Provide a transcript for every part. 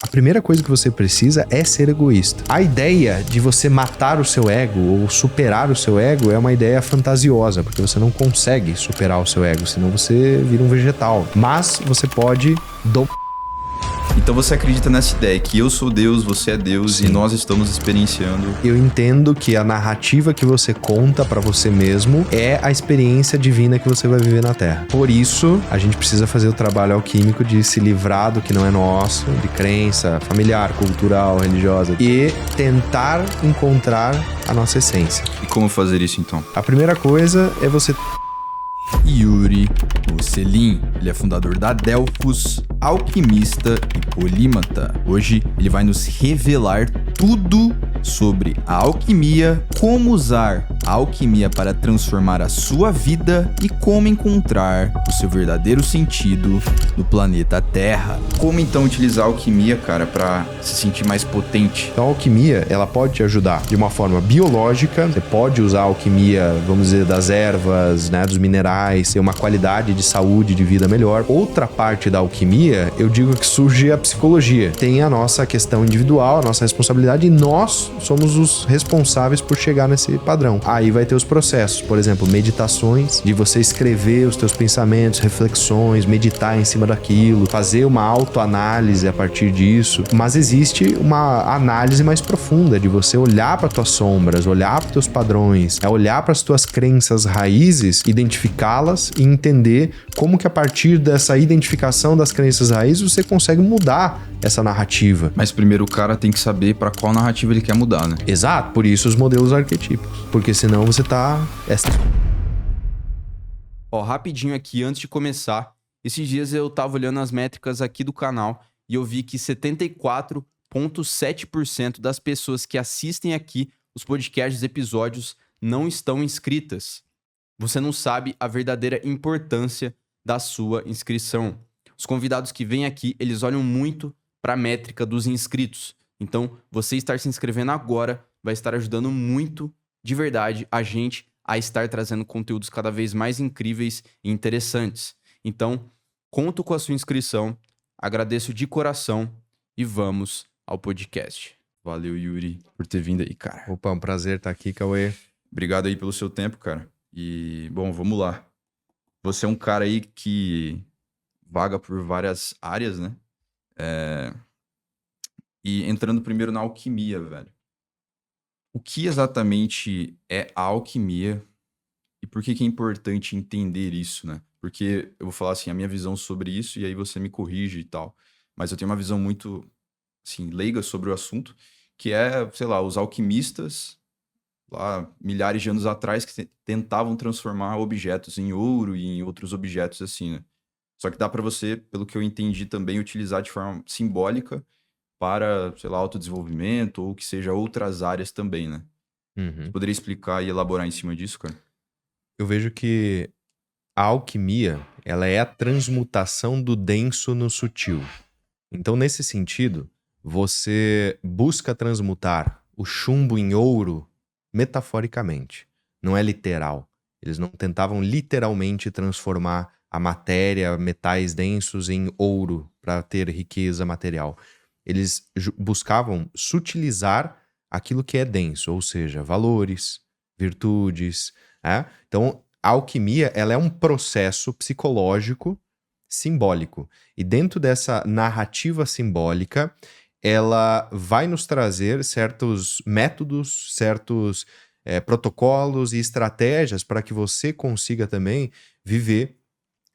A primeira coisa que você precisa é ser egoísta. A ideia de você matar o seu ego ou superar o seu ego é uma ideia fantasiosa, porque você não consegue superar o seu ego, senão você vira um vegetal. Mas você pode Então você acredita nessa ideia que eu sou Deus, você é Deus. Sim. E nós estamos experienciando. Eu entendo que a narrativa que você conta pra você mesmo é a experiência divina que você vai viver na Terra. Por isso, a gente precisa fazer o trabalho alquímico de se livrar do que não é nosso, de crença familiar, cultural, religiosa, e tentar encontrar a nossa essência. E como fazer isso então? A primeira coisa é você... Yuri Mocelin, ele é fundador da Delfos, alquimista e polímata. Hoje ele vai nos revelar tudo sobre a alquimia, como usar a alquimia para transformar a sua vida e como encontrar o seu verdadeiro sentido no planeta Terra. Como então utilizar a alquimia, cara, para se sentir mais potente? Então a alquimia, ela pode te ajudar de uma forma biológica. Você pode usar a alquimia, vamos dizer, das ervas, né, dos minerais, ter uma qualidade de saúde, de vida melhor. Outra parte da alquimia, eu digo que surge a psicologia. Tem a nossa questão individual, a nossa responsabilidade, e nós somos os responsáveis por chegar nesse padrão. Aí vai ter os processos, por exemplo, meditações, de você escrever os teus pensamentos, reflexões, meditar em cima daquilo, fazer uma autoanálise a partir disso. Mas existe uma análise mais profunda, de você olhar para tuas sombras, olhar para teus padrões, olhar para as tuas crenças raízes, identificá-las e entender como que a partir dessa identificação das crenças raízes você consegue mudar essa narrativa. Mas primeiro o cara tem que saber para qual narrativa ele quer mudar, né? Exato, por isso os modelos arquetípicos. Porque senão você tá... Rapidinho aqui, antes de começar, esses dias eu tava olhando as métricas aqui do canal e eu vi que 74,7% das pessoas que assistem aqui os podcasts, episódios, não estão inscritas. Você não sabe a verdadeira importância da sua inscrição. Os convidados que vêm aqui, eles olham muito para a métrica dos inscritos. Então, você estar se inscrevendo agora vai estar ajudando muito, de verdade, a gente a estar trazendo conteúdos cada vez mais incríveis e interessantes. Então, conto com a sua inscrição, agradeço de coração e vamos ao podcast. Valeu, Yuri, por ter vindo aí, cara. Opa, um prazer estar aqui, Cauê. Obrigado aí pelo seu tempo, cara. E, bom, vamos lá. Você é um cara aí que vaga por várias áreas, né? E entrando primeiro na alquimia, velho. O que exatamente é a alquimia e por que é importante entender isso, né? Porque eu vou falar assim, a minha visão sobre isso e aí você me corrige e tal. Mas eu tenho uma visão muito, assim, leiga sobre o assunto, que é, sei lá, os alquimistas lá milhares de anos atrás que tentavam transformar objetos em ouro e em outros objetos assim, né? Só que dá pra você, pelo que eu entendi também, utilizar de forma simbólica para, sei lá, autodesenvolvimento ou que seja outras áreas também, né? Você poderia explicar e elaborar em cima disso, cara? Eu vejo que a alquimia, ela é a transmutação do denso no sutil. Então, nesse sentido, você busca transmutar o chumbo em ouro metaforicamente, não é literal. Eles não tentavam literalmente transformar a matéria, metais densos em ouro para ter riqueza material. Eles buscavam sutilizar aquilo que é denso, ou seja, valores, virtudes. Então, a alquimia, ela é um processo psicológico simbólico. E dentro dessa narrativa simbólica, ela vai nos trazer certos métodos, certos protocolos e estratégias para que você consiga também viver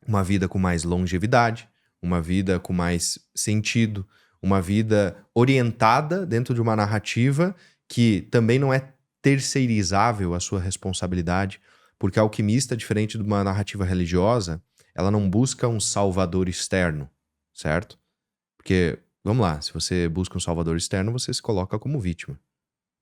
uma vida com mais longevidade, uma vida com mais sentido, uma vida orientada dentro de uma narrativa que também não é terceirizável a sua responsabilidade, porque a alquimista, diferente de uma narrativa religiosa, ela não busca um salvador externo, certo? Porque, vamos lá, se você busca um salvador externo, você se coloca como vítima.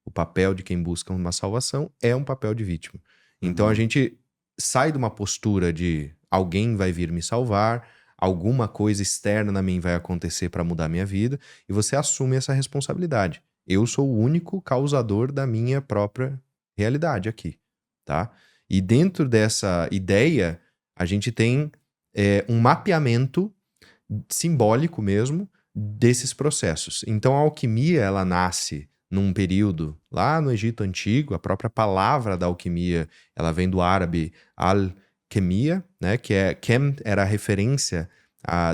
O papel de quem busca uma salvação é um papel de vítima. Então a gente sai de uma postura de alguém vai vir me salvar, alguma coisa externa a mim vai acontecer para mudar minha vida, e você assume essa responsabilidade. Eu sou o único causador da minha própria realidade aqui, tá? E dentro dessa ideia, a gente tem um mapeamento simbólico mesmo desses processos. Então a alquimia, ela nasce num período lá no Egito Antigo. A própria palavra da alquimia, ela vem do árabe al-kemia, né? Que é kem, era a referência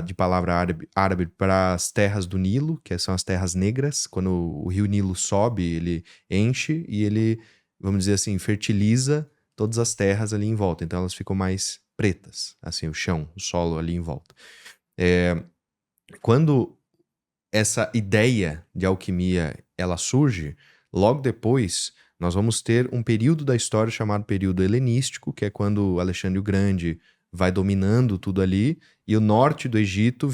de palavra árabe para as terras do Nilo, que são as terras negras. Quando o rio Nilo sobe, ele enche e ele, vamos dizer assim, fertiliza todas as terras ali em volta. Então elas ficam mais pretas, assim, o chão, o solo ali em volta. Quando essa ideia de alquimia ela surge, logo depois nós vamos ter um período da história chamado período helenístico, que é quando Alexandre o Grande vai dominando tudo ali, e o norte do Egito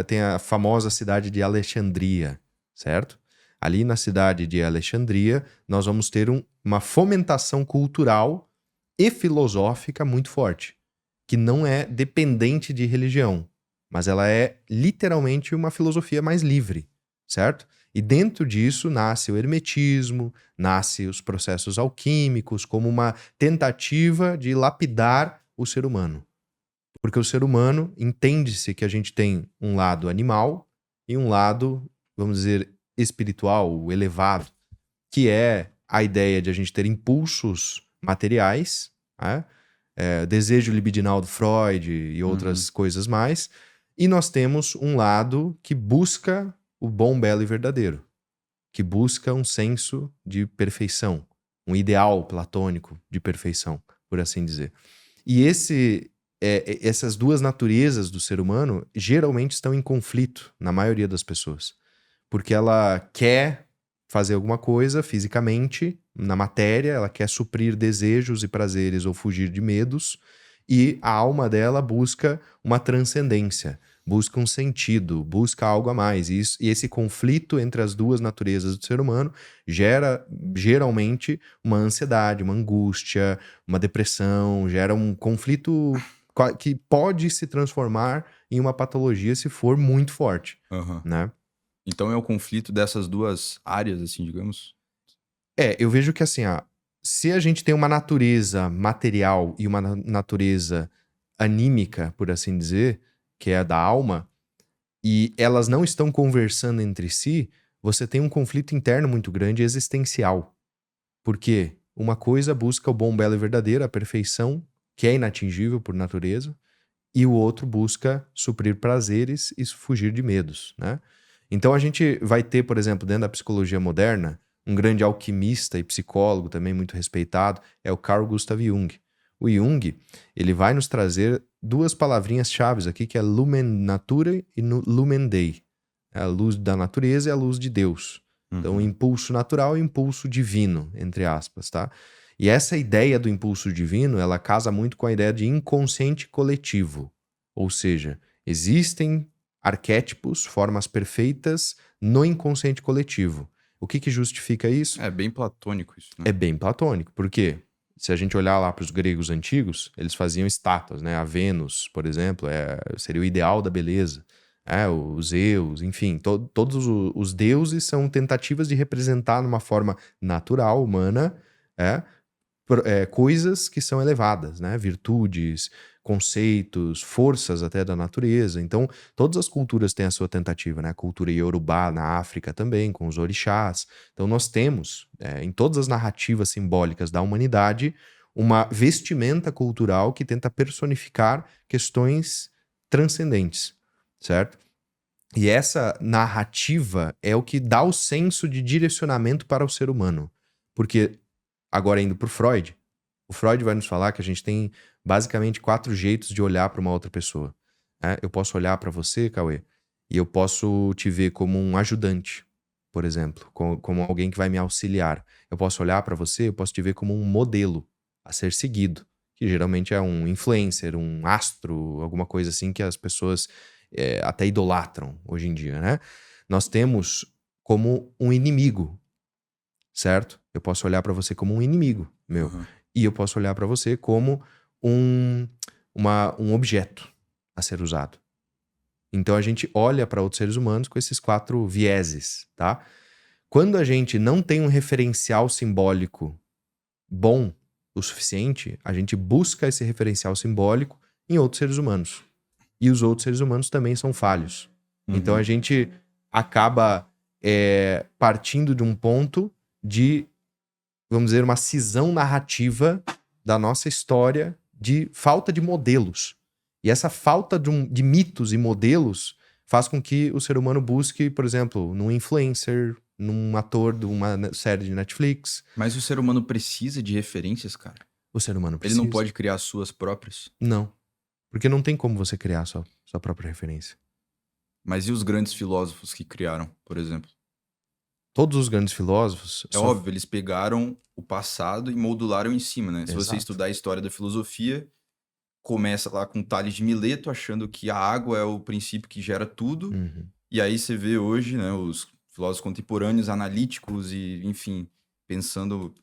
tem a famosa cidade de Alexandria, certo? Ali na cidade de Alexandria, nós vamos ter uma fomentação cultural e filosófica muito forte, que não é dependente de religião, mas ela é literalmente uma filosofia mais livre, certo? E dentro disso nasce o hermetismo, nasce os processos alquímicos como uma tentativa de lapidar o ser humano. Porque o ser humano, entende-se que a gente tem um lado animal e um lado, vamos dizer, espiritual, elevado, que é a ideia de a gente ter impulsos materiais, né? Desejo libidinal do Freud e outras coisas mais. E nós temos um lado que busca o bom, belo e verdadeiro, que busca um senso de perfeição, um ideal platônico de perfeição, por assim dizer. E essas duas naturezas do ser humano geralmente estão em conflito na maioria das pessoas, porque ela quer fazer alguma coisa fisicamente, na matéria, ela quer suprir desejos e prazeres ou fugir de medos, e a alma dela busca uma transcendência, busca um sentido, busca algo a mais. E esse conflito entre as duas naturezas do ser humano gera, geralmente, uma ansiedade, uma angústia, uma depressão, gera um conflito que pode se transformar em uma patologia se for muito forte, né? Então é o conflito dessas duas áreas, assim, digamos? Eu vejo que assim, se a gente tem uma natureza material e uma natureza anímica, por assim dizer, que é a da alma, e elas não estão conversando entre si, você tem um conflito interno muito grande e existencial. Porque uma coisa busca o bom, belo e verdadeiro, a perfeição, que é inatingível por natureza, e o outro busca suprir prazeres e fugir de medos, né? Então a gente vai ter, por exemplo, dentro da psicologia moderna, um grande alquimista e psicólogo também muito respeitado, é o Carl Gustav Jung. O Jung, ele vai nos trazer duas palavrinhas chaves aqui, que é Lumen Naturae e Lumen Dei. É a luz da natureza e a luz de Deus. Então, impulso natural e impulso divino, entre aspas, tá? E essa ideia do impulso divino, ela casa muito com a ideia de inconsciente coletivo. Ou seja, existem arquétipos, formas perfeitas no inconsciente coletivo. O que justifica isso? É bem platônico isso, né? É bem platônico. Por quê? Se a gente olhar lá para os gregos antigos, eles faziam estátuas, né? A Vênus, por exemplo, seria o ideal da beleza. Os Zeus, enfim, todos os deuses são tentativas de representar numa forma natural, humana, coisas que são elevadas, né? Virtudes, conceitos, forças até da natureza. Então, todas as culturas têm a sua tentativa, né? A cultura iorubá na África também, com os orixás. Então, nós temos, em todas as narrativas simbólicas da humanidade, uma vestimenta cultural que tenta personificar questões transcendentes, certo? E essa narrativa é o que dá o senso de direcionamento para o ser humano. Porque, agora indo para o Freud vai nos falar que a gente tem basicamente 4 jeitos de olhar para uma outra pessoa. Eu posso olhar para você, Cauê, e eu posso te ver como um ajudante, por exemplo, como alguém que vai me auxiliar. Eu posso olhar para você, eu posso te ver como um modelo a ser seguido, que geralmente é um influencer, um astro, alguma coisa assim que as pessoas até idolatram hoje em dia, né? Nós temos como um inimigo, certo? Eu posso olhar para você como um inimigo meu. E eu posso olhar para você como um objeto a ser usado. Então a gente olha para outros seres humanos com esses 4 vieses, tá? Quando a gente não tem um referencial simbólico bom o suficiente, a gente busca esse referencial simbólico em outros seres humanos. E os outros seres humanos também são falhos. Então a gente acaba partindo de um ponto de, vamos dizer, uma cisão narrativa da nossa história de falta de modelos. E essa falta de mitos e modelos faz com que o ser humano busque, por exemplo, num influencer, num ator de uma série de Netflix. Mas o ser humano precisa de referências, cara. O ser humano Ele precisa. não pode criar as suas próprias. Não. Porque não tem como você criar sua própria referência. Mas e os grandes filósofos que criaram, por exemplo? Todos os grandes filósofos... É óbvio, eles pegaram o passado e moldularam em cima, né? Se você Exato. estudar a história da filosofia, começa lá com Tales de Mileto, achando que a água é o princípio que gera tudo. Uhum. E aí você vê hoje, né, os filósofos contemporâneos, analíticos e, enfim, pensando...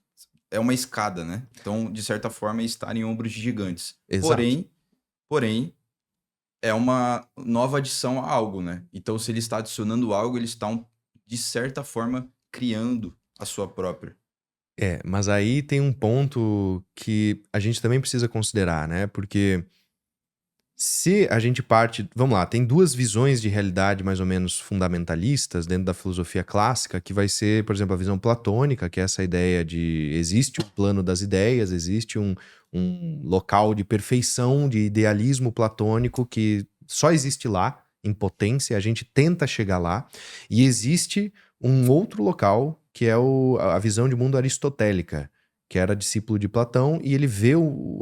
É uma escada, né? Então, de certa forma, é estar em ombros de gigantes. Exato. Porém, é uma nova adição a algo, né? Então, se ele está adicionando algo, eles estão, de certa forma, criando a sua própria. Mas aí tem um ponto que a gente também precisa considerar, né? Porque se a gente parte... Vamos lá, tem duas visões de realidade mais ou menos fundamentalistas dentro da filosofia clássica, que vai ser, por exemplo, a visão platônica, que é essa ideia de existe um plano das ideias, existe um local de perfeição, de idealismo platônico que só existe lá, em potência, a gente tenta chegar lá, e existe um outro local, que é a visão de mundo aristotélica, que era discípulo de Platão, e ele vê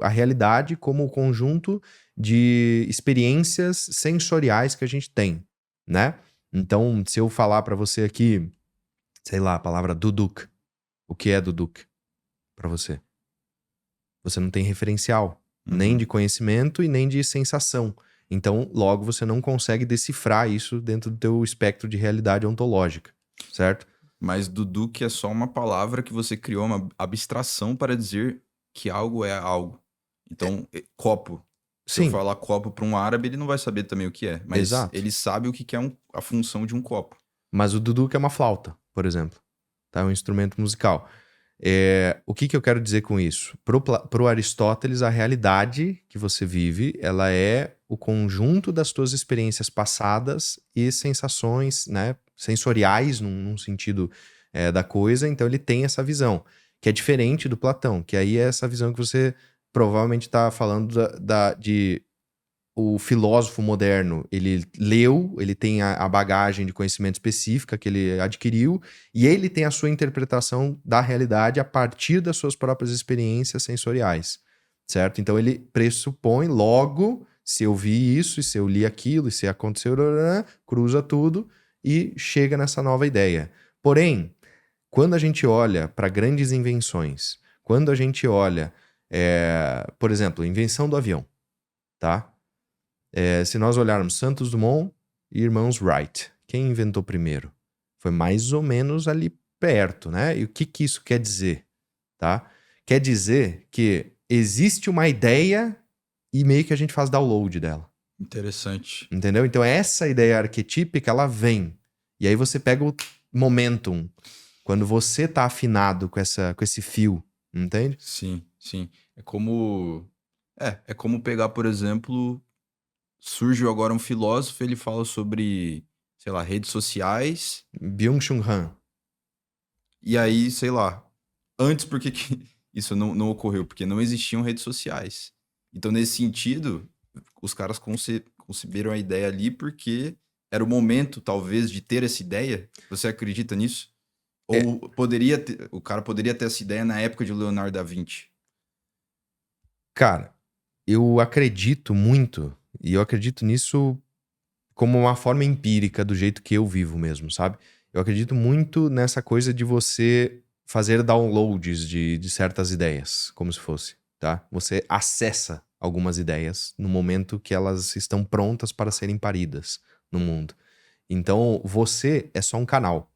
a realidade como o conjunto de experiências sensoriais que a gente tem, né? Então, se eu falar pra você aqui, sei lá, a palavra duduk, o que é duduk pra você? Você não tem referencial, nem de conhecimento e nem de sensação. Então, logo, você não consegue decifrar isso dentro do teu espectro de realidade ontológica, certo? Mas duduk é só uma palavra que você criou uma abstração para dizer que algo é algo. Então, copo. Se eu Sim, falar copo para um árabe, ele não vai saber também o que é. Mas Exato. ele sabe o que é a função de um copo. mas o duduk é uma flauta, por exemplo. Tá? É um instrumento musical. O que eu quero dizer com isso? Pro Aristóteles, a realidade que você vive, ela é o conjunto das tuas experiências passadas e sensações, né, sensoriais, num sentido da coisa. Então ele tem essa visão, que é diferente do Platão, que aí é essa visão que você provavelmente está falando de o filósofo moderno, ele leu, ele tem a bagagem de conhecimento específica que ele adquiriu, e ele tem a sua interpretação da realidade a partir das suas próprias experiências sensoriais, certo? Então ele pressupõe, logo, se eu vi isso, e se eu li aquilo, e se aconteceu, cruza tudo e chega nessa nova ideia. Porém, quando a gente olha para grandes invenções, quando a gente olha, por exemplo, a invenção do avião, tá? Se nós olharmos Santos Dumont e irmãos Wright, quem inventou primeiro? Foi mais ou menos ali perto, né? E o que isso quer dizer, tá? Quer dizer que existe uma ideia e meio que a gente faz download dela, Interessante. entendeu? Então essa ideia arquetípica, ela vem. E aí você pega o momentum, quando você tá afinado com esse fio, entende? Sim, sim. É como pegar, por exemplo, surge agora um filósofo, ele fala sobre, sei lá, redes sociais, Byung-Chul Han. e aí, sei lá, antes por que isso não ocorreu? Porque não existiam redes sociais. Então, nesse sentido, os caras conceberam a ideia ali porque era o momento, talvez, de ter essa ideia. Você acredita nisso? Ou o cara poderia ter essa ideia na época de Leonardo da Vinci? Cara, eu acredito muito, e eu acredito nisso como uma forma empírica do jeito que eu vivo mesmo, sabe? Eu acredito muito nessa coisa de você fazer downloads de certas ideias, como se fosse, tá? Você acessa algumas ideias no momento que elas estão prontas para serem paridas no mundo. Então, você é só um canal.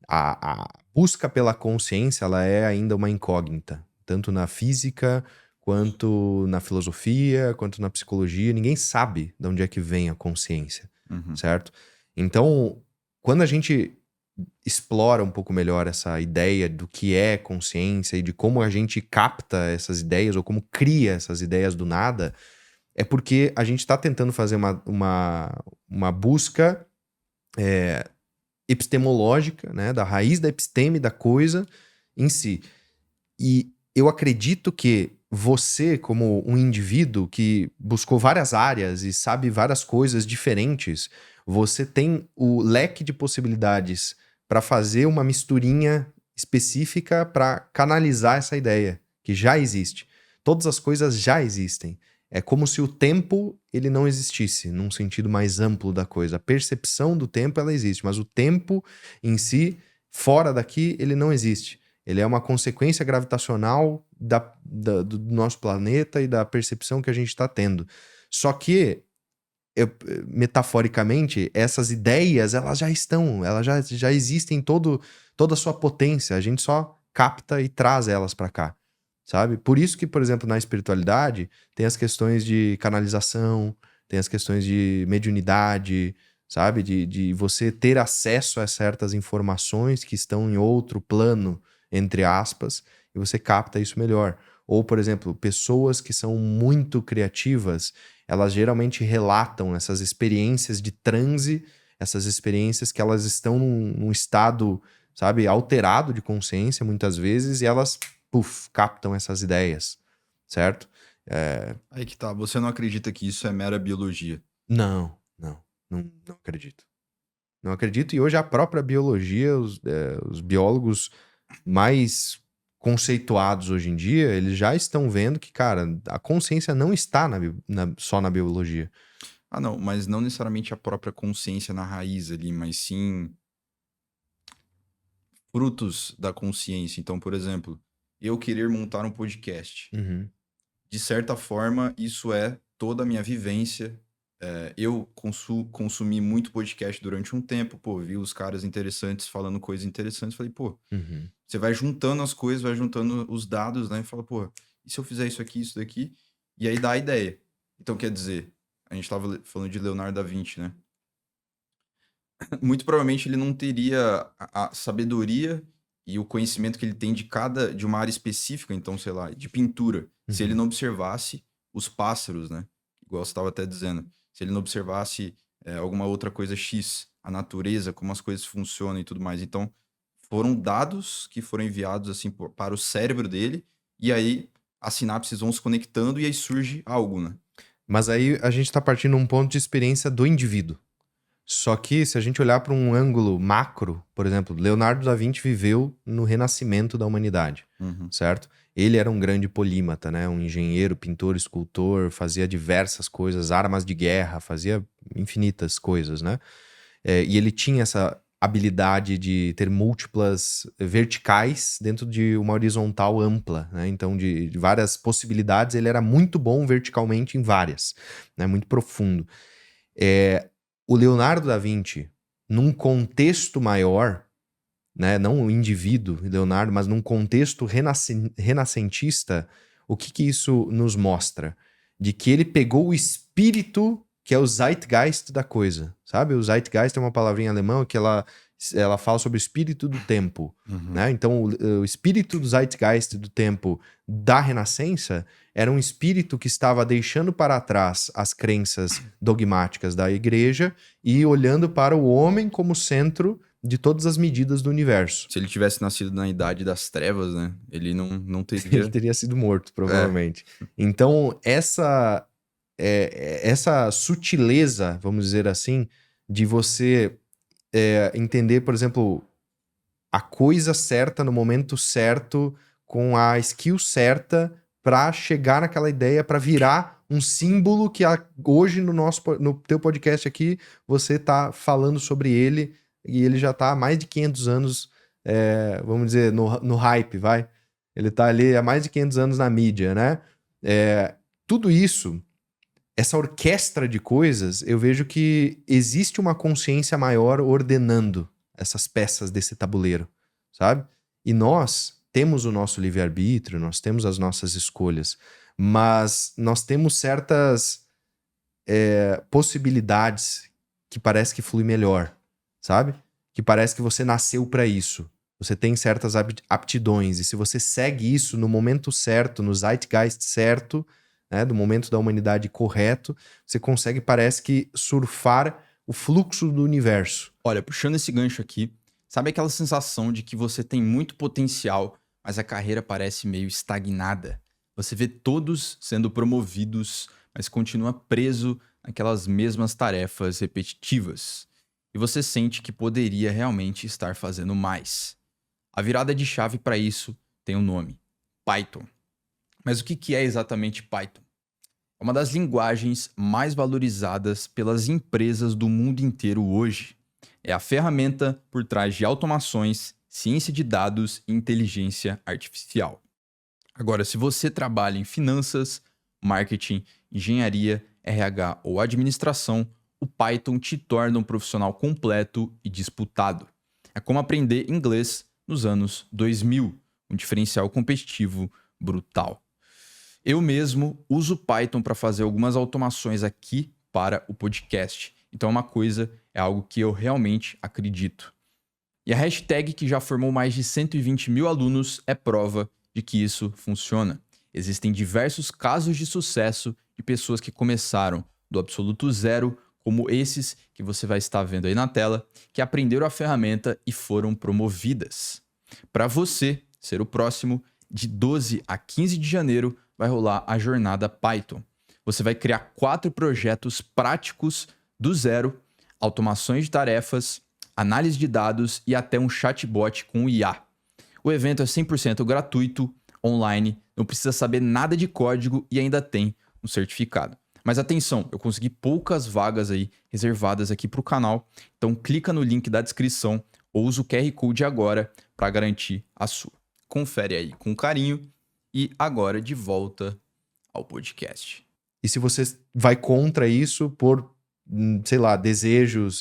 A busca pela consciência, ela é ainda uma incógnita, tanto na física, quanto na filosofia, quanto na psicologia. Ninguém sabe de onde é que vem a consciência, certo? Então, quando a gente explora um pouco melhor essa ideia do que é consciência e de como a gente capta essas ideias ou como cria essas ideias do nada, é porque a gente está tentando fazer uma busca epistemológica, né, da raiz da episteme da coisa em si. E eu acredito que você, como um indivíduo que buscou várias áreas e sabe várias coisas diferentes, você tem o leque de possibilidades para fazer uma misturinha específica para canalizar essa ideia que já existe. Todas as coisas já existem. É como se o tempo ele não existisse, num sentido mais amplo da coisa. A percepção do tempo ela existe, mas o tempo em si, fora daqui, ele não existe. Ele é uma consequência gravitacional do nosso planeta e da percepção que a gente está tendo. Só que, metaforicamente, essas ideias, elas já estão, elas já existem em toda a sua potência. A gente só capta e traz elas para cá, sabe? Por isso que, por exemplo, na espiritualidade, tem as questões de canalização, tem as questões de mediunidade, sabe? De você ter acesso a certas informações que estão em outro plano, entre aspas, e você capta isso melhor. Ou, por exemplo, pessoas que são muito criativas, elas geralmente relatam essas experiências de transe, essas experiências que elas estão num estado, sabe, alterado de consciência, muitas vezes, e elas, captam essas ideias, certo? Aí que tá, você não acredita que isso é mera biologia? Não acredito. Não acredito, e hoje a própria biologia, os biólogos mais conceituados hoje em dia, eles já estão vendo que, cara, a consciência não está só na biologia. Ah, não, mas não necessariamente a própria consciência na raiz ali, mas sim frutos da consciência. Então, por exemplo, eu querer montar um podcast. Uhum. De certa forma, isso é toda a minha vivência. Eu consumi muito podcast durante um tempo, pô, vi os caras interessantes falando coisas interessantes, falei, pô, Uhum. você vai juntando as coisas, vai juntando os dados, né, e fala, pô, e se eu fizer isso aqui, isso daqui? E aí dá a ideia. Então, quer dizer, a gente tava falando de Leonardo da Vinci, né? Muito provavelmente ele não teria a sabedoria e o conhecimento que ele tem de uma área específica, então, sei lá, de pintura, se ele Uhum. não observasse os pássaros, né? Igual você estava até dizendo. Se ele não observasse alguma outra coisa X, a natureza, como as coisas funcionam e tudo mais. Então, foram dados que foram enviados assim para o cérebro dele, e aí as sinapses vão se conectando e aí surge algo, né? Mas aí a gente está partindo de um ponto de experiência do indivíduo. Só que se a gente olhar para um ângulo macro, por exemplo, Leonardo da Vinci viveu no renascimento da humanidade, Uhum. certo? Ele era um grande polímata, né? Um engenheiro, pintor, escultor, fazia diversas coisas, armas de guerra, fazia infinitas coisas, né? E ele tinha essa habilidade de ter múltiplas verticais dentro de uma horizontal ampla, né? Então, de várias possibilidades, ele era muito bom verticalmente em várias, né? Muito profundo. O Leonardo da Vinci, num contexto maior, né, não o indivíduo Leonardo, mas num contexto renascentista, o que isso nos mostra? De que ele pegou o espírito que é o Zeitgeist da coisa, sabe? O Zeitgeist é uma palavrinha alemã que ela fala sobre o espírito do tempo, né? Então, o espírito do Zeitgeist do tempo da Renascença era um espírito que estava deixando para trás as crenças dogmáticas da igreja e olhando para o homem como centro de todas as medidas do universo. Se ele tivesse nascido na Idade das Trevas, né? Ele não Ele teria... teria sido morto, provavelmente. Então, essa sutileza, vamos dizer assim, de você entender, por exemplo, a coisa certa no momento certo, com a skill certa para chegar naquela ideia, para virar um símbolo que hoje no teu podcast aqui você tá falando sobre ele e ele já tá há mais de 500 anos, vamos dizer, no hype, vai? Ele tá ali há mais de 500 anos na mídia, né? Tudo isso, essa orquestra de coisas, eu vejo que existe uma consciência maior ordenando essas peças desse tabuleiro, sabe? E nós temos o nosso livre-arbítrio, nós temos as nossas escolhas, mas nós temos certas possibilidades que parece que flui melhor, sabe? Que parece que você nasceu para isso. Você tem certas aptidões, e se você segue isso no momento certo, no zeitgeist certo, né, do momento da humanidade correto, você consegue, parece que, surfar o fluxo do universo. Olha, puxando esse gancho aqui, sabe aquela sensação de que você tem muito potencial, mas a carreira parece meio estagnada? Você vê todos sendo promovidos, mas continua preso naquelas mesmas tarefas repetitivas. E você sente que poderia realmente estar fazendo mais. A virada de chave para isso tem um nome: Python. Mas o que é exatamente Python? É uma das linguagens mais valorizadas pelas empresas do mundo inteiro hoje. É a ferramenta por trás de automações, ciência de dados e inteligência artificial. Agora, se você trabalha em finanças, marketing, engenharia, RH ou administração, o Python te torna um profissional completo e disputado. É como aprender inglês nos anos 2000, um diferencial competitivo brutal. Eu mesmo uso Python para fazer algumas automações aqui para o podcast. Então é algo que eu realmente acredito. E a hashtag que já formou mais de 120 mil alunos é prova de que isso funciona. Existem diversos casos de sucesso de pessoas que começaram do absoluto zero, como esses que você vai estar vendo aí na tela, que aprenderam a ferramenta e foram promovidas. Para você ser o próximo, de 12 a 15 de janeiro, vai rolar a jornada Python. Você vai criar 4 projetos práticos do zero, automações de tarefas, análise de dados e até um chatbot com IA. O evento é 100% gratuito, online, não precisa saber nada de código e ainda tem um certificado. Mas atenção, eu consegui poucas vagas aí reservadas aqui para o canal, então clica no link da descrição ou usa o QR Code agora para garantir a sua. Confere aí com carinho e agora de volta ao podcast. E se você vai contra isso por, sei lá, desejos...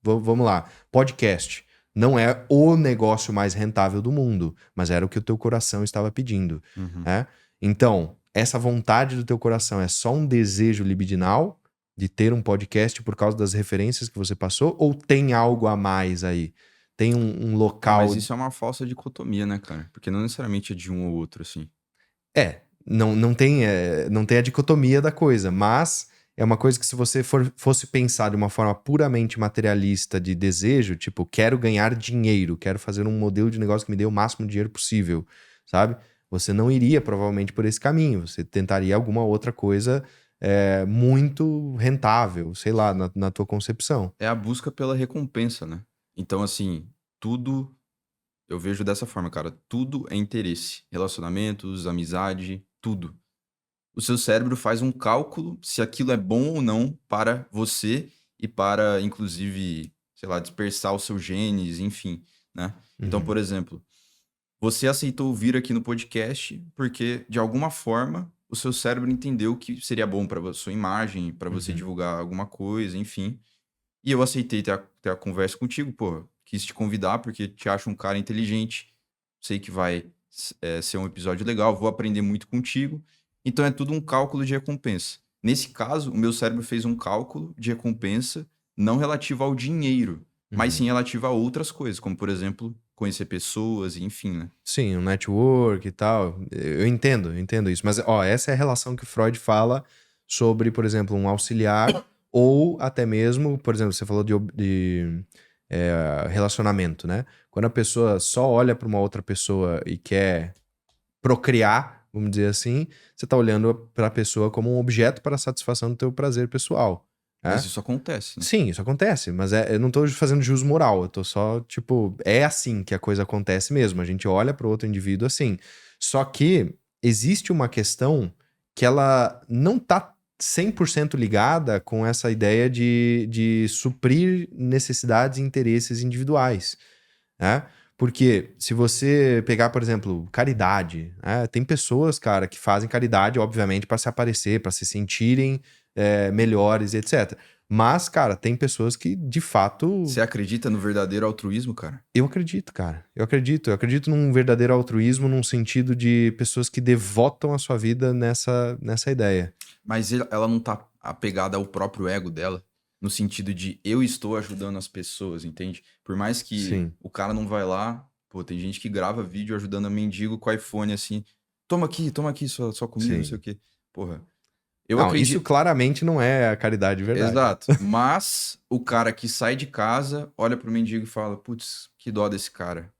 vamos lá, podcast. Não é o negócio mais rentável do mundo, mas era o que o teu coração estava pedindo. Né? Então, essa vontade do teu coração é só um desejo libidinal de ter um podcast por causa das referências que você passou? Ou tem algo a mais aí? Tem um local... Mas isso é uma falsa dicotomia, né, cara? Porque não necessariamente é de um ou outro, assim. Não tem a dicotomia da coisa, mas é uma coisa que se você fosse pensar de uma forma puramente materialista de desejo, tipo, quero ganhar dinheiro, quero fazer um modelo de negócio que me dê o máximo de dinheiro possível, sabe? Você não iria provavelmente por esse caminho, você tentaria alguma outra coisa muito rentável, sei lá, na tua concepção. É a busca pela recompensa, né? Então, assim, tudo... Eu vejo dessa forma, cara. Tudo é interesse. Relacionamentos, amizade, tudo. O seu cérebro faz um cálculo se aquilo é bom ou não para você e para, inclusive, sei lá, dispersar os seus genes, enfim, né? Então, por exemplo, você aceitou vir aqui no podcast porque, de alguma forma, o seu cérebro entendeu que seria bom para a sua imagem, para você divulgar alguma coisa, enfim. E eu aceitei ter a conversa contigo, pô. Quis te convidar porque te acho um cara inteligente. Sei que vai ser um episódio legal, vou aprender muito contigo. Então é tudo um cálculo de recompensa. Nesse caso, o meu cérebro fez um cálculo de recompensa não relativo ao dinheiro, mas sim relativo a outras coisas, como, por exemplo, conhecer pessoas, enfim, né? Sim, um network e tal. Eu entendo isso. Mas, essa é a relação que Freud fala sobre, por exemplo, um auxiliar ou até mesmo, por exemplo, você falou de relacionamento, né? Quando a pessoa só olha para uma outra pessoa e quer procriar, vamos dizer assim, você tá olhando para a pessoa como um objeto para a satisfação do teu prazer pessoal. Mas isso acontece, né? Sim, isso acontece, mas eu não tô fazendo juízo moral, eu tô só, tipo, é assim que a coisa acontece mesmo, a gente olha para o outro indivíduo assim. Só que existe uma questão que ela não tá 100% ligada com essa ideia de suprir necessidades e interesses individuais, né? Porque se você pegar, por exemplo, caridade, né? Tem pessoas, cara, que fazem caridade, obviamente, para se aparecer, para se sentirem melhores, etc. Mas, cara, tem pessoas que, de fato... Você acredita no verdadeiro altruísmo, cara? Eu acredito, cara. Eu acredito num verdadeiro altruísmo, num sentido de pessoas que devotam a sua vida nessa ideia. Mas ela não tá apegada ao próprio ego dela, no sentido de eu estou ajudando as pessoas, entende? Por mais que Sim. o cara não vai lá, pô, tem gente que grava vídeo ajudando a mendigo com o iPhone assim, toma aqui sua comida, Sim. não sei o quê. Porra, Eu Não, acredito. isso claramente não é a caridade de verdade. Exato. Mas o cara que sai de casa, olha pro mendigo e fala: putz, que dó desse cara.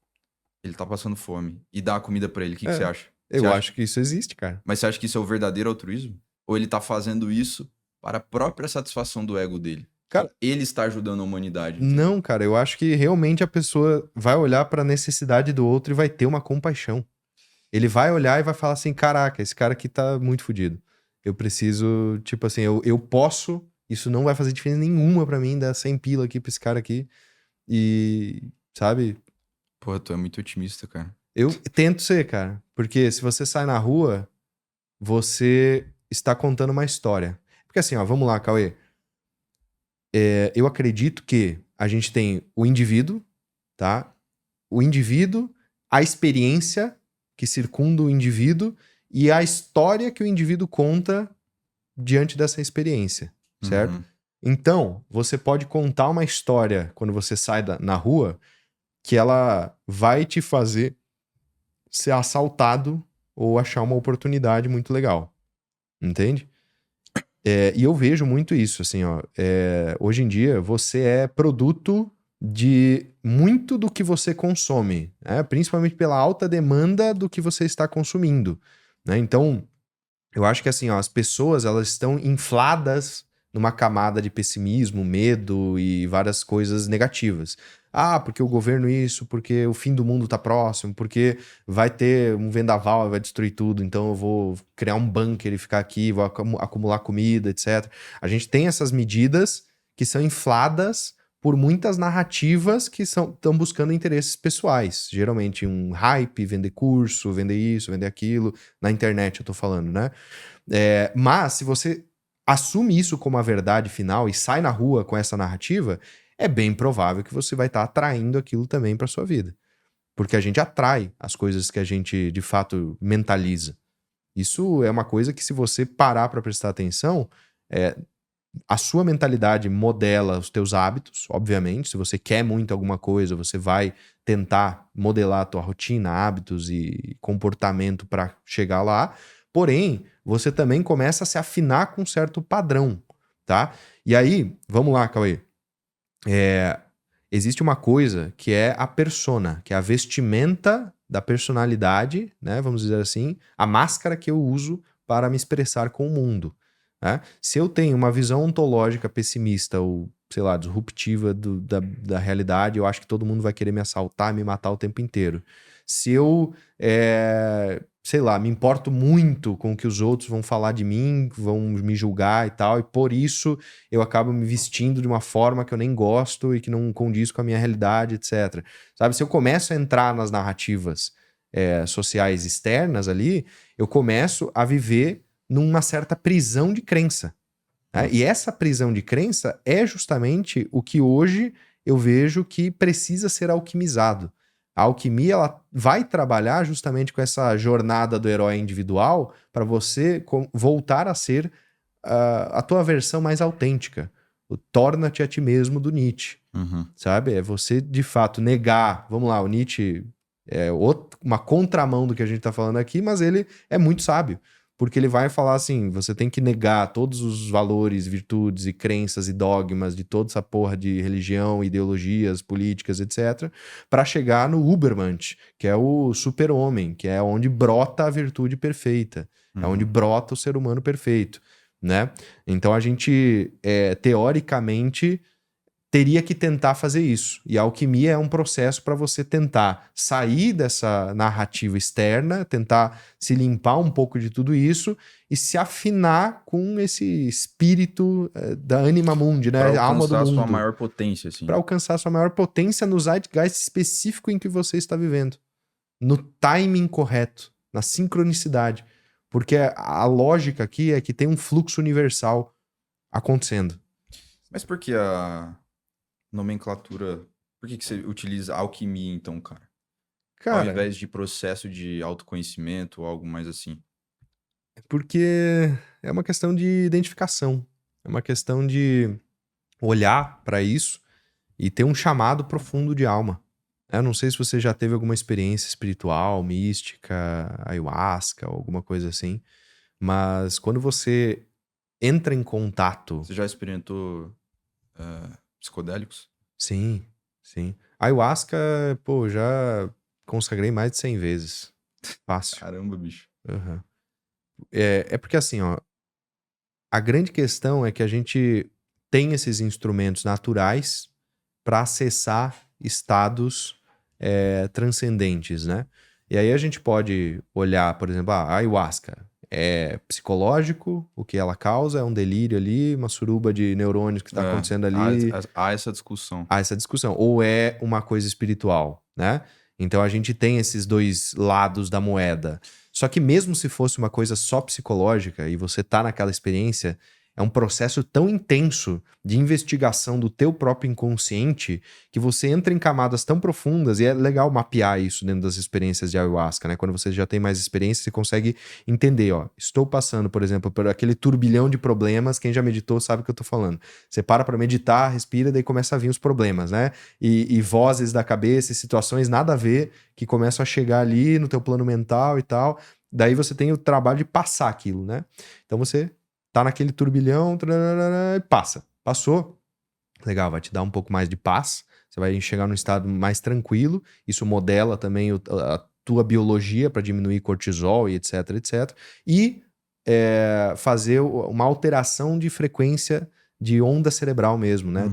Ele tá passando fome. E dá a comida pra ele. O que É, você acha? Eu Você acha- acho que isso existe, cara. Mas você acha que isso é o verdadeiro altruísmo? Ou ele tá fazendo isso para a própria satisfação do ego dele? Cara, Ele está ajudando a humanidade. Entendeu? não, cara, eu acho que realmente a pessoa vai olhar pra necessidade do outro e vai ter uma compaixão. Ele vai olhar e vai falar assim: caraca, esse cara aqui tá muito fodido. Eu preciso, tipo assim, eu posso, isso não vai fazer diferença nenhuma pra mim, dar 100 pila aqui pra esse cara aqui. E, sabe, Pô, tu é muito otimista, cara. eu tento ser, cara. Porque se você sai na rua, você está contando uma história. Porque assim, ó, vamos lá, Cauê. Eu acredito que a gente tem o indivíduo, tá? O indivíduo, a experiência que circunda o indivíduo e a história que o indivíduo conta diante dessa experiência, certo? Uhum. Então, você pode contar uma história quando você sai na rua que ela vai te fazer ser assaltado ou achar uma oportunidade muito legal, entende? E eu vejo muito isso, assim, ó. Hoje em dia, você é produto de muito do que você consome, né? Principalmente pela alta demanda do que você está consumindo, né? Então, eu acho que assim, ó, as pessoas elas estão infladas numa camada de pessimismo, medo e várias coisas negativas. Ah, porque o governo isso, porque o fim do mundo tá próximo, porque vai ter um vendaval e vai destruir tudo, então eu vou criar um bunker e ficar aqui, vou acumular comida, etc. A gente tem essas medidas que são infladas por muitas narrativas que estão buscando interesses pessoais. Geralmente um hype, vender curso, vender isso, vender aquilo. Na internet eu tô falando, né? Mas se você assume isso como a verdade final e sai na rua com essa narrativa, é bem provável que você vai estar atraindo aquilo também para sua vida. Porque a gente atrai as coisas que a gente de fato mentaliza. Isso é uma coisa que, se você parar para prestar atenção, a sua mentalidade modela os teus hábitos, obviamente. Se você quer muito alguma coisa, você vai tentar modelar a tua rotina, hábitos e comportamento para chegar lá. Porém, você também começa a se afinar com um certo padrão, tá? E aí, vamos lá, Cauê. Existe uma coisa que é a persona, que é a vestimenta da personalidade, né? Vamos dizer assim, a máscara que eu uso para me expressar com o mundo, né? Se eu tenho uma visão ontológica pessimista ou, sei lá, disruptiva da realidade, eu acho que todo mundo vai querer me assaltar, me matar o tempo inteiro. Se eu, sei lá, me importo muito com o que os outros vão falar de mim, vão me julgar e tal, e por isso eu acabo me vestindo de uma forma que eu nem gosto e que não condiz com a minha realidade, etc. Sabe, se eu começo a entrar nas narrativas sociais externas ali, eu começo a viver numa certa prisão de crença, né? E essa prisão de crença é justamente o que hoje eu vejo que precisa ser alquimizado. A alquimia ela vai trabalhar justamente com essa jornada do herói individual para você voltar a ser a tua versão mais autêntica. O torna-te a ti mesmo do Nietzsche, Uhum. sabe? É você, de fato, negar... Vamos lá, o Nietzsche é uma contramão do que a gente está falando aqui, mas ele é muito sábio. Porque ele vai falar assim, você tem que negar todos os valores, virtudes e crenças e dogmas de toda essa porra de religião, ideologias, políticas, etc., para chegar no Ubermensch, que é o super-homem, que é onde brota a virtude perfeita, é onde brota o ser humano perfeito, né? Então a gente, teoricamente, teria que tentar fazer isso. E a alquimia é um processo para você tentar sair dessa narrativa externa, tentar se limpar um pouco de tudo isso e se afinar com esse espírito da anima mundi, né? Para A alma do alcançar a sua mundo. maior potência, assim. Para alcançar a sua maior potência no zeitgeist específico em que você está vivendo. No timing correto, na sincronicidade. Porque a lógica aqui é que tem um fluxo universal acontecendo. Mas por que a nomenclatura... Por que você utiliza alquimia, então, cara? Ao Cara, invés de processo de autoconhecimento ou algo mais assim. porque é uma questão de identificação. É uma questão de olhar para isso e ter um chamado profundo de alma. Eu não sei se você já teve alguma experiência espiritual, mística, ayahuasca ou alguma coisa assim, mas quando você entra em contato. Você já experimentou psicodélicos? Sim, sim. Ayahuasca, pô, já consagrei mais de 100 vezes. Fácil. Caramba, bicho. Uhum. É porque assim, ó, a grande questão é que a gente tem esses instrumentos naturais para acessar estados transcendentes, né? E aí a gente pode olhar, por exemplo, a ayahuasca é psicológico, o que ela causa é um delírio ali, uma suruba de neurônios que está acontecendo ali. Há essa discussão. Há essa discussão. Ou é uma coisa espiritual, né? Então a gente tem esses dois lados da moeda. Só que mesmo se fosse uma coisa só psicológica e você tá naquela experiência, é um processo tão intenso de investigação do teu próprio inconsciente que você entra em camadas tão profundas e é legal mapear isso dentro das experiências de ayahuasca, né? Quando você já tem mais experiência, você consegue entender, ó, estou passando, por exemplo, por aquele turbilhão de problemas, quem já meditou sabe o que eu tô falando. Você para pra meditar, respira, daí começa a vir os problemas, né? E vozes da cabeça e situações nada a ver que começam a chegar ali no teu plano mental e tal. Daí você tem o trabalho de passar aquilo, né? Então você tá naquele turbilhão, e passa. Passou. Legal, vai te dar um pouco mais de paz. Você vai chegar num estado mais tranquilo. Isso modela também a tua biologia para diminuir cortisol e etc, etc. E fazer uma alteração de frequência de onda cerebral mesmo, né?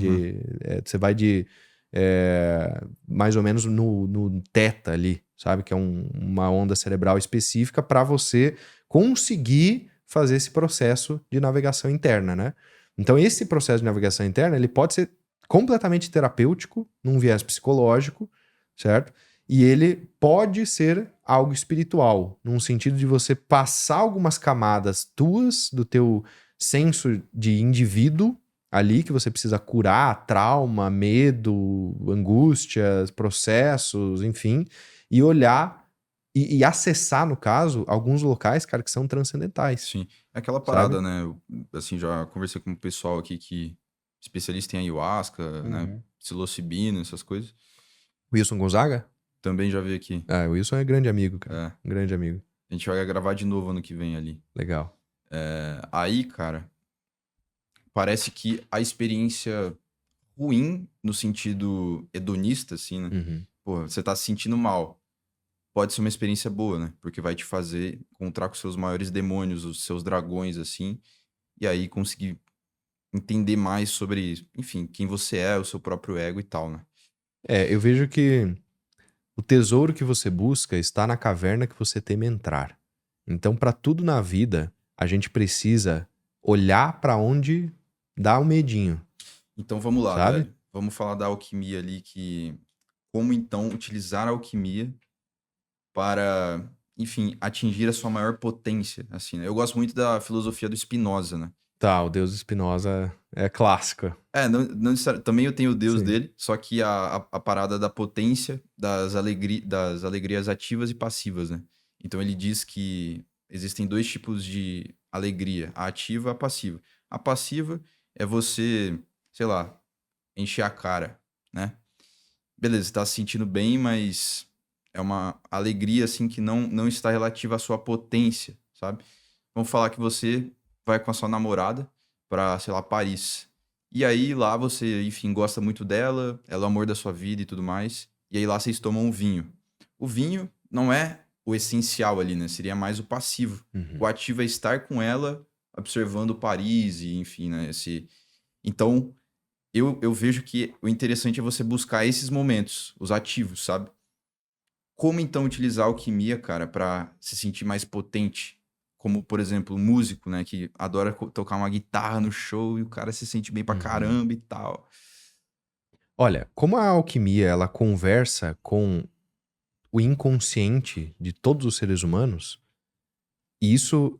Você vai de mais ou menos no teta ali, sabe? Que é uma onda cerebral específica para você conseguir fazer esse processo de navegação interna, né? Então, esse processo de navegação interna, ele pode ser completamente terapêutico, num viés psicológico, certo? E ele pode ser algo espiritual, num sentido de você passar algumas camadas tuas, do teu senso de indivíduo ali, que você precisa curar, trauma, medo, angústias, processos, enfim, e olhar e acessar, no caso, alguns locais, cara, que são transcendentais. Sim. É aquela parada, né? Eu, assim, já conversei com o pessoal aqui que especialista em ayahuasca, né? Psilocibina, essas coisas. Wilson Gonzaga? Também já veio aqui. Ah, o Wilson é grande amigo, cara. É. Um grande amigo. A gente vai gravar de novo ano que vem ali. Legal. Aí, cara, parece que a experiência ruim, no sentido hedonista, assim, né? Uhum. Pô, você tá se sentindo mal. Pode ser uma experiência boa, né? Porque vai te fazer encontrar com seus maiores demônios, os seus dragões, assim. E aí conseguir entender mais sobre, enfim, quem você é, o seu próprio ego e tal, né? Eu vejo que o tesouro que você busca está na caverna que você teme entrar. Então, para tudo na vida, a gente precisa olhar para onde dá o medinho. Então vamos lá, Sabe? velho. Vamos falar da alquimia ali, que... Como então utilizar a alquimia para, enfim, atingir a sua maior potência, assim, né? Eu gosto muito da filosofia do Spinoza, né? Tá, o Deus Spinoza é clássico. Não também eu tenho o Deus Sim. dele, só que a parada da potência das alegrias ativas e passivas, né? Então ele diz que existem dois tipos de alegria, a ativa e a passiva. A passiva é você, sei lá, encher a cara, né? Beleza, você tá se sentindo bem, mas é uma alegria, assim, que não está relativa à sua potência, sabe? Vamos falar que você vai com a sua namorada pra, sei lá, Paris. E aí lá você, enfim, gosta muito dela, ela é o amor da sua vida e tudo mais. E aí lá vocês tomam um vinho. O vinho não é o essencial ali, né? Seria mais o passivo. Uhum. O ativo é estar com ela, observando Paris e, enfim, né? Então, eu vejo que o interessante é você buscar esses momentos, os ativos, sabe? Como então utilizar a alquimia, cara, pra se sentir mais potente? Como, por exemplo, um músico, né, que adora tocar uma guitarra no show e o cara se sente bem pra caramba e tal. Olha, como a alquimia ela conversa com o inconsciente de todos os seres humanos, e isso,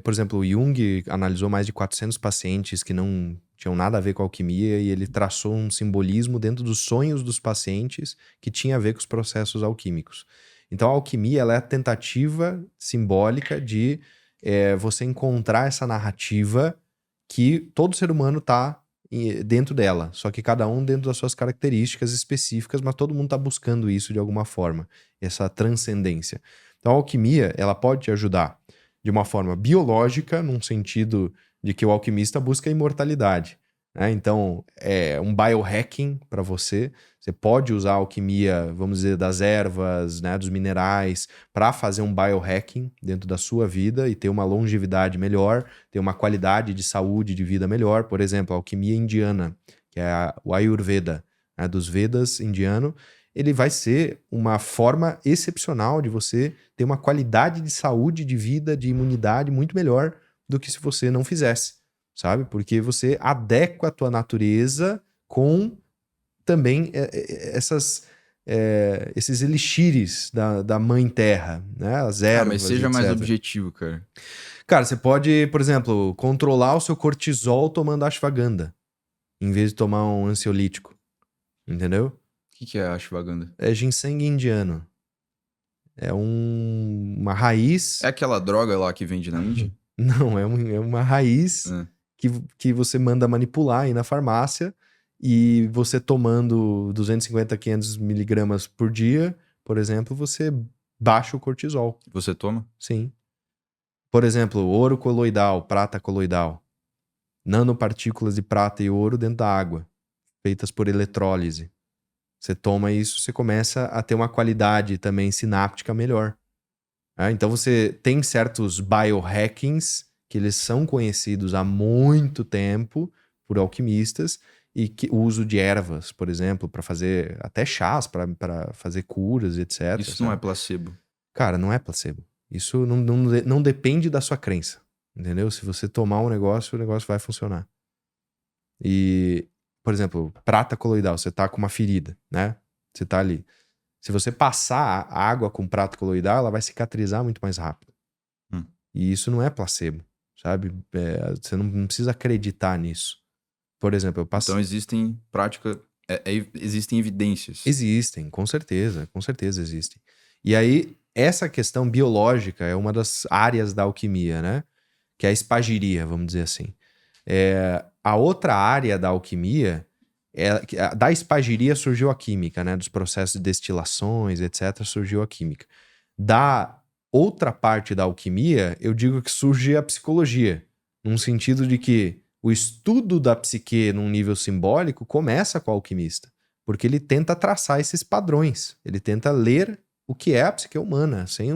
por exemplo, o Jung analisou mais de 400 pacientes que não tinham nada a ver com a alquimia e ele traçou um simbolismo dentro dos sonhos dos pacientes que tinha a ver com os processos alquímicos. Então a alquimia ela é a tentativa simbólica de você encontrar essa narrativa que todo ser humano está dentro dela, só que cada um dentro das suas características específicas, mas todo mundo está buscando isso de alguma forma, essa transcendência. Então a alquimia ela pode te ajudar de uma forma biológica, num sentido de que o alquimista busca a imortalidade, né? Então, é um biohacking para você. Você pode usar a alquimia, vamos dizer, das ervas, né, dos minerais, para fazer um biohacking dentro da sua vida e ter uma longevidade melhor, ter uma qualidade de saúde, de vida melhor. Por exemplo, a alquimia indiana, que é o Ayurveda, né, dos Vedas indiano, ele vai ser uma forma excepcional de você ter uma qualidade de saúde, de vida, de imunidade muito melhor do que se você não fizesse, sabe? Porque você adequa a tua natureza com também esses elixires da mãe terra, né? As ervas, mas seja mais etc. objetivo, cara. Cara, você pode, por exemplo, controlar o seu cortisol tomando ashwagandha, em vez de tomar um ansiolítico, entendeu? O que é a ashwagandha? É ginseng indiano. É uma raiz... É aquela droga lá que vende na Índia? Não, é uma raiz É. que você manda manipular aí na farmácia e você tomando 250, 500 miligramas por dia, por exemplo, você baixa o cortisol. Você toma? Sim. Por exemplo, ouro coloidal, prata coloidal. Nanopartículas de prata e ouro dentro da água, feitas por eletrólise. Você toma isso, você começa a ter uma qualidade também sináptica melhor. Então você tem certos biohackings que eles são conhecidos há muito tempo por alquimistas e que o uso de ervas, por exemplo, para fazer até chás, para fazer curas, etc. Isso não é sabe? placebo. Cara, não é placebo. Isso não depende da sua crença, entendeu? Se você tomar um negócio, o negócio vai funcionar. E, por exemplo, prata coloidal, você tá com uma ferida, né? Você tá ali. Se você passar a água com prata coloidal, ela vai cicatrizar muito mais rápido. E isso não é placebo, sabe? Você não precisa acreditar nisso. Por exemplo, eu passei... Então existem existem evidências. Existem, com certeza existem. E aí, essa questão biológica é uma das áreas da alquimia, né? Que é a espagiria, vamos dizer assim. A outra área da alquimia, da espagiria surgiu a química, né? Dos processos de destilações, etc., surgiu a química. Da outra parte da alquimia, eu digo que surge a psicologia, num sentido de que o estudo da psique num nível simbólico começa com o alquimista, porque ele tenta traçar esses padrões, ele tenta ler o que é a psique humana, sem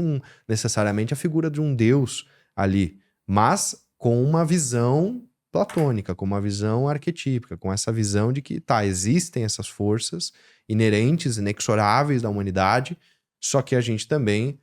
necessariamente a figura de um deus ali, mas com uma visão platônica, com uma visão arquetípica, com essa visão de que, existem essas forças inerentes, inexoráveis da humanidade, só que a gente também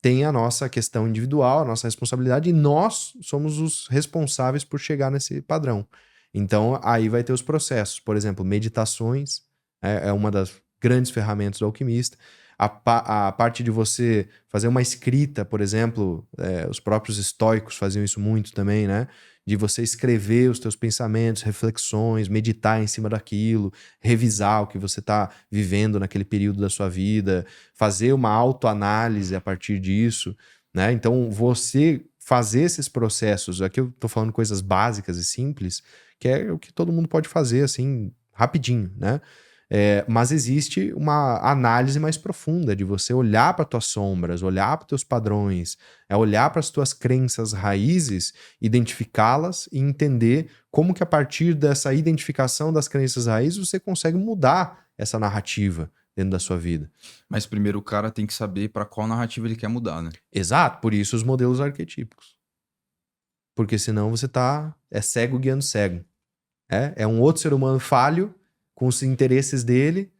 tem a nossa questão individual, a nossa responsabilidade, e nós somos os responsáveis por chegar nesse padrão. Então, aí vai ter os processos. Por exemplo, meditações é uma das grandes ferramentas do alquimista. A parte de você fazer uma escrita, por exemplo, os próprios estoicos faziam isso muito também, né? De você escrever os teus pensamentos, reflexões, meditar em cima daquilo, revisar o que você está vivendo naquele período da sua vida, fazer uma autoanálise a partir disso, né? Então, você fazer esses processos, aqui eu tô falando coisas básicas e simples, que é o que todo mundo pode fazer, assim, rapidinho, né? Mas existe uma análise mais profunda de você olhar para tuas sombras, olhar para teus padrões, olhar para as tuas crenças raízes, identificá-las e entender como que a partir dessa identificação das crenças raízes você consegue mudar essa narrativa dentro da sua vida. Mas primeiro o cara tem que saber para qual narrativa ele quer mudar, né? Exato, por isso os modelos arquetípicos. Porque senão você é cego guiando cego. É um outro ser humano falho com os interesses dele,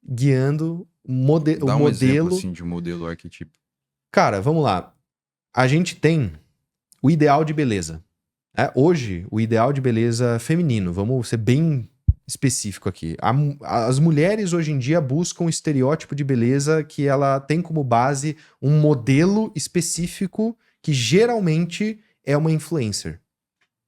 guiando Dá o um modelo... exemplo, assim, de um modelo arquetípico. Cara, vamos lá. A gente tem o ideal de beleza. Hoje, o ideal de beleza feminino, vamos ser bem específico aqui. As mulheres hoje em dia buscam um estereótipo de beleza que ela tem como base um modelo específico que geralmente é uma influencer.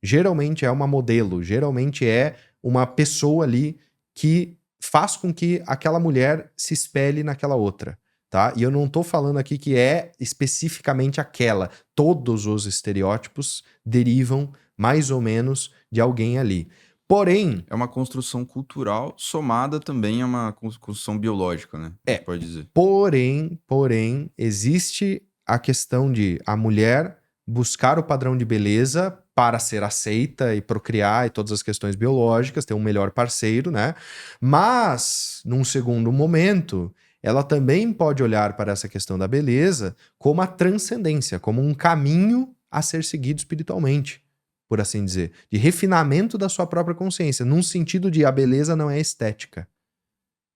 Geralmente é uma modelo, geralmente é uma pessoa ali que faz com que aquela mulher se espelhe naquela outra, tá? E eu não tô falando aqui que é especificamente aquela. Todos os estereótipos derivam mais ou menos de alguém ali. Porém... É uma construção cultural somada também a uma construção biológica, né? Pode dizer. Porém, existe a questão de a mulher buscar o padrão de beleza para ser aceita e procriar e todas as questões biológicas, ter um melhor parceiro, né? Mas, num segundo momento, ela também pode olhar para essa questão da beleza como a transcendência, como um caminho a ser seguido espiritualmente, por assim dizer, de refinamento da sua própria consciência, num sentido de a beleza não é estética.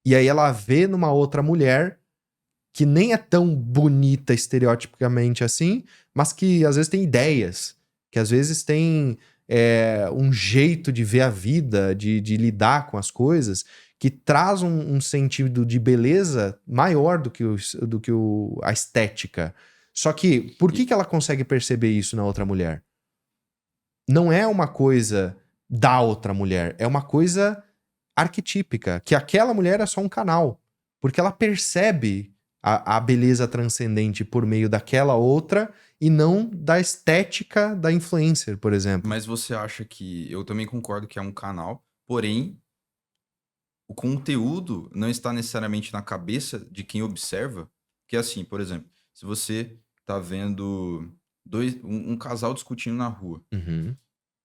E aí ela vê numa outra mulher que nem é tão bonita estereotipicamente assim, mas que às vezes tem ideias, que às vezes tem um jeito de ver a vida, de lidar com as coisas, que traz um sentido de beleza maior do que, a estética. Só que, por que ela consegue perceber isso na outra mulher? Não é uma coisa da outra mulher, é uma coisa arquetípica, que aquela mulher é só um canal, porque ela percebe a beleza transcendente por meio daquela outra e não da estética da influencer, por exemplo. Mas você acha que... Eu também concordo que é um canal, porém, o conteúdo não está necessariamente na cabeça de quem observa. Que é assim, por exemplo, se você tá vendo um casal discutindo na rua, Uhum.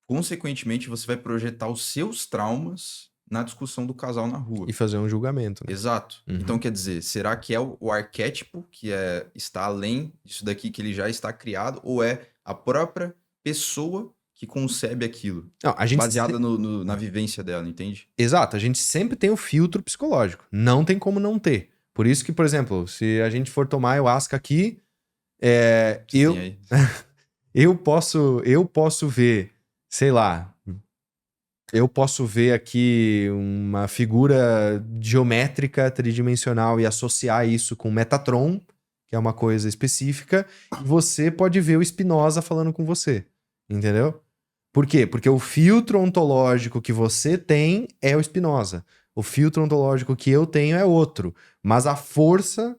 consequentemente você vai projetar os seus traumas na discussão do casal na rua. E fazer um julgamento, né? Exato. Uhum. Então, quer dizer, será que é o arquétipo que está além disso daqui, que ele já está criado, ou é a própria pessoa que concebe aquilo, Não, a gente baseada na vivência dela, entende? Exato, a gente sempre tem o filtro psicológico. Não tem como não ter. Por isso que, por exemplo, se a gente for tomar ayahuasca aqui, Você eu, tem aí. eu posso ver, sei lá, eu posso ver aqui uma figura geométrica tridimensional e associar isso com Metatron, que é uma coisa específica, e você pode ver o Spinoza falando com você, entendeu? Por quê? Porque o filtro ontológico que você tem é o Spinoza. O filtro ontológico que eu tenho é outro. Mas a força,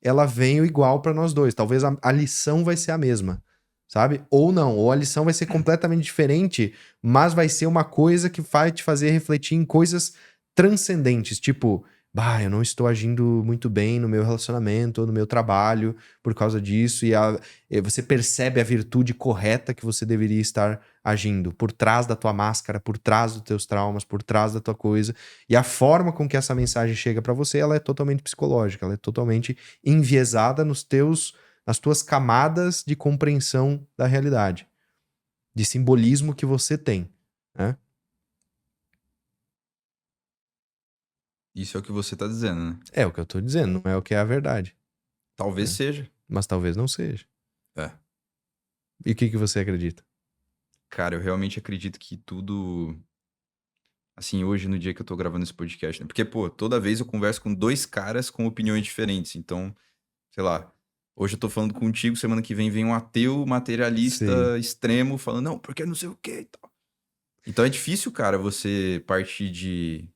ela vem igual para nós dois. Talvez a lição vai ser a mesma, sabe? Ou não, ou a lição vai ser completamente diferente, mas vai ser uma coisa que vai te fazer refletir em coisas transcendentes, tipo, bah, eu não estou agindo muito bem no meu relacionamento ou no meu trabalho por causa disso, e você percebe a virtude correta que você deveria estar agindo, por trás da tua máscara, por trás dos teus traumas, por trás da tua coisa, e a forma com que essa mensagem chega pra você, ela é totalmente psicológica, ela é totalmente enviesada nas tuas camadas de compreensão da realidade, de simbolismo que você tem, né? Isso é o que você tá dizendo, né? É o que eu tô dizendo, não é o que é a verdade, Talvez É. seja. mas talvez não seja. É. E o que você acredita? Cara, eu realmente acredito que tudo... Assim, hoje, no dia que eu tô gravando esse podcast, né? Porque, pô, toda vez eu converso com dois caras com opiniões diferentes. Então, sei lá, hoje eu tô falando contigo, semana que vem um ateu materialista Sim. extremo falando, não, porque não sei o que e tal. Então é difícil, cara, você partir de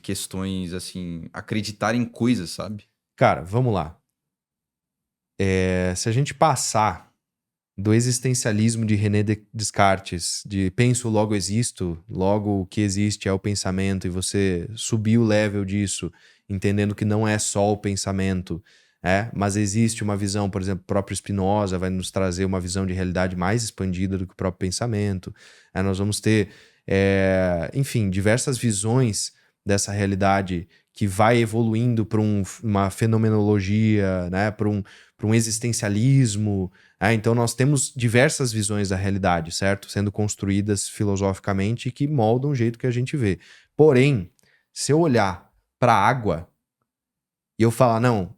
questões, assim, acreditar em coisas, sabe? Cara, vamos lá. Se a gente passar do existencialismo de René Descartes, de penso, logo existo, logo o que existe é o pensamento, e você subir o level disso, entendendo que não é só o pensamento, mas existe uma visão, por exemplo, o próprio Spinoza vai nos trazer uma visão de realidade mais expandida do que o próprio pensamento. Nós vamos ter, enfim, diversas visões dessa realidade que vai evoluindo para uma fenomenologia, né, para um existencialismo. Então nós temos diversas visões da realidade, certo? Sendo construídas filosoficamente e que moldam o jeito que a gente vê. Porém, se eu olhar para a água e eu falar, não,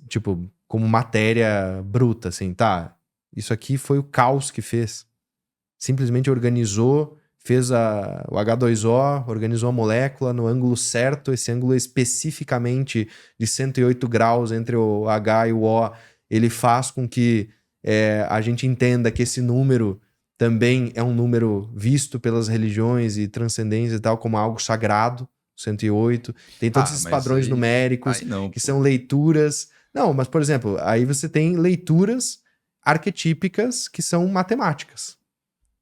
tipo, como matéria bruta, assim, tá? Isso aqui foi o caos que fez. Simplesmente organizou, fez o H2O, organizou a molécula no ângulo certo, esse ângulo especificamente de 108 graus entre o H e o O, ele faz com que a gente entenda que esse número também é um número visto pelas religiões e transcendência e tal como algo sagrado, 108. Tem todos esses mas padrões aí- numéricos aí não, que pô. são leituras. Não, mas por exemplo, aí você tem leituras arquetípicas que são matemáticas,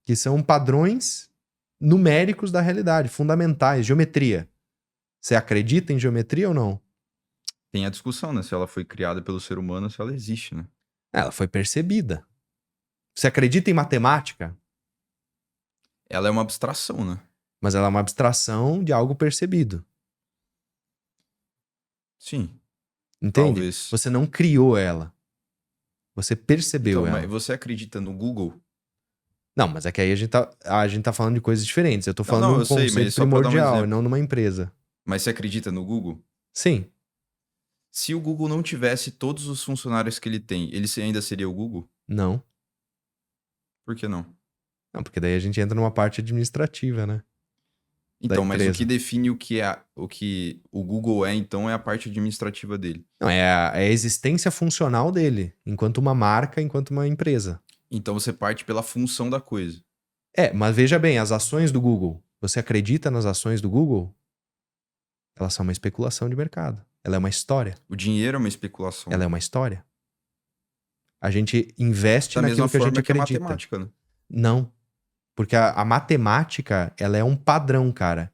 que são padrões numéricos da realidade, fundamentais, geometria. Você acredita em geometria ou não? Tem a discussão, né? Se ela foi criada pelo ser humano, se ela existe, né? Ela foi percebida. Você acredita em matemática, Ela é uma abstração, né? mas ela é uma abstração de algo percebido. Sim, Entende? talvez. Você não criou ela. Você percebeu Então, ela. mas você acredita no Google? Não, mas é que aí a gente tá falando de coisas diferentes. Eu tô falando não, de um eu sei, conceito mas só pra dar um primordial, e exemplo. não numa empresa. Mas você acredita no Google? Sim, Se o Google não tivesse todos os funcionários que ele tem, ele ainda seria o Google? não. Por que não? Não, porque daí a gente entra numa parte administrativa, né? Então, mas o empresa. que define o que o Google é, então, é a parte administrativa dele. Não, é a existência funcional dele, enquanto uma marca, enquanto uma empresa. Então você parte pela função da coisa. Mas veja bem, as ações do Google. Você acredita nas ações do Google? Elas são uma especulação de mercado. Ela é uma história. O dinheiro é uma especulação. Ela é uma história. A gente investe Da mesma naquilo que a gente forma que a acredita. matemática, né? Não. Porque a matemática, ela é um padrão, cara.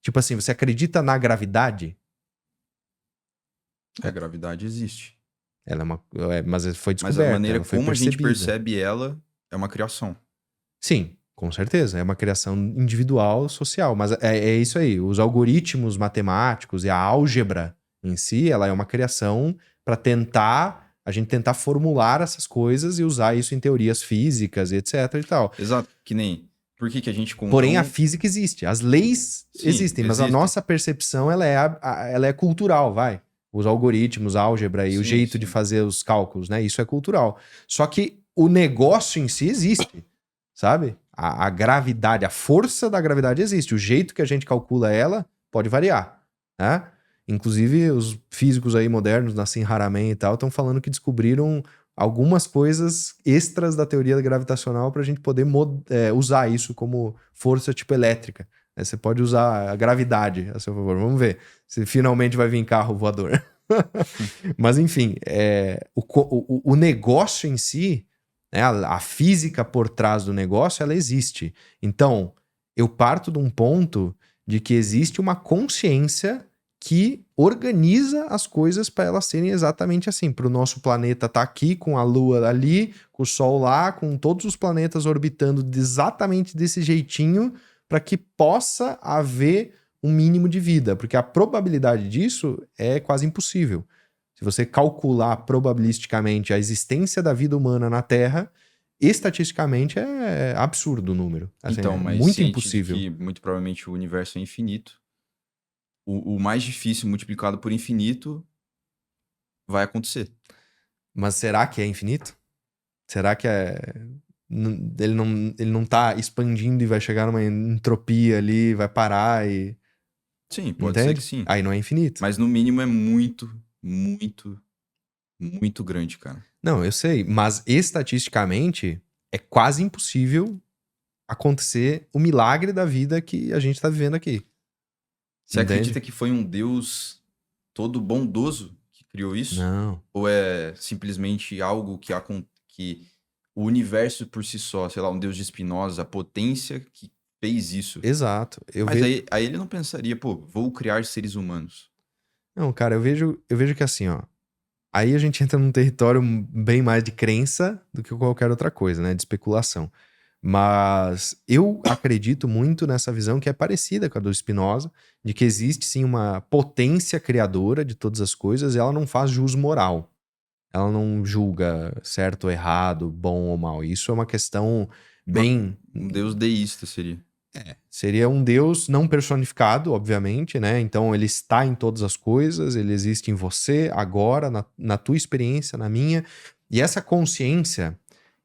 Tipo assim, você acredita na gravidade? A gravidade existe. Ela é uma... mas foi Mas descoberta, a maneira ela foi como a gente percebida. percebe ela é uma criação. Sim, com certeza. É uma criação individual, social. Mas é isso aí. Os algoritmos matemáticos e a álgebra em si, ela é uma criação para a gente tentar formular essas coisas e usar isso em teorias físicas e etc e tal. Exato. Que nem... Por que a gente conta Porém, a física existe. As leis Sim, existem, mas a existem. nossa percepção, ela é cultural, vai. Os algoritmos, a álgebra e o Sim, jeito de sim. fazer os cálculos, né? Isso é cultural. Só que o negócio em si existe, sabe? A gravidade, a força da gravidade existe. O jeito que a gente calcula ela pode variar, né? Inclusive, os físicos aí modernos, Nassim Haramein e tal, estão falando que descobriram algumas coisas extras da teoria gravitacional para a gente poder usar isso como força tipo elétrica. Você pode usar a gravidade a seu favor. Vamos ver se finalmente vai vir carro voador. Mas enfim, o negócio em si, né, a física por trás do negócio, ela existe. Então, eu parto de um ponto de que existe uma consciência que organiza as coisas para elas serem exatamente assim. Para o nosso planeta estar aqui, com a Lua ali, com o Sol lá, com todos os planetas orbitando exatamente desse jeitinho, para que possa haver um mínimo de vida. Porque a probabilidade disso é quase impossível. Se você calcular probabilisticamente a existência da vida humana na Terra, estatisticamente é absurdo o número. Assim, Então, é mas muito ciente impossível. de que muito provavelmente o universo é infinito. O mais difícil multiplicado por infinito vai acontecer. Mas será que é infinito? Será que ele não tá expandindo e vai chegar numa entropia ali, vai parar e... Sim, pode ser Entende? que sim. Aí não é infinito. Mas no mínimo é muito, muito, muito grande, cara. Não, eu sei. Mas estatisticamente é quase impossível acontecer o milagre da vida que a gente tá vivendo aqui. Você Entende? acredita que foi um Deus todo bondoso que criou isso? Não. Ou é simplesmente algo que o universo por si só, sei lá, um Deus de Spinoza, a potência que fez isso? Exato. Mas aí ele não pensaria, pô, vou criar seres humanos. Não, cara, eu vejo que assim, ó. Aí a gente entra num território bem mais de crença do que qualquer outra coisa, né? De especulação. Mas eu acredito muito nessa visão que é parecida com a do Spinoza, de que existe sim uma potência criadora de todas as coisas e ela não faz jus moral. Ela não julga certo ou errado, bom ou mal. Isso é uma questão bem... Um Deus deísta seria. Seria um Deus não personificado, obviamente, né? Então ele está em todas as coisas, ele existe em você, agora, na tua experiência, na minha. E essa consciência,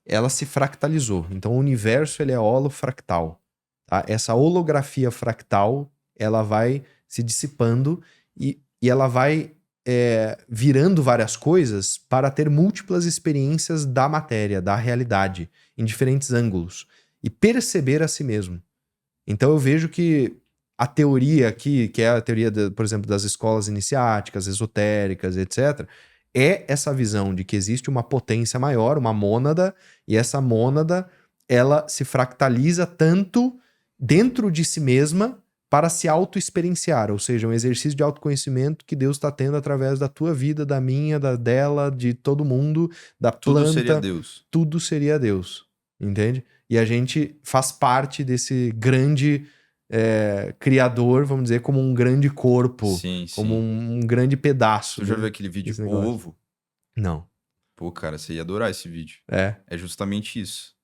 ela se fractalizou. Então o universo, ele é holofractal. Tá? Essa holografia fractal, ela vai se dissipando e ela vai virando várias coisas para ter múltiplas experiências da matéria, da realidade, em diferentes ângulos. E perceber a si mesmo. Então eu vejo que a teoria aqui, que é a teoria, por exemplo, das escolas iniciáticas, esotéricas, etc., é essa visão de que existe uma potência maior, uma mônada, e essa mônada, ela se fractaliza tanto dentro de si mesma para se auto-experienciar, ou seja, um exercício de autoconhecimento que Deus está tendo através da tua vida, da minha, dela, de todo mundo, da Tudo planta. seria Deus. Tudo seria Deus. entende? E a gente faz parte desse grande criador, vamos dizer, como um grande corpo, Sim, como sim. um grande pedaço. Tu já né, viu aquele vídeo desse O negócio. Ovo? Não. Pô, cara, você ia adorar esse vídeo. É. É justamente isso.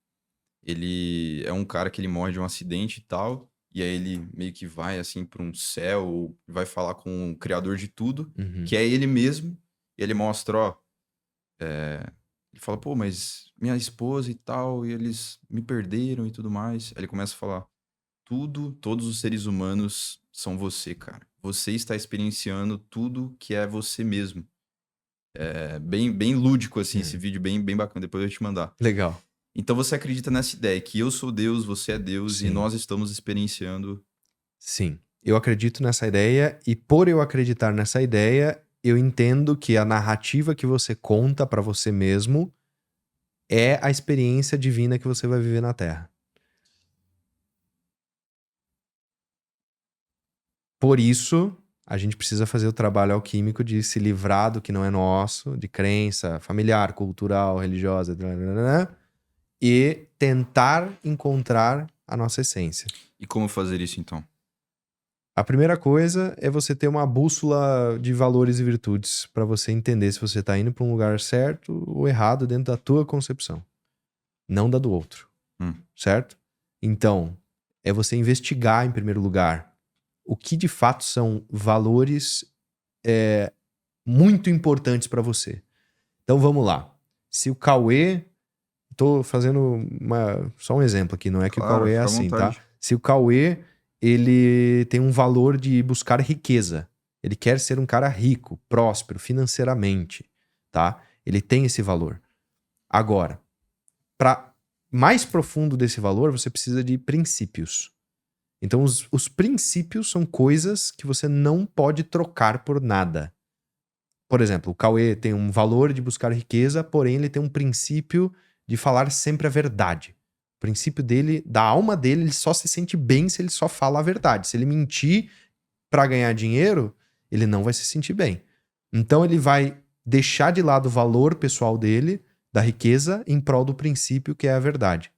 Ele é um cara que ele morre de um acidente e tal, e aí ele meio que vai assim para um céu, vai falar com o criador de tudo, Uhum. que é ele mesmo, e ele mostra, ó, ele fala, pô, mas minha esposa e tal, e eles me perderam e tudo mais. Aí ele começa a falar, todos os seres humanos são você, cara. Você está experienciando tudo que é você mesmo. É bem lúdico, assim, esse vídeo, bem bacana. Depois eu vou te mandar. Legal. Então você acredita nessa ideia que eu sou Deus, você é Deus e Sim. nós estamos experienciando. Sim. Eu acredito nessa ideia e por eu acreditar nessa ideia, eu entendo que a narrativa que você conta pra você mesmo é a experiência divina que você vai viver na Terra. Por isso, a gente precisa fazer o trabalho alquímico de se livrar do que não é nosso, de crença familiar, cultural, religiosa, e tentar encontrar a nossa essência. E como fazer isso então? A primeira coisa é você ter uma bússola de valores e virtudes para você entender se você está indo para um lugar certo ou errado dentro da tua concepção, não da do outro, certo? Então, é você investigar em primeiro lugar o que de fato são valores muito importantes para você. Então vamos lá. Se o Cauê, tô fazendo só um exemplo aqui, não é que Claro, o Cauê é fica à assim, tá? vontade. Se o Cauê, ele tem um valor de buscar riqueza, ele quer ser um cara rico, próspero financeiramente, tá? Ele tem esse valor. Agora, para mais profundo desse valor, você precisa de princípios. Então, os princípios são coisas que você não pode trocar por nada. Por exemplo, o Cauê tem um valor de buscar riqueza, porém ele tem um princípio de falar sempre a verdade. O princípio dele, da alma dele, ele só se sente bem se ele só fala a verdade. Se ele mentir para ganhar dinheiro, ele não vai se sentir bem. Então ele vai deixar de lado o valor pessoal dele, da riqueza, em prol do princípio que é a verdade.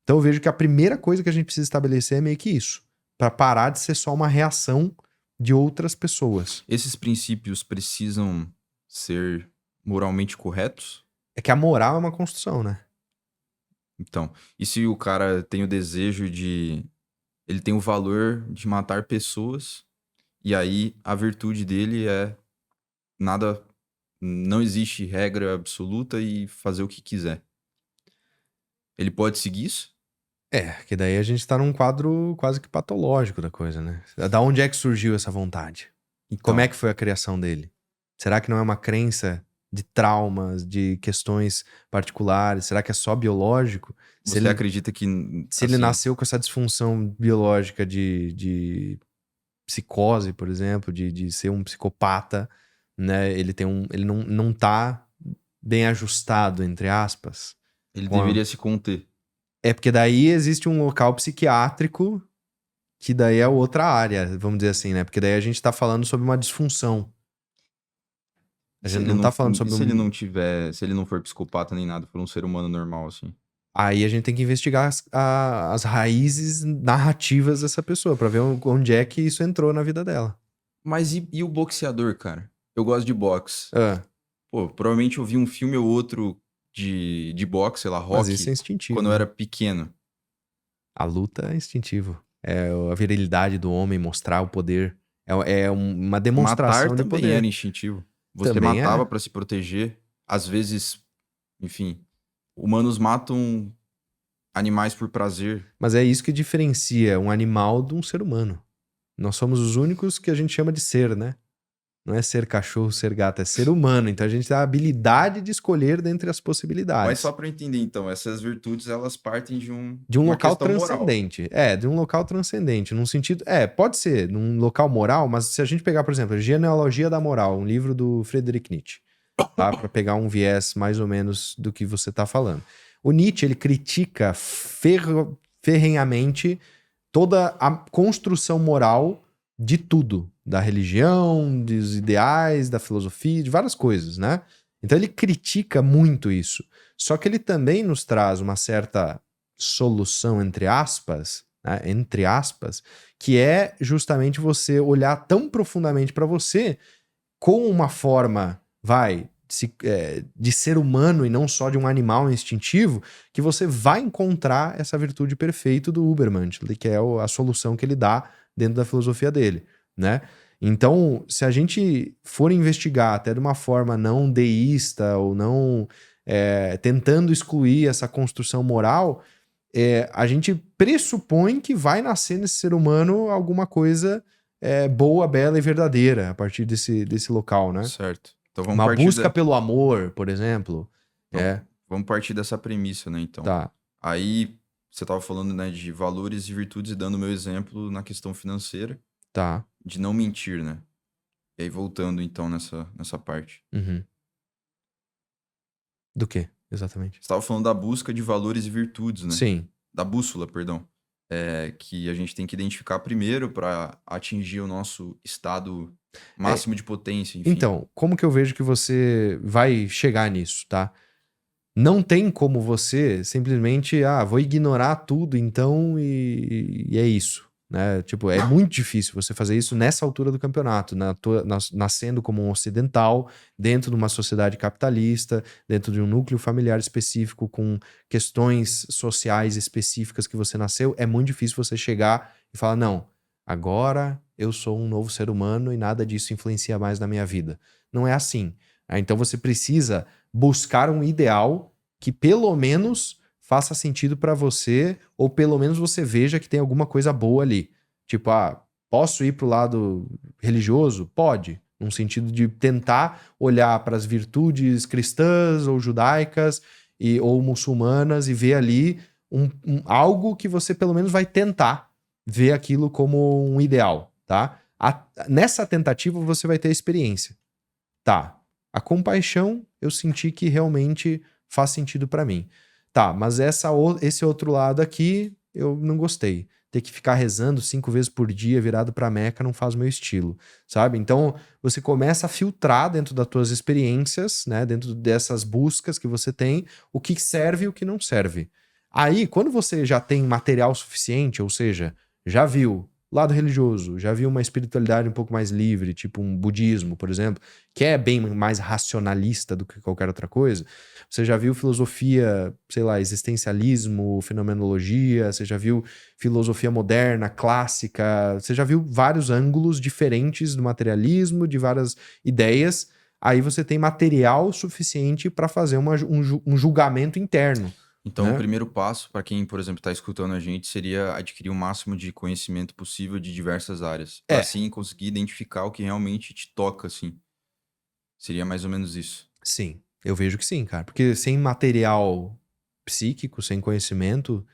Então eu vejo que a primeira coisa que a gente precisa estabelecer é meio que isso, para parar de ser só uma reação de outras pessoas. Esses princípios precisam ser moralmente corretos? É que a moral é uma construção, né? Então, e se o cara tem o desejo de... Ele tem o valor de matar pessoas, e aí a virtude dele é nada... Não existe regra absoluta e fazer o que quiser. Ele pode seguir isso? Que daí a gente tá num quadro quase que patológico da coisa, né? Da onde é que surgiu essa vontade? E como é que foi a criação dele? Será que não é uma crença de traumas, de questões particulares? Será que é só biológico? Você acredita que... Se ele nasceu com essa disfunção biológica de psicose, por exemplo, de ser um psicopata, né? Ele não tá bem ajustado, entre aspas. Ele deveria se conter. É porque daí existe um local psiquiátrico que daí é outra área, vamos dizer assim, né? Porque daí a gente tá falando sobre uma disfunção. A gente não tá falando sobre se ele não tiver... Se ele não for psicopata nem nada, for um ser humano normal, assim. Aí a gente tem que investigar as raízes narrativas dessa pessoa, pra ver onde é que isso entrou na vida dela. Mas e o boxeador, cara? Eu gosto de boxe. Ah, Pô, provavelmente eu vi um filme ou outro de boxe, sei lá, mas rock, isso é instintivo. quando eu né? era pequeno. A luta é instintivo. É a virilidade do homem, mostrar o poder. É uma demonstração Matar de também poder. era instintivo. Você Também matava é. pra se proteger. Às vezes, enfim, humanos matam animais por prazer. Mas é isso que diferencia um animal de um ser humano. Nós somos os únicos que a gente chama de ser, né? Não é ser cachorro, ser gato, é ser humano. Então a gente tem a habilidade de escolher dentre as possibilidades. Mas só pra eu entender, então, essas virtudes, elas partem de uma local questão moral. transcendente. De um local transcendente. Num sentido. Pode ser, num local moral, mas se a gente pegar, por exemplo, Genealogia da Moral, um livro do Friedrich Nietzsche, tá? Pra pegar um viés mais ou menos do que você tá falando. O Nietzsche, ele critica ferrenhamente toda a construção moral de tudo. Da religião, dos ideais, da filosofia, de várias coisas, né? Então ele critica muito isso. Só que ele também nos traz uma certa solução, entre aspas, né, que é justamente você olhar tão profundamente para você com uma forma, de ser humano e não só de um animal instintivo, que você vai encontrar essa virtude perfeita do Ubermensch, que é a solução que ele dá dentro da filosofia dele, né? Então, se a gente for investigar até de uma forma não deísta ou não tentando excluir essa construção moral, a gente pressupõe que vai nascer nesse ser humano alguma coisa boa, bela e verdadeira a partir desse local, né? Certo. Então vamos Uma partir busca pelo amor, por exemplo. Então, vamos partir dessa premissa, né, então. Tá. Aí, você estava falando, né, de valores e virtudes e dando o meu exemplo na questão financeira, Tá. de não mentir, né? E aí, voltando, então, nessa parte. Uhum. Do quê, exatamente? Você estava falando da busca de valores e virtudes, né? Sim. Da bússola, perdão. Que a gente tem que identificar primeiro para atingir o nosso estado máximo de potência, enfim. Então, como que eu vejo que você vai chegar nisso, tá? Não tem como você simplesmente, vou ignorar tudo então e é isso, né? Tipo, é muito difícil você fazer isso nessa altura do campeonato, nascendo como um ocidental, dentro de uma sociedade capitalista, dentro de um núcleo familiar específico, com questões sociais específicas que você nasceu, é muito difícil você chegar e falar, não, agora eu sou um novo ser humano e nada disso influencia mais na minha vida. Não é assim. Então você precisa buscar um ideal que pelo menos faça sentido pra você, ou pelo menos você veja que tem alguma coisa boa ali. Tipo, posso ir pro lado religioso? Pode. Num sentido de tentar olhar para as virtudes cristãs ou judaicas ou muçulmanas e ver ali algo que você pelo menos vai tentar ver aquilo como um ideal, tá? Nessa tentativa você vai ter experiência. Tá. A compaixão, eu senti que realmente faz sentido pra mim. Tá, mas esse outro lado aqui, eu não gostei. Ter que ficar rezando 5 vezes por dia, virado pra Meca, não faz o meu estilo, sabe? Então, você começa a filtrar dentro das tuas experiências, né? Dentro dessas buscas que você tem, o que serve e o que não serve. Aí, quando você já tem material suficiente, ou seja, já viu lado religioso, já viu uma espiritualidade um pouco mais livre, tipo um budismo, por exemplo, que é bem mais racionalista do que qualquer outra coisa. Você já viu filosofia, sei lá, existencialismo, fenomenologia, você já viu filosofia moderna, clássica, você já viu vários ângulos diferentes do materialismo, de várias ideias. Aí você tem material suficiente para fazer um julgamento interno. Então, né? o primeiro passo, para quem, por exemplo, está escutando a gente, seria adquirir o máximo de conhecimento possível de diversas áreas. Para assim conseguir identificar o que realmente te toca, assim. Seria mais ou menos isso. Sim, eu vejo que sim, cara. Porque sem material psíquico, sem conhecimento,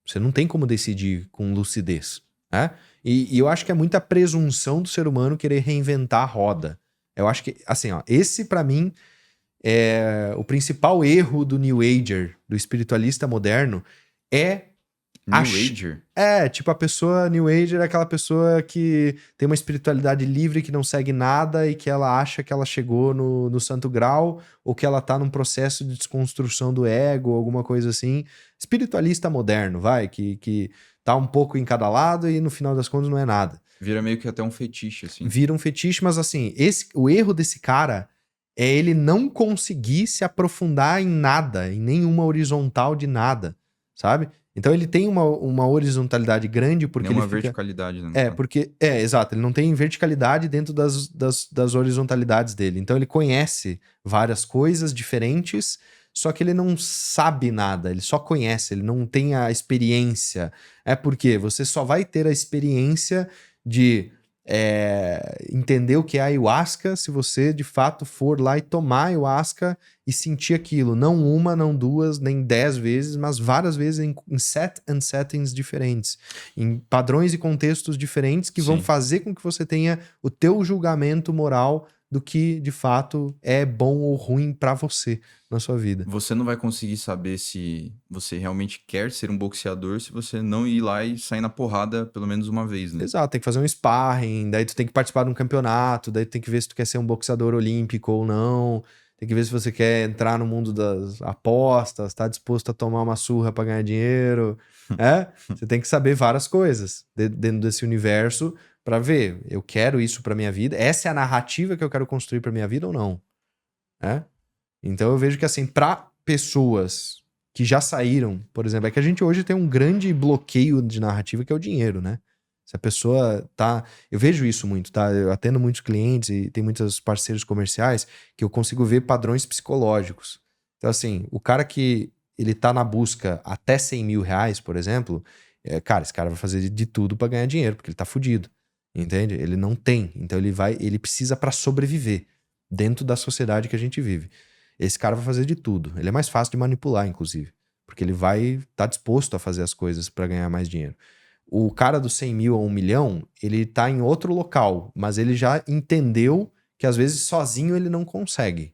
você não tem como decidir com lucidez, né? E eu acho que é muita presunção do ser humano querer reinventar a roda. Eu acho que, assim, ó, esse pra mim é o principal erro do New Ager, do espiritualista moderno, New Ager? Tipo, a pessoa New Ager é aquela pessoa que tem uma espiritualidade livre, que não segue nada e que ela acha que ela chegou no santo grau ou que ela tá num processo de desconstrução do ego, alguma coisa assim. Espiritualista moderno, que tá um pouco em cada lado e no final das contas não é nada. Vira meio que até um fetiche, assim. Vira um fetiche, mas assim, o erro desse cara é ele não conseguir se aprofundar em nada, em nenhuma horizontal de nada, sabe? Então ele tem uma horizontalidade grande porque Nenhuma ele fica... verticalidade, né? Exato, ele não tem verticalidade dentro das horizontalidades dele. Então ele conhece várias coisas diferentes, só que ele não sabe nada, ele só conhece, ele não tem a experiência. É porque você só vai ter a experiência de entender o que é ayahuasca se você de fato for lá e tomar ayahuasca e sentir aquilo, não uma, não duas, nem 10 vezes, mas várias vezes em settings diferentes, em padrões e contextos diferentes que vão Sim. fazer com que você tenha o teu julgamento moral do que de fato é bom ou ruim pra você na sua vida. Você não vai conseguir saber se você realmente quer ser um boxeador se você não ir lá e sair na porrada pelo menos uma vez, né? Exato, tem que fazer um sparring, daí tu tem que participar de um campeonato, daí tu tem que ver se tu quer ser um boxeador olímpico ou não. tem que ver se você quer entrar no mundo das apostas, tá disposto a tomar uma surra pra ganhar dinheiro, Você tem que saber várias coisas dentro desse universo pra ver, eu quero isso pra minha vida, essa é a narrativa que eu quero construir pra minha vida ou não, né? Então eu vejo que assim, pra pessoas que já saíram, por exemplo, é que a gente hoje tem um grande bloqueio de narrativa que é o dinheiro, né? Se a pessoa tá... Eu vejo isso muito, tá? Eu atendo muitos clientes e tem muitos parceiros comerciais que eu consigo ver padrões psicológicos. Então assim, o cara que ele tá na busca até 100 mil reais, por exemplo, cara, esse cara vai fazer de tudo pra ganhar dinheiro, porque ele tá fudido, entende? Ele não tem, então ele precisa pra sobreviver dentro da sociedade que a gente vive. Esse cara vai fazer de tudo. Ele é mais fácil de manipular, inclusive. Porque ele vai estar disposto a fazer as coisas para ganhar mais dinheiro. O cara dos 100 mil a 1 milhão, ele tá em outro local, mas ele já entendeu que às vezes sozinho ele não consegue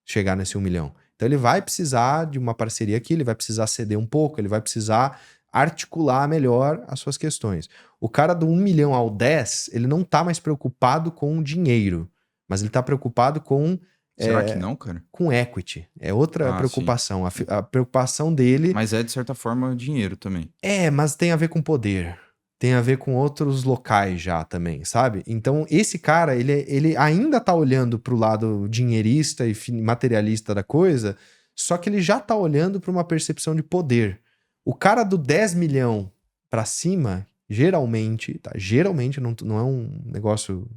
chegar nesse 1 milhão. Então ele vai precisar de uma parceria aqui, ele vai precisar ceder um pouco, ele vai precisar articular melhor as suas questões. O cara do 1 milhão ao 10, ele não tá mais preocupado com o dinheiro, mas ele tá preocupado com Será que não, cara? com equity. É outra Ah, preocupação. A preocupação dele Mas é, de certa forma, dinheiro também. mas tem a ver com poder. Tem a ver com outros locais já também, sabe? Então, esse cara, ele ainda tá olhando pro lado dinheirista e materialista da coisa, só que ele já tá olhando pra uma percepção de poder. O cara do 10 milhão pra cima, geralmente, tá? Geralmente não é um negócio...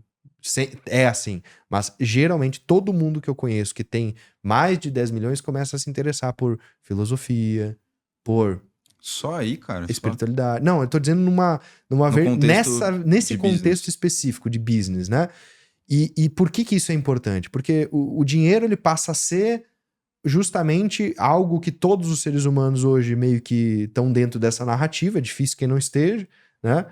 É assim, mas geralmente todo mundo que eu conheço que tem mais de 10 milhões começa a se interessar por filosofia, por Só aí, cara. Só espiritualidade. Não, eu tô dizendo no contexto nesse de contexto business. específico de business, né? E por que isso é importante? Porque o dinheiro ele passa a ser justamente algo que todos os seres humanos hoje meio que estão dentro dessa narrativa, é difícil quem não esteja, né?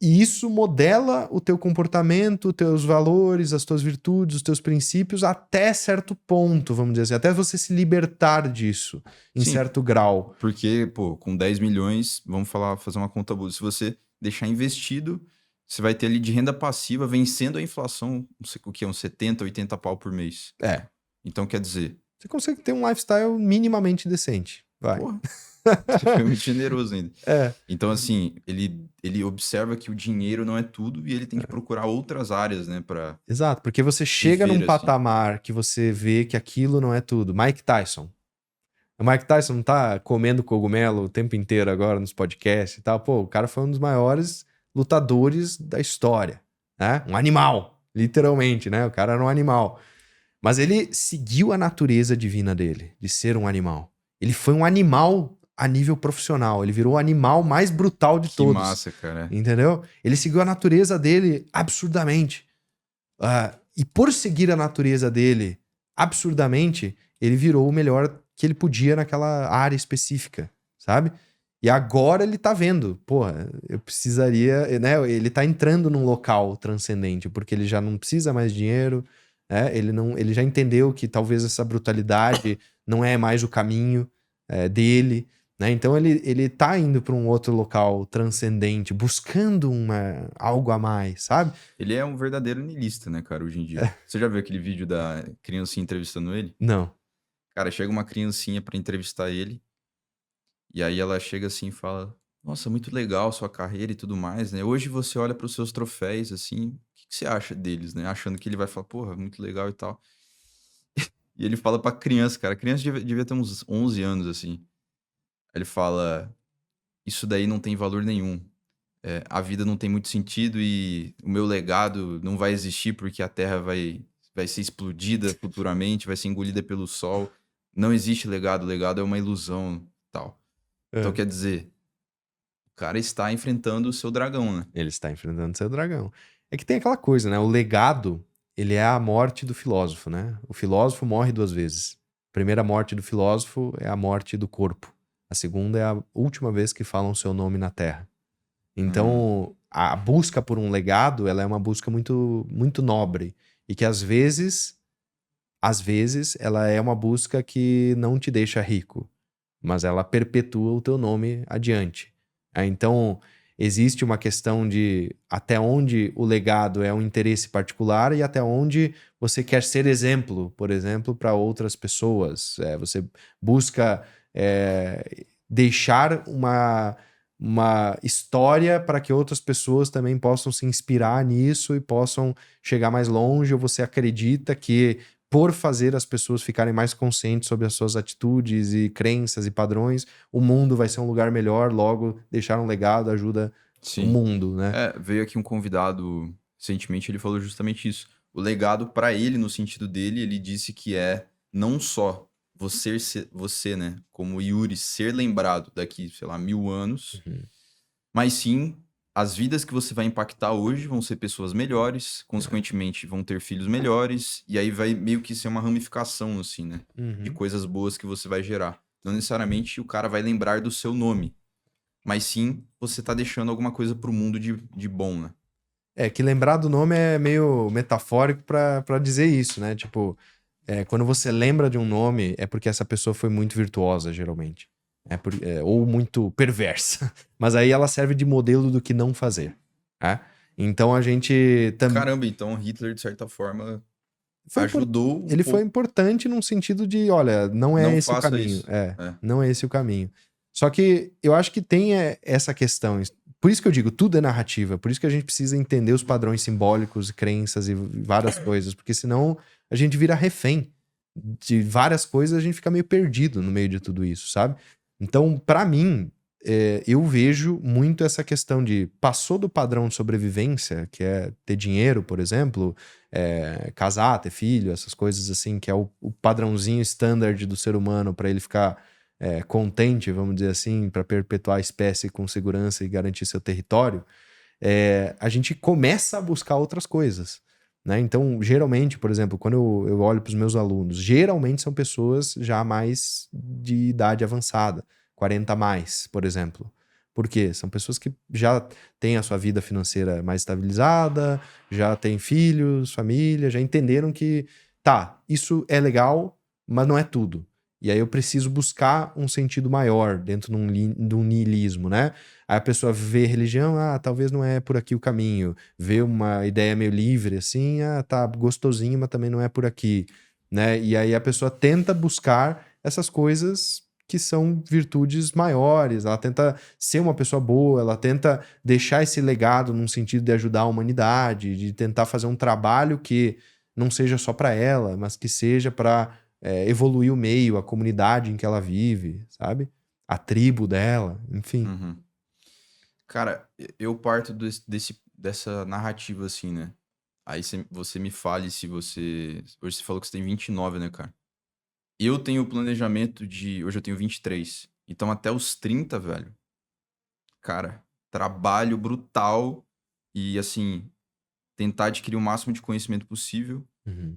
E isso modela o teu comportamento, os teus valores, as tuas virtudes, os teus princípios até certo ponto, vamos dizer assim, até você se libertar disso em Sim. certo grau. Porque, pô, com 10 milhões, vamos fazer uma conta boa. Se você deixar investido, você vai ter ali de renda passiva vencendo a inflação, não sei o que, uns 70, 80 pau por mês. Então, quer dizer, Você consegue ter um lifestyle minimamente decente. Vai. porra, você foi muito generoso ainda. É. Então, assim, ele observa que o dinheiro não é tudo e ele tem que procurar outras áreas, né, pra... Exato, porque você chega Viver num assim. patamar que você vê que aquilo não é tudo. Mike Tyson. O Mike Tyson não tá comendo cogumelo o tempo inteiro agora nos podcasts e tal. Pô, o cara foi um dos maiores lutadores da história, né? Um animal, literalmente, né? O cara era um animal. Mas ele seguiu a natureza divina dele, de ser um animal. Ele foi um animal a nível profissional. Ele virou o animal mais brutal de Que todos. massa, cara. Entendeu? Ele seguiu a natureza dele absurdamente. E por seguir a natureza dele absurdamente, ele virou o melhor que ele podia naquela área específica, sabe? E agora ele tá vendo, porra, eu precisaria, né? Ele tá entrando num local transcendente, porque ele já não precisa mais de dinheiro, né? Ele já entendeu que talvez essa brutalidade não é mais o caminho dele, né? Então ele tá indo para um outro local transcendente, buscando algo a mais, sabe? Ele é um verdadeiro niilista, né, cara, hoje em dia. Você já viu aquele vídeo da criancinha entrevistando ele? Não. Cara, chega uma criancinha pra entrevistar ele, e aí ela chega assim e fala: Nossa, muito legal sua carreira e tudo mais, né? Hoje você olha pros seus troféus, assim, o que você acha deles, né? Achando que ele vai falar, porra, muito legal e tal. E ele fala pra criança, cara, a criança devia ter uns 11 anos, assim. Aí ele fala: Isso daí não tem valor nenhum. A vida não tem muito sentido e o meu legado não vai existir porque a Terra vai ser explodida futuramente, vai ser engolida pelo Sol. Não existe legado, o legado é uma ilusão, tal. Então, quer dizer, o cara está enfrentando o seu dragão, né? Ele está enfrentando seu dragão. É que tem aquela coisa, né? O legado, ele é a morte do filósofo, né? O filósofo morre 2 vezes. A primeira morte do filósofo é a morte do corpo. A segunda é a última vez que falam seu nome na Terra. Então, a busca por um legado, ela é uma busca muito, muito nobre. E que às vezes, ela é uma busca que não te deixa rico, mas ela perpetua o teu nome adiante. Então, existe uma questão de até onde o legado é um interesse particular e até onde você quer ser exemplo, por exemplo, para outras pessoas. Você busca deixar uma história para que outras pessoas também possam se inspirar nisso e possam chegar mais longe, ou você acredita que por fazer as pessoas ficarem mais conscientes sobre as suas atitudes e crenças e padrões, o mundo vai ser um lugar melhor, logo deixar um legado ajuda o Sim. mundo, né? Veio aqui um convidado recentemente, ele falou justamente isso. O legado para ele, no sentido dele, ele disse que é não só você, né, como Yuri, ser lembrado daqui, sei lá, 1000 anos, mas sim as vidas que você vai impactar hoje vão ser pessoas melhores, consequentemente vão ter filhos melhores, e aí vai meio que ser uma ramificação, assim, né, de coisas boas que você vai gerar. Não necessariamente o cara vai lembrar do seu nome, mas sim você tá deixando alguma coisa pro mundo de bom, né? Que lembrar do nome é meio metafórico pra dizer isso, né? Tipo, quando você lembra de um nome, é porque essa pessoa foi muito virtuosa, geralmente. Ou muito perversa. Mas aí ela serve de modelo do que não fazer. Né? Então a gente também. Caramba, então Hitler, de certa forma, Foi ajudou um Ele foi pouco. importante num sentido de, olha, não é Não esse o faça caminho. isso. Não é esse o caminho. Só que eu acho que tem essa questão. Por isso que eu digo, tudo é narrativa. Por isso que a gente precisa entender os padrões simbólicos, crenças e várias coisas. Porque senão a gente vira refém de várias coisas, a gente fica meio perdido no meio de tudo isso, sabe? Então, pra mim, eu vejo muito essa questão de passou do padrão de sobrevivência, que é ter dinheiro, por exemplo, casar, ter filho, essas coisas assim, que é o padrãozinho standard do ser humano para ele ficar contente, vamos dizer assim, para perpetuar a espécie com segurança e garantir seu território. A gente começa a buscar outras coisas. Né? Então, geralmente, por exemplo, quando eu olho para os meus alunos, geralmente são pessoas já mais de idade avançada, 40 a mais, por exemplo. Por quê? São pessoas que já têm a sua vida financeira mais estabilizada, já têm filhos, família, já entenderam que, tá, isso é legal, mas não é tudo. E aí eu preciso buscar um sentido maior dentro de um niilismo, né? Aí a pessoa vê religião, talvez não é por aqui o caminho. Vê uma ideia meio livre, assim, tá gostosinho, mas também não é por aqui, né? E aí a pessoa tenta buscar essas coisas que são virtudes maiores, ela tenta ser uma pessoa boa, ela tenta deixar esse legado num sentido de ajudar a humanidade, de tentar fazer um trabalho que não seja só para ela, mas que seja para evoluir o meio, a comunidade em que ela vive, sabe? A tribo dela, enfim. Uhum. Cara, eu parto dessa narrativa, assim, né? Aí você me fale se você... Hoje você falou que você tem 29, né, cara? Eu tenho o planejamento de... Hoje eu tenho 23. Então, até os 30, velho, cara, trabalho brutal e, assim, tentar adquirir o máximo de conhecimento possível. Uhum.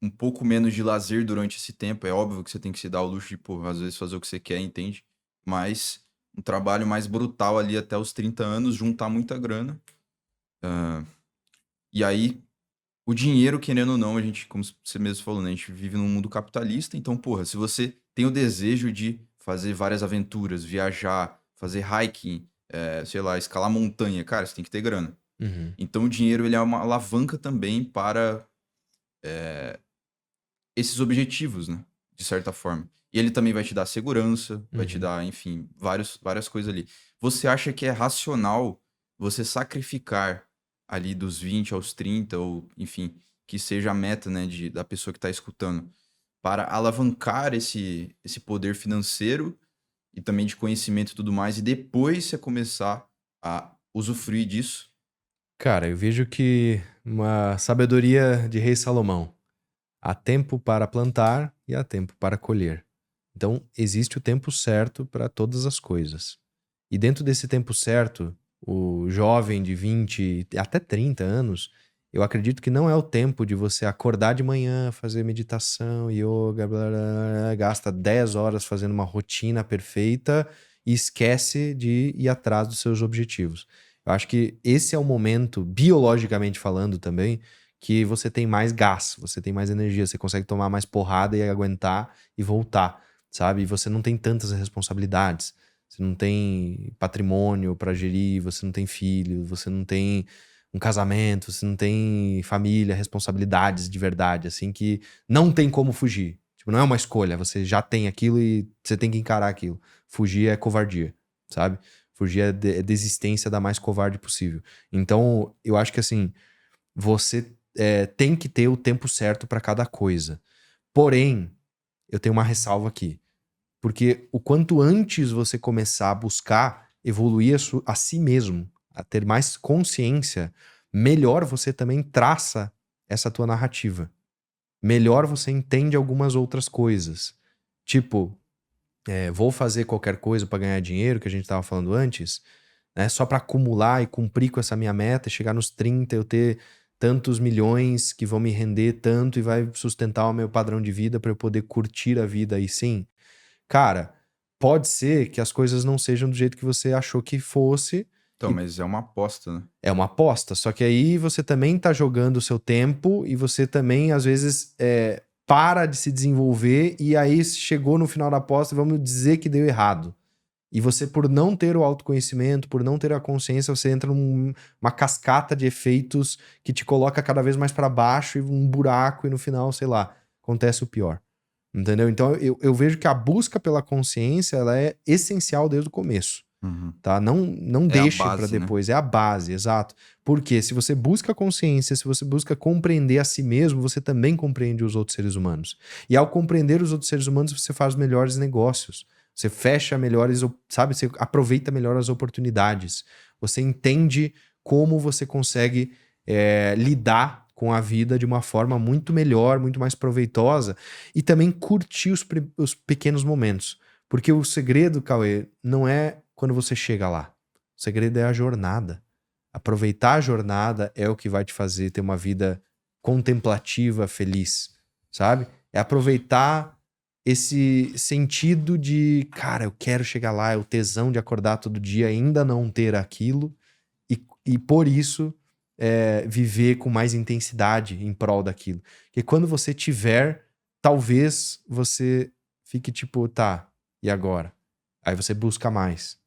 Um pouco menos de lazer durante esse tempo. É óbvio que você tem que se dar o luxo de, pô, às vezes fazer o que você quer, entende? Mas um trabalho mais brutal ali até os 30 anos, juntar muita grana. E aí, o dinheiro, querendo ou não, a gente, como você mesmo falou, né? A gente vive num mundo capitalista. Então, porra, se você tem o desejo de fazer várias aventuras, viajar, fazer hiking, sei lá, escalar montanha, cara, você tem que ter grana. Uhum. Então, o dinheiro, ele é uma alavanca também para esses objetivos, né? De certa forma. E ele também vai te dar segurança, vai te dar, enfim, várias coisas ali. Você acha que é racional você sacrificar ali dos 20 aos 30, ou, enfim, que seja a meta, né, da pessoa que está escutando, para alavancar esse poder financeiro e também de conhecimento e tudo mais, e depois você começar a usufruir disso? Cara, eu vejo que uma sabedoria de Rei Salomão. Há tempo para plantar e há tempo para colher. Então, existe o tempo certo para todas as coisas. E dentro desse tempo certo, o jovem de 20 até 30 anos, eu acredito que não é o tempo de você acordar de manhã, fazer meditação, yoga, blá, blá, blá, gasta 10 horas fazendo uma rotina perfeita e esquece de ir atrás dos seus objetivos. Eu acho que esse é o momento, biologicamente falando também, que você tem mais gás, você tem mais energia, você consegue tomar mais porrada e aguentar e voltar, sabe? E você não tem tantas responsabilidades, você não tem patrimônio para gerir, você não tem filho, você não tem um casamento, você não tem família, responsabilidades de verdade, assim, que não tem como fugir. Tipo, não é uma escolha, você já tem aquilo e você tem que encarar aquilo. Fugir é covardia, sabe? Fugir é desistência da mais covarde possível. Então, eu acho que assim, você tem que ter o tempo certo para cada coisa. Porém, eu tenho uma ressalva aqui. Porque o quanto antes você começar a buscar evoluir a si mesmo, a ter mais consciência, melhor você também traça essa tua narrativa. Melhor você entende algumas outras coisas. Tipo, vou fazer qualquer coisa para ganhar dinheiro, que a gente estava falando antes, né? Só para acumular e cumprir com essa minha meta, chegar nos 30, eu ter tantos milhões que vão me render tanto e vai sustentar o meu padrão de vida para eu poder curtir a vida aí sim. Cara, pode ser que as coisas não sejam do jeito que você achou que fosse. Então, E mas é uma aposta, né? é uma aposta. Só que aí você também tá jogando o seu tempo e você também, às vezes, para de se desenvolver e aí chegou no final da aposta e vamos dizer que deu errado. E você, por não ter o autoconhecimento, por não ter a consciência, você entra numa cascata de efeitos que te coloca cada vez mais para baixo e um buraco e no final, sei lá, acontece o pior. Entendeu? Então eu vejo que a busca pela consciência ela é essencial desde o começo, Uhum. tá? Não É a deixe base, para né? depois, é a base, exato. Porque se você busca consciência, se você busca compreender a si mesmo, você também compreende os outros seres humanos. E ao compreender os outros seres humanos, você faz melhores negócios. Você fecha melhores, sabe? Você aproveita melhor as oportunidades. Você entende como você consegue lidar com a vida de uma forma muito melhor, muito mais proveitosa e também curtir os pequenos momentos. Porque o segredo, Cauê, não é quando você chega lá. O segredo é a jornada. Aproveitar a jornada é o que vai te fazer ter uma vida contemplativa, feliz, sabe? É aproveitar esse sentido de, cara, eu quero chegar lá, é o tesão de acordar todo dia, ainda não ter aquilo, e por isso viver com mais intensidade em prol daquilo. Porque quando você tiver, talvez você fique tipo, tá, e agora? Aí você busca mais.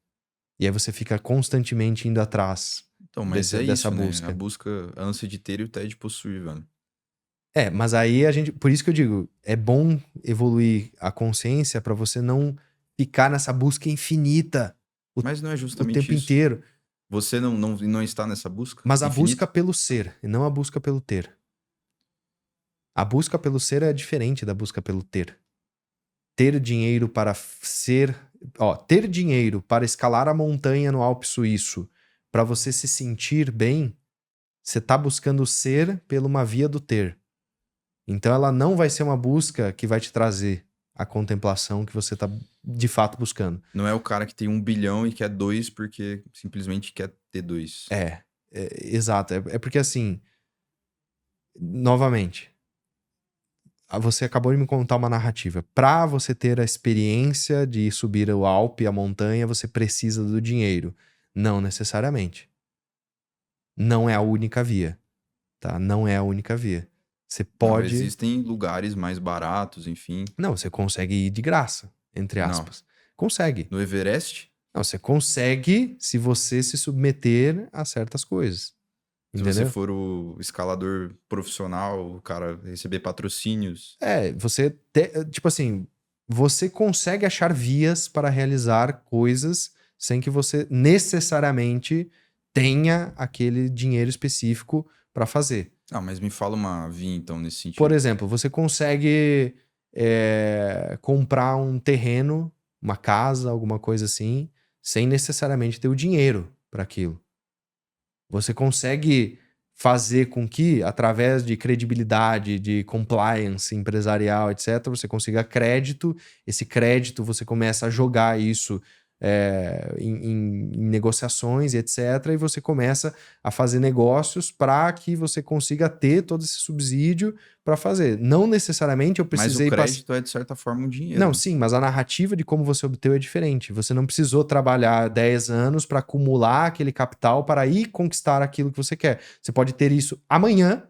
E aí você fica constantemente indo atrás Então, mas é dessa isso, né? A busca. busca, a ânsia de ter e o tédio de possuir, velho. Mas aí a gente. Por isso que eu digo, é bom evoluir a consciência para você não ficar nessa busca infinita Mas não é o justamente tempo isso. inteiro. Você não está nessa busca Mas a infinita? busca pelo ser, e não a busca pelo ter. A busca pelo ser é diferente da busca pelo ter. Ter dinheiro para ser. Ter dinheiro para escalar a montanha no Alpe Suíço, para você se sentir bem, você está buscando ser pela uma via do ter. Então ela não vai ser uma busca que vai te trazer a contemplação que você está de fato buscando. Não é o cara que tem 1 bilhão e quer 2 porque simplesmente quer ter 2. Exato. É porque assim, novamente, você acabou de me contar uma narrativa. Para você ter a experiência de subir o Alpe, a montanha, você precisa do dinheiro. Não necessariamente. Não é a única via, tá? Não é a única via. Você Não, pode... existem lugares mais baratos, enfim. Não, você consegue ir de graça, entre Não. aspas. Consegue. No Everest, Não, você consegue se você se submeter a certas coisas. se Entendeu? você for o escalador profissional, o cara receber patrocínios. Tipo assim, você consegue achar vias para realizar coisas sem que você necessariamente tenha aquele dinheiro específico para fazer. Ah, mas me fala uma via então nesse Por sentido. exemplo, você consegue comprar um terreno, uma casa, alguma coisa assim, sem necessariamente ter o dinheiro para aquilo. Você consegue fazer com que, através de credibilidade, de compliance empresarial, etc., você consiga crédito. Esse crédito você começa a jogar isso em negociações, etc., e você começa a fazer negócios para que você consiga ter todo esse subsídio para fazer. Não necessariamente eu Mas o precisei crédito é, de certa forma, um dinheiro. Não, sim, mas a narrativa de como você obteve é diferente. Você não precisou trabalhar 10 anos para acumular aquele capital para ir conquistar aquilo que você quer. Você pode ter isso amanhã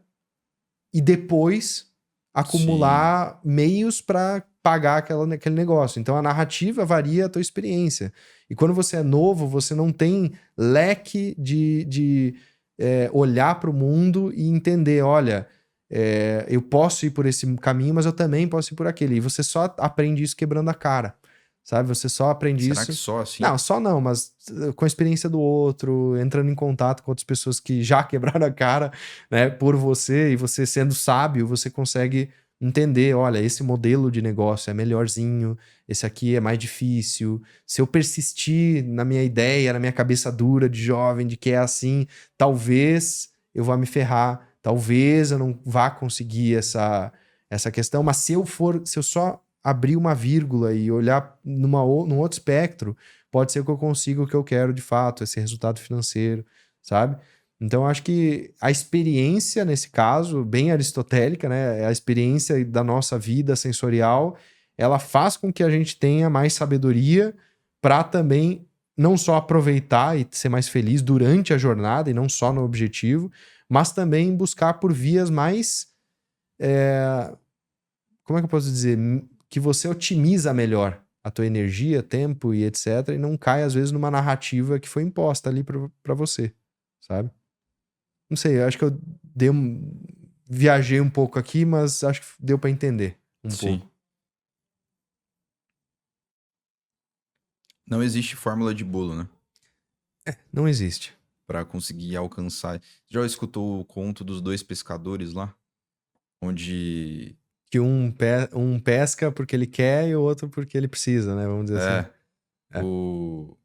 e depois acumular meios para pagar aquele negócio. Então a narrativa varia a tua experiência. E quando você é novo, você não tem leque de olhar para o mundo e entender, olha, eu posso ir por esse caminho, mas eu também posso ir por aquele. E você só aprende isso quebrando a cara, sabe? Você só aprende Será isso... que só assim? Não, só não, mas com a experiência do outro, entrando em contato com outras pessoas que já quebraram a cara, né, por você, e você sendo sábio, você consegue entender, olha, esse modelo de negócio é melhorzinho, esse aqui é mais difícil. Se eu persistir na minha ideia, na minha cabeça dura de jovem, de que é assim, talvez eu vá me ferrar, talvez eu não vá conseguir essa questão, mas se eu só abrir uma vírgula e olhar num outro espectro, pode ser que eu consiga o que eu quero de fato, esse resultado financeiro, sabe? Então, eu acho que a experiência, nesse caso, bem aristotélica, né? A experiência da nossa vida sensorial, ela faz com que a gente tenha mais sabedoria para também não só aproveitar e ser mais feliz durante a jornada e não só no objetivo, mas também buscar por vias mais... como é que eu posso dizer? Que você otimiza melhor a tua energia, tempo e etc. E não cai, às vezes, numa narrativa que foi imposta ali pra você, sabe? Não sei, eu acho que eu viajei um pouco aqui, mas acho que deu pra entender um Sim. pouco. Não existe fórmula de bolo, né? Não existe. Pra conseguir alcançar. Já escutou o conto dos dois pescadores lá? Onde Que um pesca porque ele quer e o outro porque ele precisa, né? Vamos dizer assim. É. Eu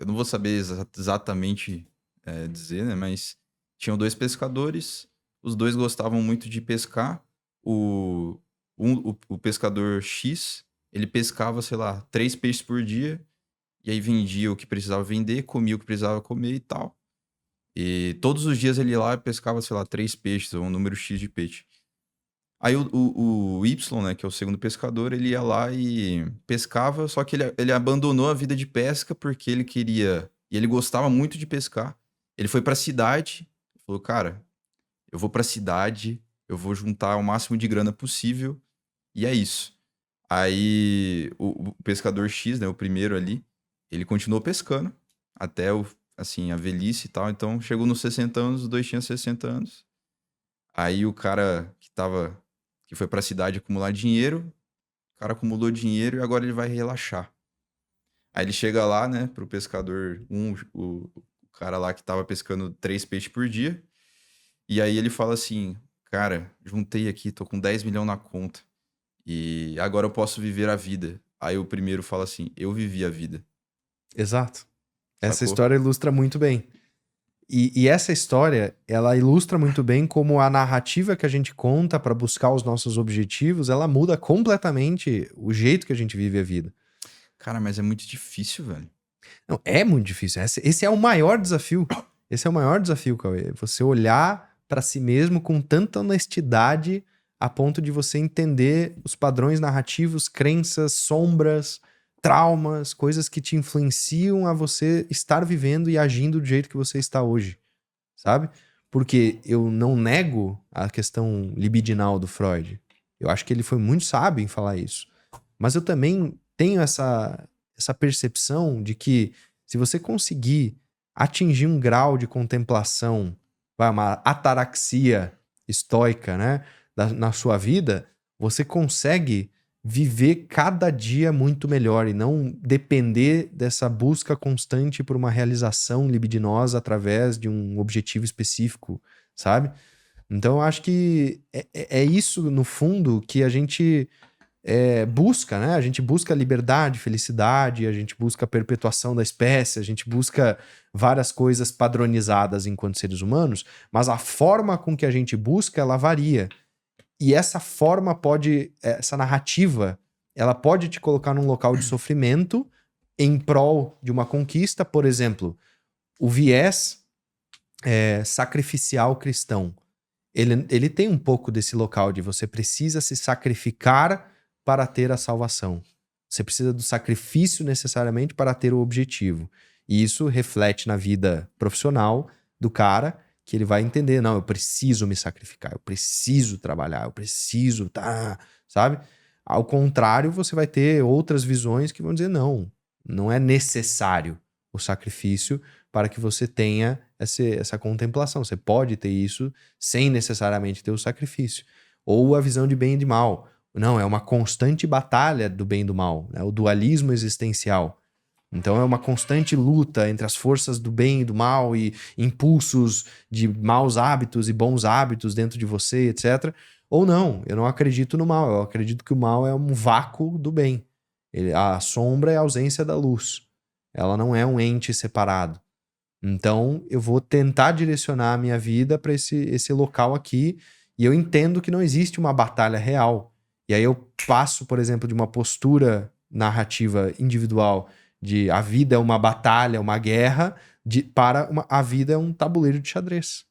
não vou saber exatamente dizer, né? Mas tinham dois pescadores, os dois gostavam muito de pescar. O pescador X, ele pescava, sei lá, 3 peixes por dia, e aí vendia o que precisava vender, comia o que precisava comer e tal. E todos os dias ele ia lá e pescava, sei lá, 3 peixes, ou um número X de peixe. Aí o Y, né, que é o segundo pescador, ele ia lá e pescava, só que ele abandonou a vida de pesca porque ele queria... E ele gostava muito de pescar. Ele foi pra cidade, falou, cara, eu vou pra cidade, eu vou juntar o máximo de grana possível, e é isso. Aí o pescador X, né, o primeiro ali, ele continuou pescando até assim, a velhice e tal. Então chegou nos 60 anos, os dois tinham 60 anos. Aí o cara que foi pra cidade acumular dinheiro, o cara acumulou dinheiro e agora ele vai relaxar. Aí ele chega lá, né, pro pescador, o cara lá que tava pescando 3 peixes por dia, e aí ele fala assim, cara, juntei aqui, tô com 10 milhões na conta, e agora eu posso viver a vida. Aí o primeiro fala assim, eu vivi a vida, Exato. Essa sacou? história ilustra muito bem. E essa história, ela ilustra muito bem como a narrativa que a gente conta para buscar os nossos objetivos, ela muda completamente o jeito que a gente vive a vida. Cara, mas é muito difícil, velho. Não, é muito difícil. Esse é o maior desafio. Esse é o maior desafio, Cauê. Você olhar para si mesmo com tanta honestidade a ponto de você entender os padrões narrativos, crenças, sombras, traumas, coisas que te influenciam a você estar vivendo e agindo do jeito que você está hoje, sabe? Porque eu não nego a questão libidinal do Freud. Eu acho que ele foi muito sábio em falar isso. Mas eu também tenho essa percepção de que se você conseguir atingir um grau de contemplação, uma ataraxia estoica, né, na sua vida, você consegue viver cada dia muito melhor e não depender dessa busca constante por uma realização libidinosa através de um objetivo específico, sabe? Então eu acho que é isso, no fundo, que a gente busca, né? A gente busca liberdade, felicidade, a gente busca a perpetuação da espécie, a gente busca várias coisas padronizadas enquanto seres humanos, mas a forma com que a gente busca, ela varia. E essa forma essa narrativa, ela pode te colocar num local de sofrimento em prol de uma conquista. Por exemplo, o viés sacrificial cristão. Ele tem um pouco desse local de você precisa se sacrificar para ter a salvação. Você precisa do sacrifício necessariamente para ter o objetivo. E isso reflete na vida profissional do cara que ele vai entender, não, eu preciso me sacrificar, eu preciso trabalhar, eu preciso, sabe? Ao contrário, você vai ter outras visões que vão dizer, não é necessário o sacrifício para que você tenha essa contemplação. Você pode ter isso sem necessariamente ter o sacrifício. Ou a visão de bem e de mal. Não, é uma constante batalha do bem e do mal, né? O dualismo existencial. Então é uma constante luta entre as forças do bem e do mal e impulsos de maus hábitos e bons hábitos dentro de você, etc. Ou não, eu não acredito no mal, eu acredito que o mal é um vácuo do bem. A sombra é a ausência da luz. Ela não é um ente separado. Então eu vou tentar direcionar a minha vida para esse local aqui e eu entendo que não existe uma batalha real. E aí eu passo, por exemplo, de uma postura narrativa individual de a vida é uma batalha, uma guerra, para a vida é um tabuleiro de xadrez.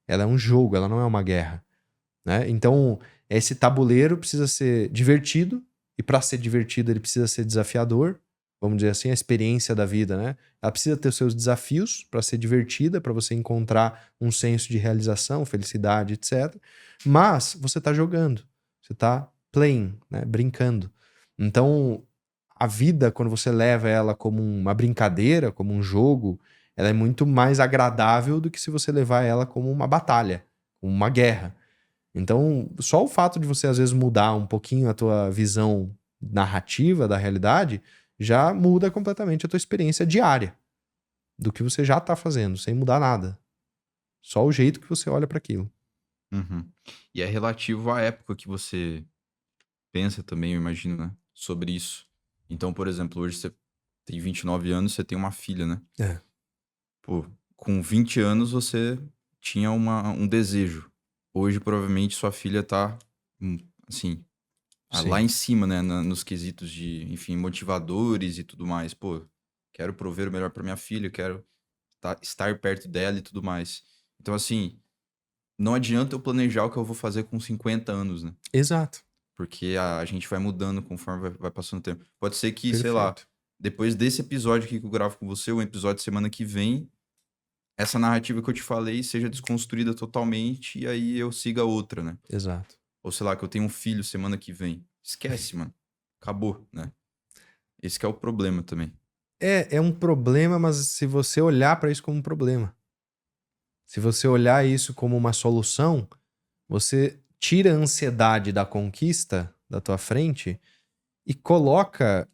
Ela é um jogo, ela não é uma guerra. Né? Então, esse tabuleiro precisa ser divertido, e para ser divertido ele precisa ser desafiador, vamos dizer assim, a experiência da vida, né? Ela precisa ter os seus desafios para ser divertida, para você encontrar um senso de realização, felicidade, etc. Mas você está jogando, você está playing, né? Brincando. Então, a vida, quando você leva ela como uma brincadeira, como um jogo, ela é muito mais agradável do que se você levar ela como uma batalha, como uma guerra. Então, só o fato de você, às vezes, mudar um pouquinho a tua visão narrativa da realidade já muda completamente a tua experiência diária do que você já está fazendo, sem mudar nada. Só o jeito que você olha para aquilo. Uhum. E é relativo à época que você pensa também, eu imagino, né? Sobre isso. Então, por exemplo, hoje você tem 29 anos, você tem uma filha, né? É. Pô, com 20 anos você tinha um desejo. Hoje, provavelmente, sua filha tá, assim, lá Sim. em cima, né? Nos quesitos de, enfim, motivadores e tudo mais. Pô, quero prover o melhor pra minha filha, quero estar perto dela e tudo mais. Então, assim, não adianta eu planejar o que eu vou fazer com 50 anos, né? Exato. Porque a gente vai mudando conforme vai passando o tempo. Pode ser que, sei lá, Perfeito. depois desse episódio aqui que eu gravo com você, o episódio semana que vem, essa narrativa que eu te falei seja desconstruída totalmente e aí eu siga outra, né? Exato. Ou sei lá, que eu tenho um filho semana que vem. Esquece, mano. Acabou, né? Esse que é o problema também. É um problema, mas se você olhar para isso como um problema, se você olhar isso como uma solução, você tira a ansiedade da conquista da tua frente e coloca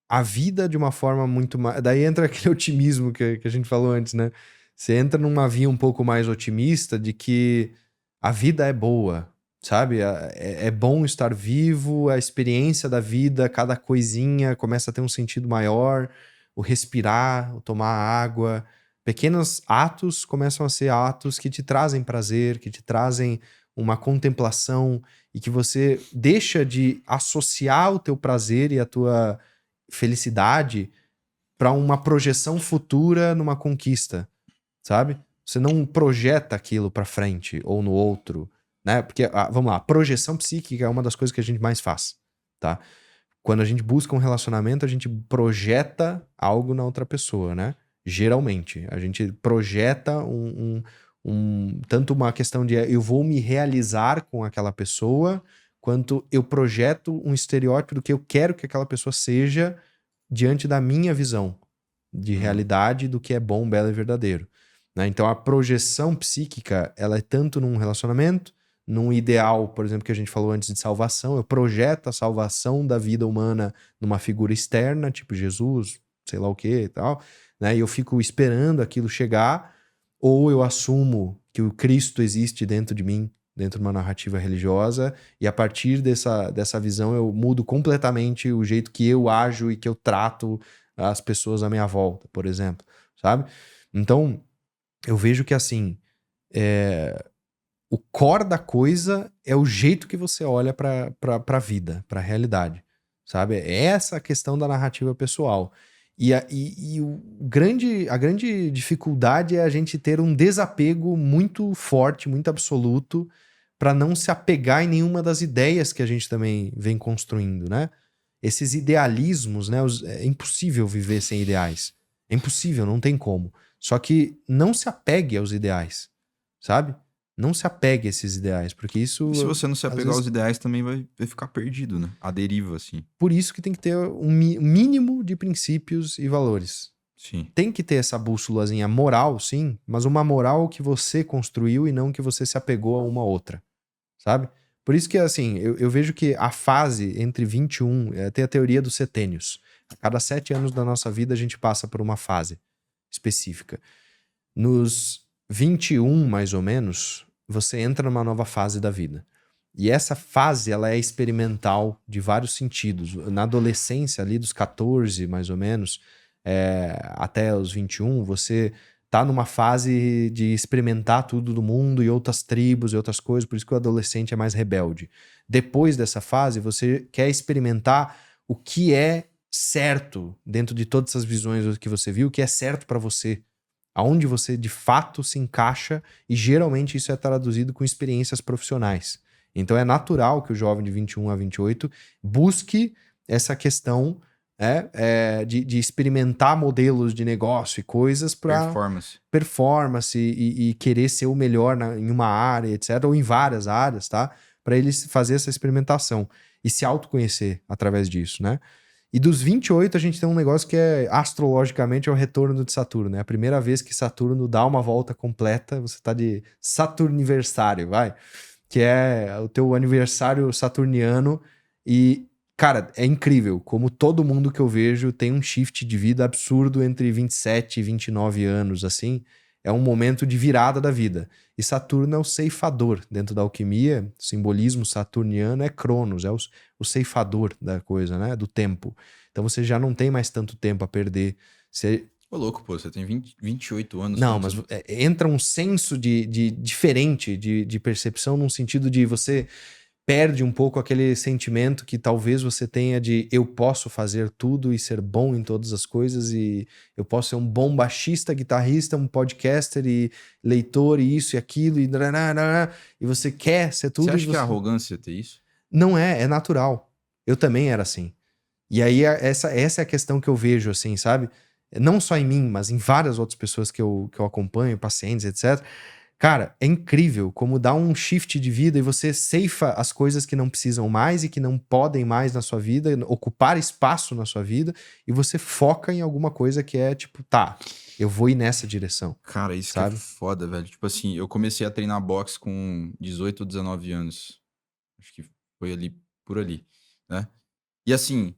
a vida de uma forma muito mais. Daí entra aquele otimismo que a gente falou antes, né? Você entra numa via um pouco mais otimista de que a vida é boa, sabe? É bom estar vivo, a experiência da vida, cada coisinha começa a ter um sentido maior, o respirar, o tomar água. Pequenos atos começam a ser atos que te trazem prazer, que te trazem uma contemplação e que você deixa de associar o teu prazer e a tua felicidade para uma projeção futura numa conquista, sabe? Você não projeta aquilo para frente ou no outro, né? Porque, vamos lá, projeção psíquica é uma das coisas que a gente mais faz, tá? Quando a gente busca um relacionamento, a gente projeta algo na outra pessoa, né? Geralmente. A gente projeta tanto uma questão de eu vou me realizar com aquela pessoa, quanto eu projeto um estereótipo do que eu quero que aquela pessoa seja diante da minha visão de realidade do que é bom, belo e verdadeiro. Né? Então a projeção psíquica, ela é tanto num relacionamento, num ideal, por exemplo, que a gente falou antes de salvação, eu projeto a salvação da vida humana numa figura externa, tipo Jesus, sei lá o que e tal, né? E eu fico esperando aquilo chegar, ou eu assumo que o Cristo existe dentro de mim, dentro de uma narrativa religiosa, e a partir dessa visão eu mudo completamente o jeito que eu ajo e que eu trato as pessoas à minha volta, por exemplo, sabe? Então, eu vejo que assim, o core da coisa é o jeito que você olha pra vida, pra realidade, sabe? É essa a questão da narrativa pessoal. E a grande dificuldade é a gente ter um desapego muito forte, muito absoluto, para não se apegar em nenhuma das ideias que a gente também vem construindo, né? Esses idealismos, né? É impossível viver sem ideais. É impossível, não tem como. Só que não se apegue aos ideais. sabe? Não se apegue a esses ideais, porque isso... E se você não se às apegar vezes, aos ideais, também vai ficar perdido, né? A deriva, assim. por isso que tem que ter um mínimo de princípios e valores. Sim. Tem que ter essa bússolazinha moral, sim, mas uma moral que você construiu e não que você se apegou a uma outra, sabe? Por isso que, assim, eu vejo que a fase entre 21... tem a teoria dos setênios. A cada 7 anos da nossa vida, a gente passa por uma fase específica. Nos 21, mais ou menos, você entra numa nova fase da vida. E essa fase, ela é experimental de vários sentidos. Na adolescência, ali dos 14, mais ou menos, até os 21, você tá numa fase de experimentar tudo do mundo e outras tribos e outras coisas, por isso que o adolescente é mais rebelde. Depois dessa fase, você quer experimentar o que é certo dentro de todas essas visões que você viu, o que é certo pra você, aonde você de fato se encaixa, e geralmente isso é traduzido com experiências profissionais. Então é natural que o jovem de 21 a 28 busque essa questão de experimentar modelos de negócio e coisas para performance e querer ser o melhor em uma área, etc., ou em várias áreas, tá? Para ele fazer essa experimentação e se autoconhecer através disso, né? E dos 28, a gente tem um negócio que astrologicamente, é o retorno de Saturno, né? A primeira vez que Saturno dá uma volta completa, você tá de Saturniversário, vai? Que é o teu aniversário saturniano. E, cara, é incrível como todo mundo que eu vejo tem um shift de vida absurdo entre 27 e 29 anos, assim. É um momento de virada da vida. E Saturno é o ceifador. Dentro da alquimia, o simbolismo saturniano é Cronos, é o ceifador da coisa, né? Do tempo. Então você já não tem mais tanto tempo a perder. Ô, louco, pô, você tem 28 anos. Não, mas entra um senso de diferente de percepção, num sentido de você perde um pouco aquele sentimento que talvez você tenha de eu posso fazer tudo e ser bom em todas as coisas, e eu posso ser um bom baixista, guitarrista, um podcaster e leitor e isso e aquilo e você quer ser tudo. Você acha que é arrogância ter isso? Não é natural. Eu também era assim. E aí essa é a questão que eu vejo, assim, sabe? Não só em mim, mas em várias outras pessoas que eu acompanho, pacientes, etc. Cara, é incrível como dá um shift de vida e você ceifa as coisas que não precisam mais e que não podem mais na sua vida, ocupar espaço na sua vida, e você foca em alguma coisa que é tipo, tá, eu vou ir nessa direção. Cara, isso sabe? que é foda, velho. Tipo assim, eu comecei a treinar boxe com 18 ou 19 anos. Acho que foi ali, por ali, né? E assim,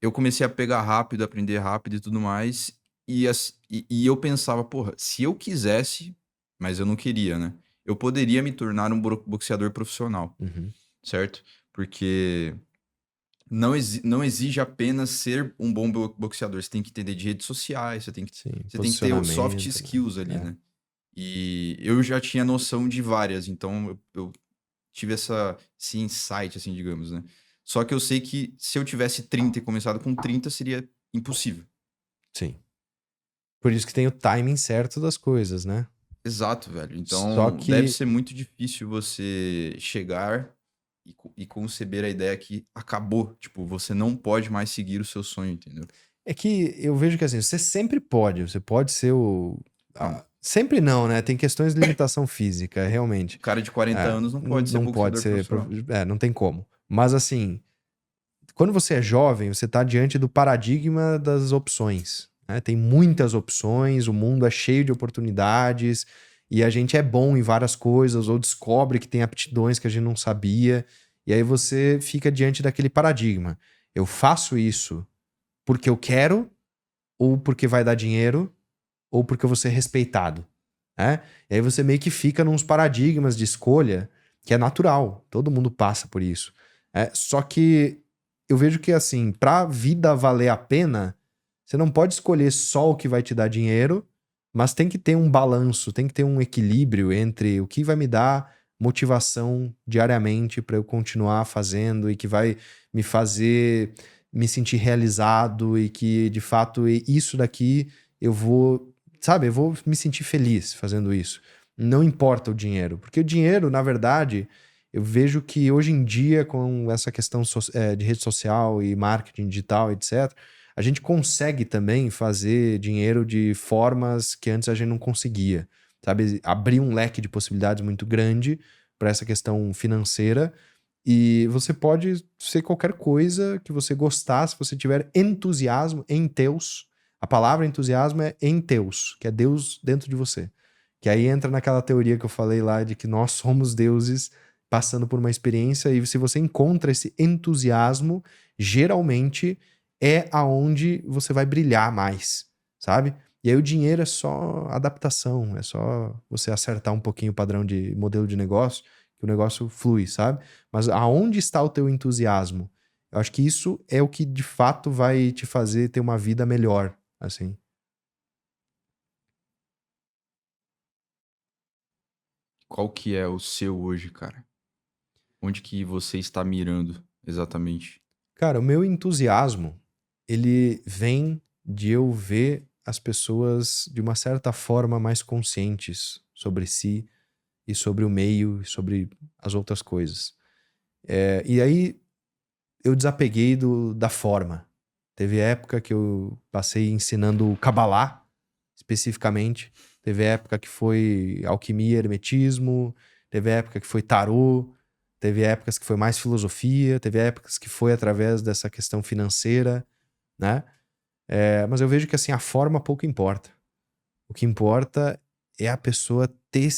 eu comecei a pegar rápido, aprender rápido e tudo mais. E eu pensava, porra, se eu quisesse, mas eu não queria, né? Eu poderia me tornar um boxeador profissional, Uhum. certo? Porque não exige apenas ser um bom boxeador. Você tem que entender de redes sociais, você tem que ter os soft skills ali, né? E eu já tinha noção de várias, então eu tive esse insight, assim, digamos, né? Só que eu sei que se eu tivesse 30 e começado com 30, seria impossível. Sim. Por isso que tem o timing certo das coisas, né? Exato, velho. Então, Só que... deve ser muito difícil você chegar e conceber a ideia que acabou. Tipo, você não pode mais seguir o seu sonho, entendeu? É que eu vejo que assim, você sempre pode. Você pode ser o... sempre não, né? Tem questões de limitação física, realmente. O cara de 40 anos não pode ser boxeador profissional. Não tem como. Mas assim, quando você é jovem, você tá diante do paradigma das opções, né? Tem muitas opções, o mundo é cheio de oportunidades e a gente é bom em várias coisas ou descobre que tem aptidões que a gente não sabia. E aí você fica diante daquele paradigma. Eu faço isso porque eu quero, ou porque vai dar dinheiro, ou porque eu vou ser respeitado, né? E aí você meio que fica nos paradigmas de escolha que é natural, todo mundo passa por isso. Só que eu vejo que, assim, pra vida valer a pena, você não pode escolher só o que vai te dar dinheiro, mas tem que ter um balanço, tem que ter um equilíbrio entre o que vai me dar motivação diariamente para eu continuar fazendo e que vai me fazer me sentir realizado e que, de fato, isso daqui eu vou, sabe, eu vou me sentir feliz fazendo isso. Não importa o dinheiro, porque o dinheiro, na verdade, eu vejo que hoje em dia, com essa questão de rede social e marketing digital, etc., a gente consegue também fazer dinheiro de formas que antes a gente não conseguia, sabe? Abrir um leque de possibilidades muito grande para essa questão financeira. E você pode ser qualquer coisa que você gostar, se você tiver entusiasmo em Deus. A palavra entusiasmo é em Deus, que é Deus dentro de você. Que aí entra naquela teoria que eu falei lá de que nós somos deuses passando por uma experiência, e se você encontra esse entusiasmo, geralmente é aonde você vai brilhar mais, sabe? E aí o dinheiro é só adaptação, é só você acertar um pouquinho o padrão de modelo de negócio, que o negócio flui, sabe? Mas aonde está o teu entusiasmo? Eu acho que isso é o que de fato vai te fazer ter uma vida melhor, assim. Qual que é o seu hoje, cara? Onde que você está mirando exatamente? Cara, o meu entusiasmo, ele vem de eu ver as pessoas de uma certa forma mais conscientes sobre si e sobre o meio e sobre as outras coisas. E aí eu desapeguei da forma. Teve época que eu passei ensinando Kabbalah, especificamente. Teve época que foi alquimia, hermetismo. Teve época que foi tarô. Teve épocas que foi mais filosofia. Teve épocas que foi através dessa questão financeira, né? Mas eu vejo que assim, a forma pouco importa. O que importa é a pessoa ter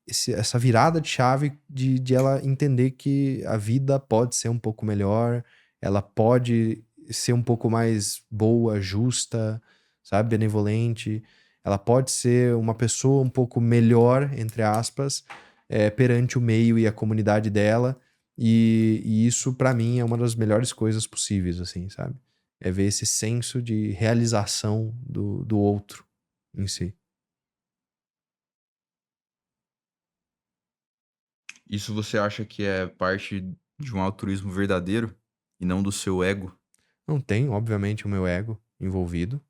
essa virada de chave de ela entender que a vida pode ser um pouco melhor, ela pode ser um pouco mais boa, justa, sabe, benevolente. Ela pode ser uma pessoa um pouco melhor, entre aspas, perante o meio e a comunidade dela. E isso, pra mim, é uma das melhores coisas possíveis, assim, sabe? É ver esse senso de realização do outro em si. Isso você acha que é parte de um altruísmo verdadeiro e não do seu ego? Não tem, obviamente, o meu ego envolvido.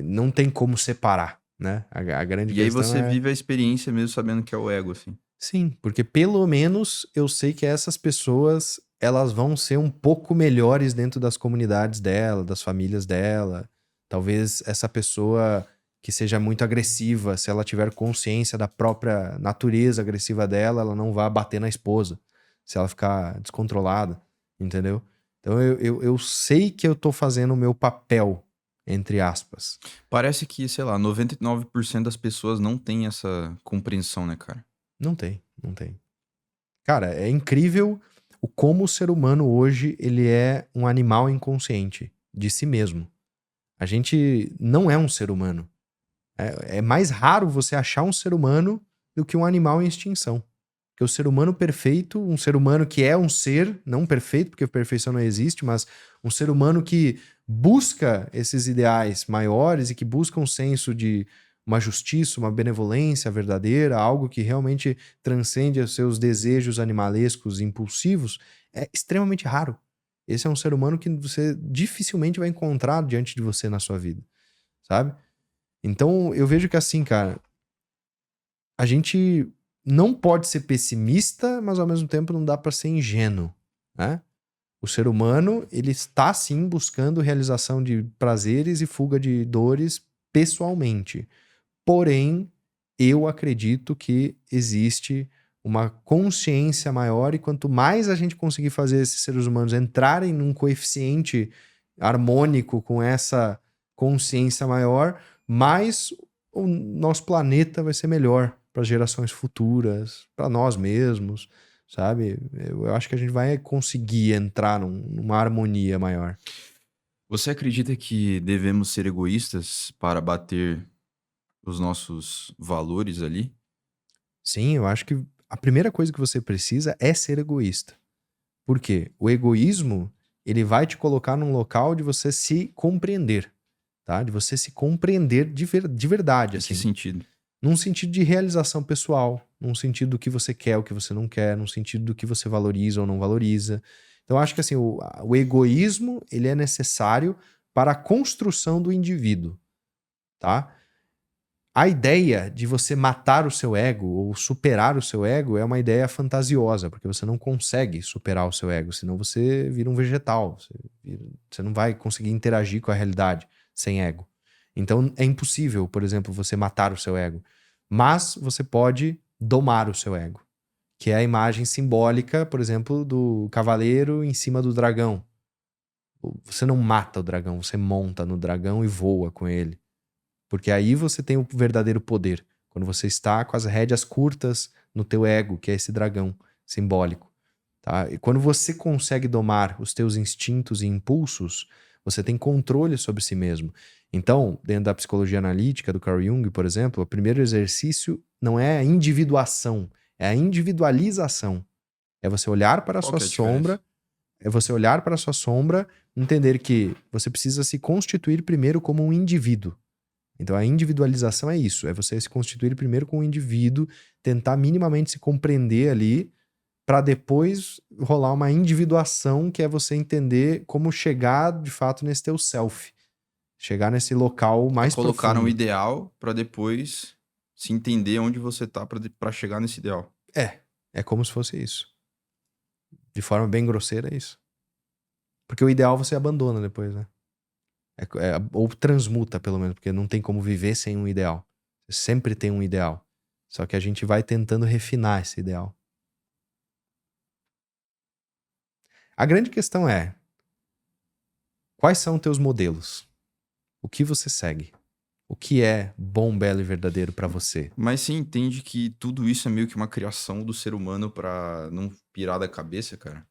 Não tem como separar, né? A grande E aí questão você é... vive a experiência mesmo sabendo que é o ego, assim. Sim, porque pelo menos eu sei que essas pessoas, elas vão ser um pouco melhores dentro das comunidades dela, das famílias dela. Talvez essa pessoa que seja muito agressiva, se ela tiver consciência da própria natureza agressiva dela, ela não vá bater na esposa, se ela ficar descontrolada, entendeu? Então eu sei que eu tô fazendo o meu papel, entre aspas. Parece que, sei lá, 99% das pessoas não tem essa compreensão, né, cara? Não tem, não tem. Cara, é incrível o como o ser humano hoje ele é um animal inconsciente de si mesmo. A gente não é um ser humano. É mais raro você achar um ser humano do que um animal em extinção. Porque o ser humano perfeito, um ser humano que é um ser, não perfeito, porque a perfeição não existe, mas um ser humano que busca esses ideais maiores e que busca um senso de uma justiça, uma benevolência verdadeira, algo que realmente transcende os seus desejos animalescos e impulsivos, é extremamente raro. Esse é um ser humano que você dificilmente vai encontrar diante de você na sua vida, sabe? Então eu vejo que assim, cara, a gente não pode ser pessimista, mas ao mesmo tempo não dá pra ser ingênuo, né? O ser humano, ele está sim buscando realização de prazeres e fuga de dores pessoalmente. Porém, eu acredito que existe uma consciência maior e quanto mais a gente conseguir fazer esses seres humanos entrarem num coeficiente harmônico com essa consciência maior, mais o nosso planeta vai ser melhor para as gerações futuras, para nós mesmos, sabe? Eu acho que a gente vai conseguir entrar numa harmonia maior. Você acredita que devemos ser egoístas para bater os nossos valores ali? Sim, eu acho que a primeira coisa que você precisa é ser egoísta. Por quê? O egoísmo, ele vai te colocar num local de você se compreender, tá? De você se compreender de verdade, Em que assim. sentido? Num sentido de realização pessoal, num sentido do que você quer, o que você não quer, num sentido do que você valoriza ou não valoriza. Então, eu acho que assim, o egoísmo, ele é necessário para a construção do indivíduo, tá? A ideia de você matar o seu ego ou superar o seu ego é uma ideia fantasiosa, porque você não consegue superar o seu ego, senão você vira um vegetal. Você não vai conseguir interagir com a realidade sem ego. Então é impossível, por exemplo, você matar o seu ego. Mas você pode domar o seu ego, que é a imagem simbólica, por exemplo, do cavaleiro em cima do dragão. Você não mata o dragão, você monta no dragão e voa com ele. Porque aí você tem o verdadeiro poder. Quando você está com as rédeas curtas no teu ego, que é esse dragão simbólico. Tá? E quando você consegue domar os teus instintos e impulsos, você tem controle sobre si mesmo. Então, dentro da psicologia analítica do Carl Jung, por exemplo, o primeiro exercício não é a individuação, é a individualização. É você olhar para a Qual sua que é a diferença? sombra, entender que você precisa se constituir primeiro como um indivíduo. Então a individualização é isso, é você se constituir primeiro como um indivíduo, tentar minimamente se compreender ali, para depois rolar uma individuação, que é você entender como chegar de fato nesse teu self. Chegar nesse local mais Colocar profundo. um ideal pra depois se entender onde você tá pra chegar nesse ideal. É como se fosse isso. De forma bem grosseira, é isso. Porque o ideal você abandona depois, né? Ou transmuta, pelo menos, porque não tem como viver sem um ideal. Você sempre tem um ideal. Só que a gente vai tentando refinar esse ideal. A grande questão é: quais são teus modelos? O que você segue? O que é bom, belo e verdadeiro pra você? Mas você entende que tudo isso é meio que uma criação do ser humano pra não pirar da cabeça, cara?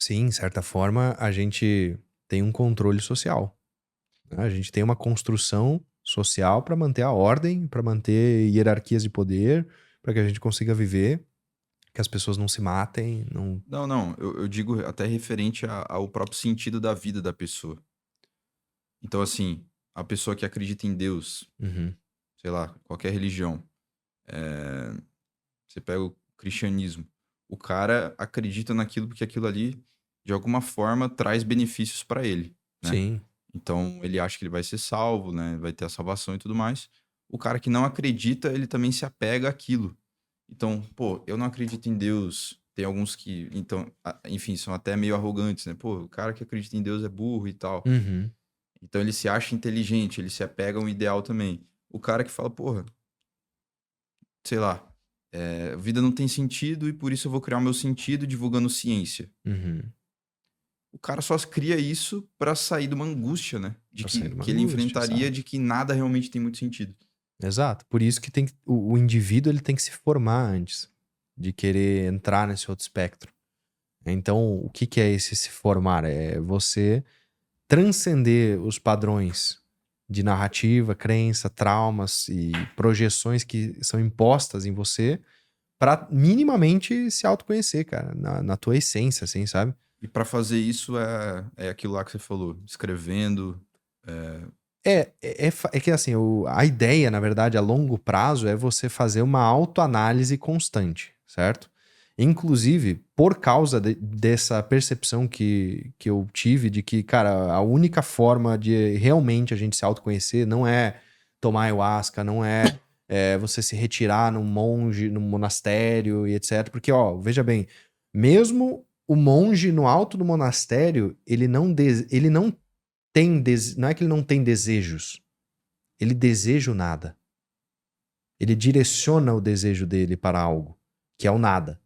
Sim, de certa forma, a gente tem um controle social. Né? A gente tem uma construção social para manter a ordem, para manter hierarquias de poder, para que a gente consiga viver, que as pessoas não se matem, não. Não, eu digo até referente ao próprio sentido da vida da pessoa. Então, assim, a pessoa que acredita em Deus, Uhum. sei lá, qualquer religião, você pega o cristianismo, o cara acredita naquilo porque aquilo ali, de alguma forma, traz benefícios pra ele, né? Sim. Então, ele acha que ele vai ser salvo, né? Vai ter a salvação e tudo mais. O cara que não acredita, ele também se apega àquilo. Então, pô, eu não acredito em Deus. Tem alguns que, então, enfim, são até meio arrogantes, né? Pô, o cara que acredita em Deus é burro e tal. Uhum. Então, ele se acha inteligente, ele se apega a um ideal também. O cara que fala, porra, sei lá, a vida não tem sentido e por isso eu vou criar o meu sentido divulgando ciência. Uhum. O cara só cria isso pra sair de uma angústia, né? De Pra sair de uma que ele angústia, enfrentaria exato. de que nada realmente tem muito sentido. Exato. Por isso que o indivíduo ele tem que se formar antes de querer entrar nesse outro espectro. Então, o que é esse se formar? É você transcender os padrões de narrativa, crença, traumas e projeções que são impostas em você para minimamente se autoconhecer, cara, na tua essência, assim, sabe? E pra fazer isso é aquilo lá que você falou, escrevendo. É que assim, a ideia, na verdade, a longo prazo é você fazer uma autoanálise constante, certo? Inclusive, por causa dessa percepção que eu tive de que, cara, a única forma de realmente a gente se autoconhecer não é tomar ayahuasca, não é, você se retirar num monge, num monastério e etc. Porque, ó, veja bem, mesmo o monge no alto do monastério, ele não não é que ele não tem desejos. Ele deseja o nada. Ele direciona o desejo dele para algo, que é o nada.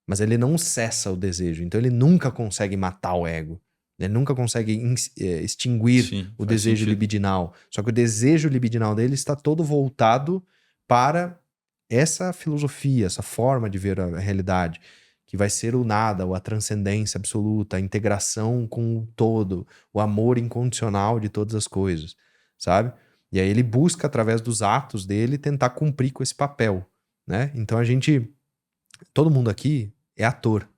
Mas ele não cessa o desejo. Então ele nunca consegue matar o ego. Ele nunca consegue extinguir Sim, o faz desejo sentido. libidinal. Só que o desejo libidinal dele está todo voltado para essa filosofia, essa forma de ver a realidade, que vai ser o nada, ou a transcendência absoluta, a integração com o todo, o amor incondicional de todas as coisas, sabe? E aí ele busca, através dos atos dele, tentar cumprir com esse papel, né? Então todo mundo aqui é ator.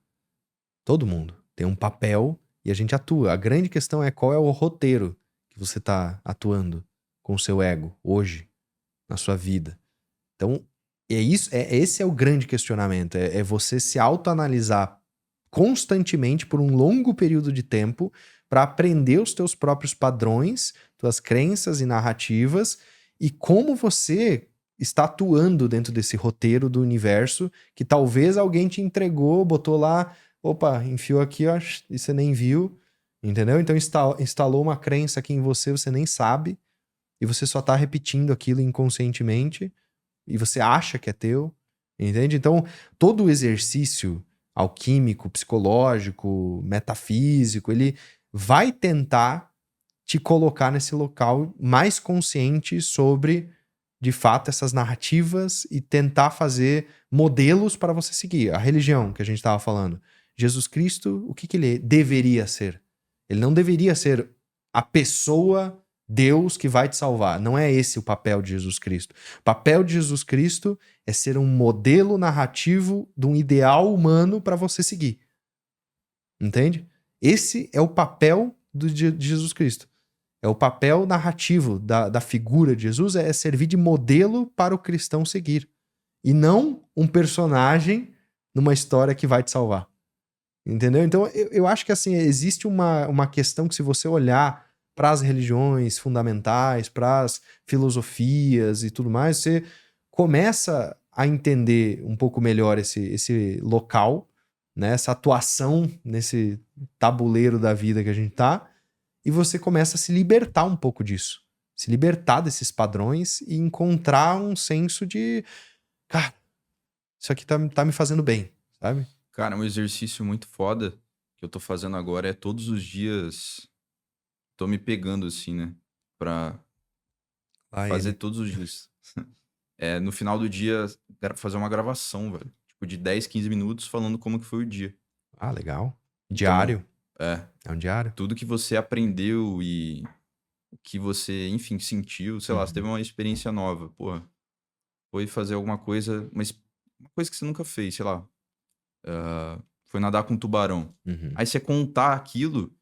Todo mundo tem um papel e a gente atua. A grande questão é qual é o roteiro que você está atuando com o seu ego hoje, na sua vida. Então, esse é o grande questionamento. É você se autoanalisar constantemente por um longo período de tempo para aprender os teus próprios padrões, tuas crenças e narrativas e como você está atuando dentro desse roteiro do universo que talvez alguém te entregou, botou lá, opa, enfiou aqui, ó, e você nem viu, entendeu? Então instalou uma crença aqui em você, você nem sabe. e você só tá repetindo aquilo inconscientemente e você acha que é teu, entende? Então, todo o exercício alquímico, psicológico, metafísico, ele vai tentar te colocar nesse local mais consciente sobre, de fato, essas narrativas e tentar fazer modelos para você seguir. A religião que a gente estava falando. Jesus Cristo, o que ele deveria ser? Ele não deveria ser a pessoa Deus que vai te salvar. Não é esse o papel de Jesus Cristo. O papel de Jesus Cristo é ser um modelo narrativo de um ideal humano para você seguir. Entende? Esse é o papel de Jesus Cristo. É o papel narrativo da figura de Jesus, é servir de modelo para o cristão seguir. E não um personagem numa história que vai te salvar. Entendeu? Então, eu acho que assim, existe uma questão que, se você olhar para as religiões fundamentais, para as filosofias e tudo mais, você começa a entender um pouco melhor esse local, né? Essa atuação nesse tabuleiro da vida que a gente tá, e você começa a se libertar um pouco disso. Se libertar desses padrões e encontrar um senso de, cara, isso aqui tá me fazendo bem, sabe? Cara, um exercício muito foda que eu tô fazendo agora é todos os dias. Tô me pegando assim, né? Pra fazer todos os dias. No final do dia, fazer uma gravação, velho. Tipo, de 10, 15 minutos falando como que foi o dia. Ah, legal. Então, Diário. É um diário. tudo que você aprendeu e o que você, enfim, sentiu, sei lá, você teve uma experiência nova, porra. Foi fazer alguma coisa, mas uma coisa que você nunca fez, sei lá. Foi nadar com um tubarão. Uhum. Aí você contar aquilo,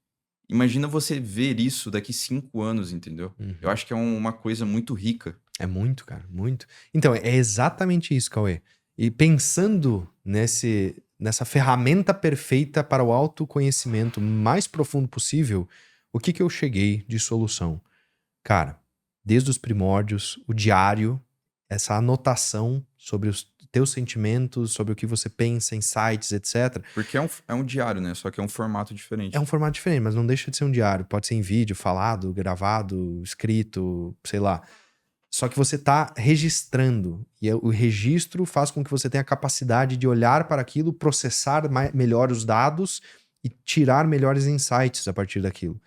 imagina você ver isso daqui 5 anos, entendeu? Uhum. Eu acho que é uma coisa muito rica. É muito, cara, muito. Então, é exatamente isso, Cauê. E pensando nessa ferramenta perfeita para o autoconhecimento mais profundo possível, o que eu cheguei de solução? Cara, desde os primórdios, o diário, essa anotação sobre os teus sentimentos, sobre o que você pensa, insights, etc. Porque é um diário, né? Só que é um formato diferente. É um formato diferente, mas não deixa de ser um diário. Pode ser em vídeo, falado, gravado, escrito, sei lá. Só que você está registrando. E o registro faz com que você tenha a capacidade de olhar para aquilo, processar melhor os dados e tirar melhores insights a partir daquilo.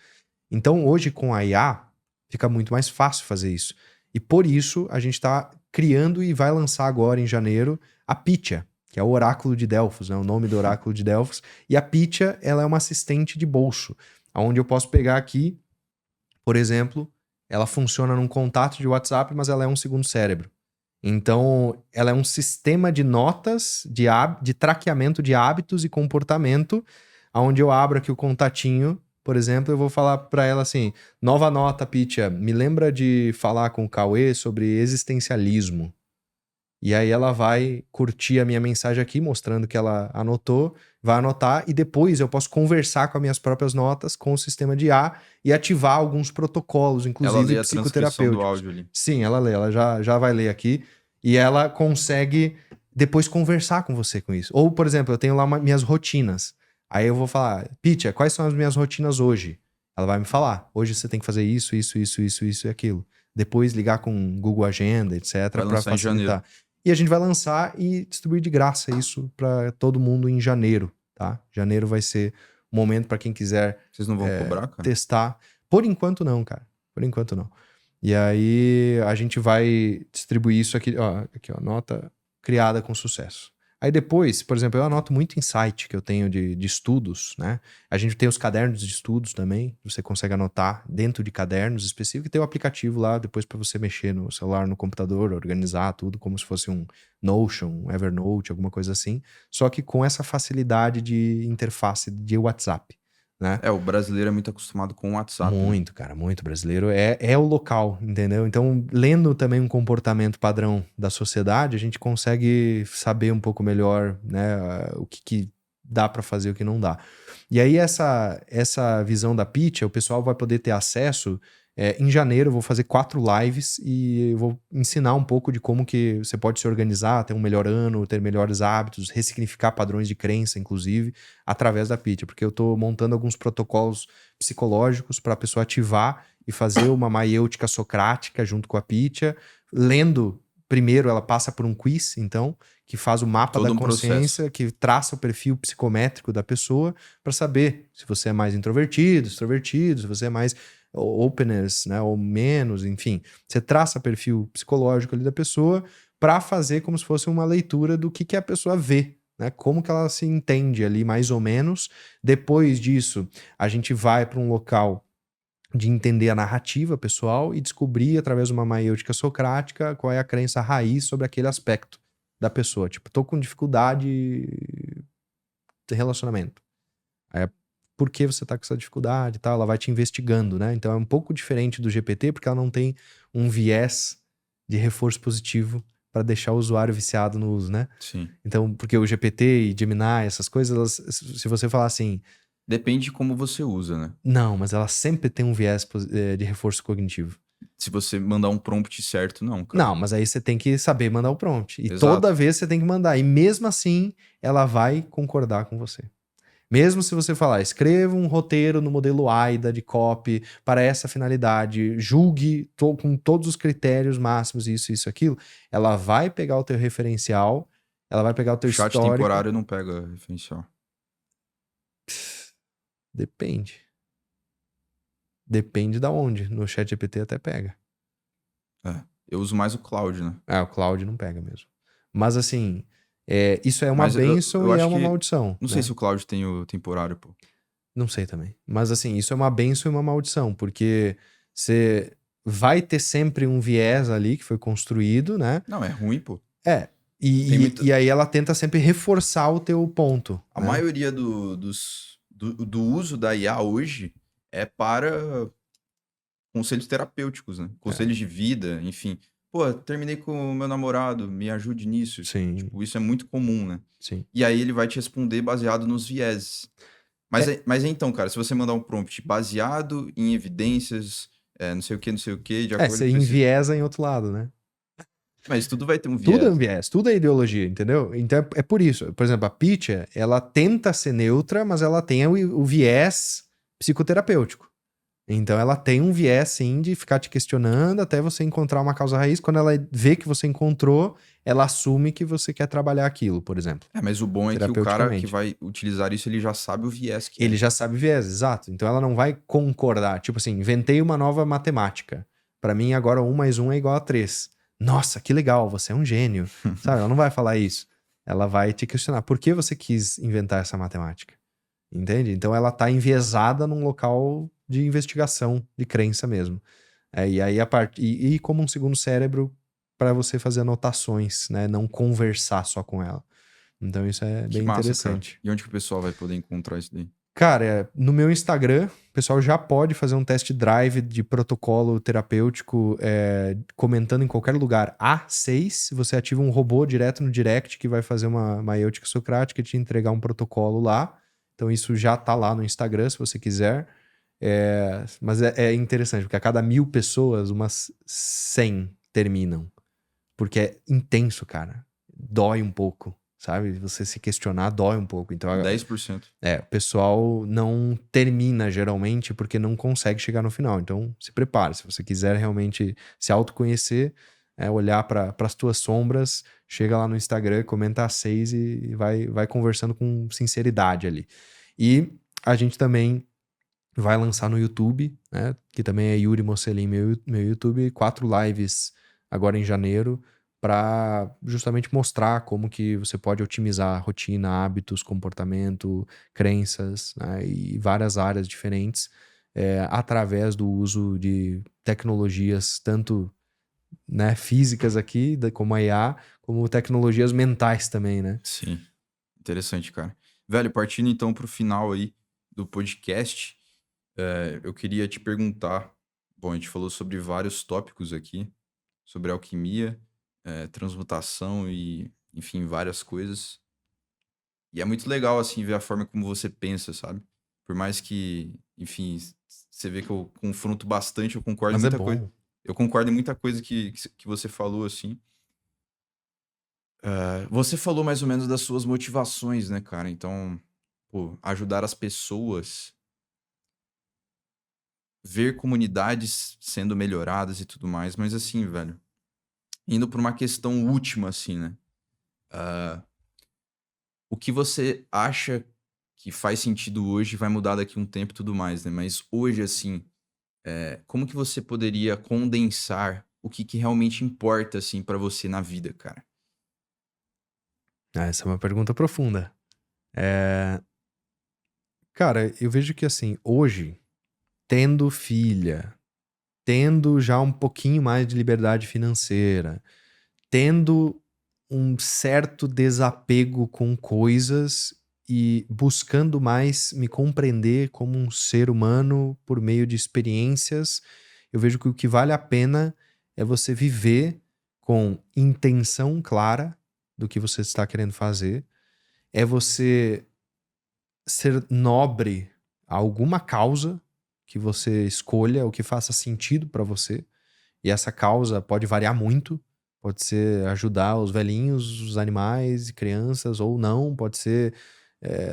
Então, hoje, com a IA, fica muito mais fácil fazer isso. E por isso, a gente está criando e vai lançar agora, em janeiro, a Pythia, que é o oráculo de Delfos, né? O nome do oráculo de Delfos. E a Pythia, ela é uma assistente de bolso, onde eu posso pegar aqui, por exemplo, ela funciona num contato de WhatsApp, mas ela é um segundo cérebro. Então, ela é um sistema de notas, de traqueamento de hábitos e comportamento, onde eu abro aqui o contatinho, por exemplo, eu vou falar para ela assim, nova nota, Pythia, me lembra de falar com o Cauê sobre existencialismo. E aí ela vai curtir a minha mensagem aqui, mostrando que ela anotou, vai anotar, e depois eu posso conversar com as minhas próprias notas com o sistema de IA e ativar alguns protocolos, Ela inclusive lê a transcrição do psicoterapêuticos. áudio ali. Sim, ela lê, ela já vai ler aqui, e ela consegue depois conversar com você com isso. Ou, por exemplo, eu tenho lá minhas rotinas. Aí eu vou falar, Pythia, quais são as minhas rotinas hoje? Ela vai me falar, hoje você tem que fazer isso e aquilo. Depois ligar com Google Agenda, etc, para lançar em facilitar. E a gente vai lançar e distribuir de graça isso para todo mundo em janeiro, tá? Janeiro vai ser o momento para quem quiser Vocês não vão cobrar, cara? testar. Por enquanto não, cara. Por enquanto não. E aí a gente vai distribuir isso aqui, ó, nota criada com sucesso. Aí depois, por exemplo, eu anoto muito insight que eu tenho de estudos, né? A gente tem os cadernos de estudos também, você consegue anotar dentro de cadernos específicos, e tem o aplicativo lá depois para você mexer no celular, no computador, organizar tudo como se fosse um Notion, um Evernote, alguma coisa assim, só que com essa facilidade de interface de WhatsApp, né? O brasileiro é muito acostumado com o WhatsApp. Muito, cara, muito brasileiro. É o local, entendeu? Então, lendo também um comportamento padrão da sociedade, a gente consegue saber um pouco melhor, né, o que dá para fazer e o que não dá. E aí, essa visão da Pythia, o pessoal vai poder ter acesso. Em janeiro eu vou fazer 4 lives e eu vou ensinar um pouco de como que você pode se organizar, ter um melhor ano, ter melhores hábitos, ressignificar padrões de crença, inclusive, através da Pythia, porque eu tô montando alguns protocolos psicológicos para a pessoa ativar e fazer uma maiêutica socrática junto com a Pitya, lendo. Primeiro, ela passa por um quiz, então, que faz o mapa Todo da um consciência, que traça o perfil psicométrico da pessoa para saber se você é mais introvertido, extrovertido, se você é mais openness, né, ou menos, enfim. Você traça perfil psicológico ali da pessoa para fazer como se fosse uma leitura do que a pessoa vê, né, como que ela se entende ali mais ou menos. Depois disso, a gente vai para um local de entender a narrativa pessoal e descobrir, através de uma maiêutica socrática, qual é a crença raiz sobre aquele aspecto da pessoa. Tipo, tô com dificuldade de relacionamento. Aí, por que você tá com essa dificuldade e tal? Ela vai te investigando, né? Então é um pouco diferente do GPT, porque ela não tem um viés de reforço positivo para deixar o usuário viciado no uso, né? Sim. Então, porque o GPT e Gemini, essas coisas, se você falar assim, Depende de como você usa, né? não, mas ela sempre tem um viés de reforço cognitivo. Se você mandar um prompt certo, não, cara. Não, mas aí você tem que saber mandar o prompt. E Exato. toda vez você tem que mandar. E mesmo assim, ela vai concordar com você. Mesmo se você falar, escreva um roteiro no modelo AIDA de copy para essa finalidade, julgue com todos os critérios máximos, isso, aquilo, ela vai pegar o teu referencial, ela vai pegar o teu Chat histórico. temporário não pega referencial. Depende. Depende da onde. No ChatGPT até pega. Eu uso mais o Cloud, né? O Cloud não pega mesmo. Mas assim, isso é uma Mas bênção eu e é acho uma que- maldição. Não né? sei se o Cloud tem o temporário, pô. Não sei também. Mas assim, isso é uma bênção e uma maldição, porque você vai ter sempre um viés ali que foi construído, né? Não, é ruim, pô. É. Tem muito- E aí ela tenta sempre reforçar o teu ponto. A né? maioria do uso da IA hoje é para conselhos terapêuticos, né? Conselhos de vida, enfim. Pô, terminei com o meu namorado, me ajude nisso. Sim, Tipo, isso é muito comum, né? sim. E aí ele vai te responder baseado nos vieses. Mas então, cara, se você mandar um prompt baseado em evidências, não sei o que, de acordo Você com esse... enviesa em outro lado, né? Mas tudo vai ter um Tudo é viés. um viés, tudo é ideologia, entendeu? Então é por isso. Por exemplo, a Pitya, ela tenta ser neutra, mas ela tem o viés psicoterapêutico. Então ela tem um viés, sim, de ficar te questionando até você encontrar uma causa raiz. Quando ela vê que você encontrou, ela assume que você quer trabalhar aquilo, por exemplo. Mas o bom é que o cara que Terapeuticamente. vai utilizar isso, ele já sabe o viés que Ele é. já sabe o viés, exato. Então ela não vai concordar. Tipo assim, inventei uma nova matemática. Pra mim, agora 1 mais 1 é igual a 3. Nossa, que legal, você é um gênio. Sabe? Ela não vai falar isso. Ela vai te questionar. Por que você quis inventar essa matemática? Entende? Então ela tá enviesada num local de investigação, de crença mesmo. E aí e como um segundo cérebro para você fazer anotações, né? Não conversar só com ela. Então isso é Que bem massa, interessante. cara. E onde que o pessoal vai poder encontrar isso daí? Cara, no meu Instagram, o pessoal já pode fazer um test drive de protocolo terapêutico comentando em qualquer lugar A6. Você ativa um robô direto no direct que vai fazer uma maiêutica socrática e te entregar um protocolo lá. Então isso já tá lá no Instagram, se você quiser. Mas é interessante, porque a cada 1000 pessoas, umas 100 terminam. Porque é intenso, cara. Dói um pouco, sabe? Você se questionar dói um pouco. Então, 10%. o pessoal não termina geralmente porque não consegue chegar no final. Então, se prepare. Se você quiser realmente se autoconhecer, olhar para as tuas sombras, chega lá no Instagram, comenta a 6 e vai conversando com sinceridade ali. E a gente também vai lançar no YouTube, né? Que também é Yuri Mocelin, meu YouTube, 4 lives agora em janeiro, para justamente mostrar como que você pode otimizar rotina, hábitos, comportamento, crenças, né? E várias áreas diferentes através do uso de tecnologias, tanto né, físicas aqui, como a IA, como tecnologias mentais também, né? Sim. Interessante, cara. Velho, partindo então pro final aí do podcast, eu queria te perguntar. Bom, a gente falou sobre vários tópicos aqui, sobre alquimia, transmutação e, enfim, várias coisas. E é muito legal, assim, ver a forma como você pensa, sabe? Por mais que, enfim, você vê que eu confronto bastante, eu concordo em Mas é muita coisa. bom. Eu concordo em muita coisa que você falou, assim. Você falou mais ou menos das suas motivações, né, cara? Então, pô, ajudar as pessoas ver comunidades sendo melhoradas e tudo mais, mas assim, velho, indo pra uma questão última, assim, né? O que você acha que faz sentido hoje vai mudar daqui a um tempo e tudo mais, né? Mas hoje, assim, como que você poderia condensar o que realmente importa, assim, pra você na vida, cara? Essa é uma pergunta profunda. Cara, eu vejo que assim, hoje, tendo filha, tendo já um pouquinho mais de liberdade financeira, tendo um certo desapego com coisas e buscando mais me compreender como um ser humano por meio de experiências, eu vejo que o que vale a pena é você viver com intenção clara do que você está querendo fazer, é você ser nobre a alguma causa que você escolha, ou que faça sentido para você. E essa causa pode variar muito. Pode ser ajudar os velhinhos, os animais e crianças, ou não. Pode ser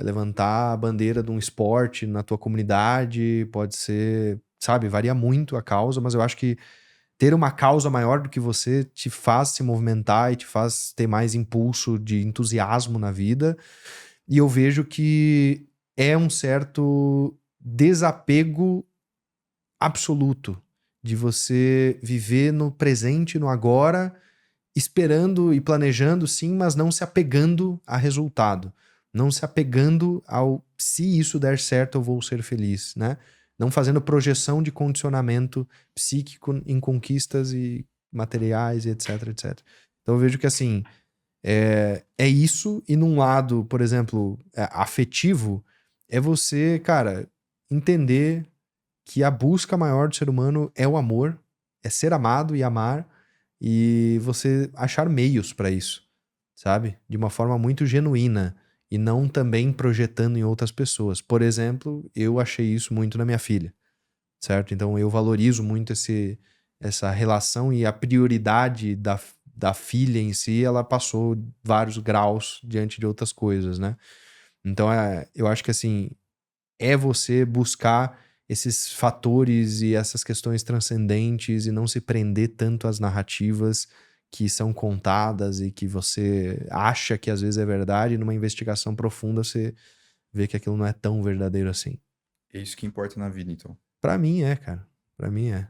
levantar a bandeira de um esporte na tua comunidade. Pode ser, sabe, varia muito a causa, mas eu acho que ter uma causa maior do que você te faz se movimentar e te faz ter mais impulso de entusiasmo na vida. E eu vejo que é um certo desapego absoluto de você viver no presente, no agora, esperando e planejando, sim, mas não se apegando a resultado. Não se apegando ao se isso der certo, eu vou ser feliz, né? Não fazendo projeção de condicionamento psíquico em conquistas e materiais e etc, etc. Então eu vejo que assim, é isso, e num lado, por exemplo, afetivo, é você, cara, entender que a busca maior do ser humano é o amor, é ser amado e amar, e você achar meios pra isso, sabe? De uma forma muito genuína e não também projetando em outras pessoas. Por exemplo, eu achei isso muito na minha filha, certo? Então eu valorizo muito essa relação, e a prioridade da filha em si, ela passou vários graus diante de outras coisas, né? Então eu acho que assim, é você buscar esses fatores e essas questões transcendentes e não se prender tanto às narrativas que são contadas e que você acha que às vezes é verdade, e numa investigação profunda você vê que aquilo não é tão verdadeiro assim. É isso que importa na vida, então. Pra mim é, cara. Pra mim é.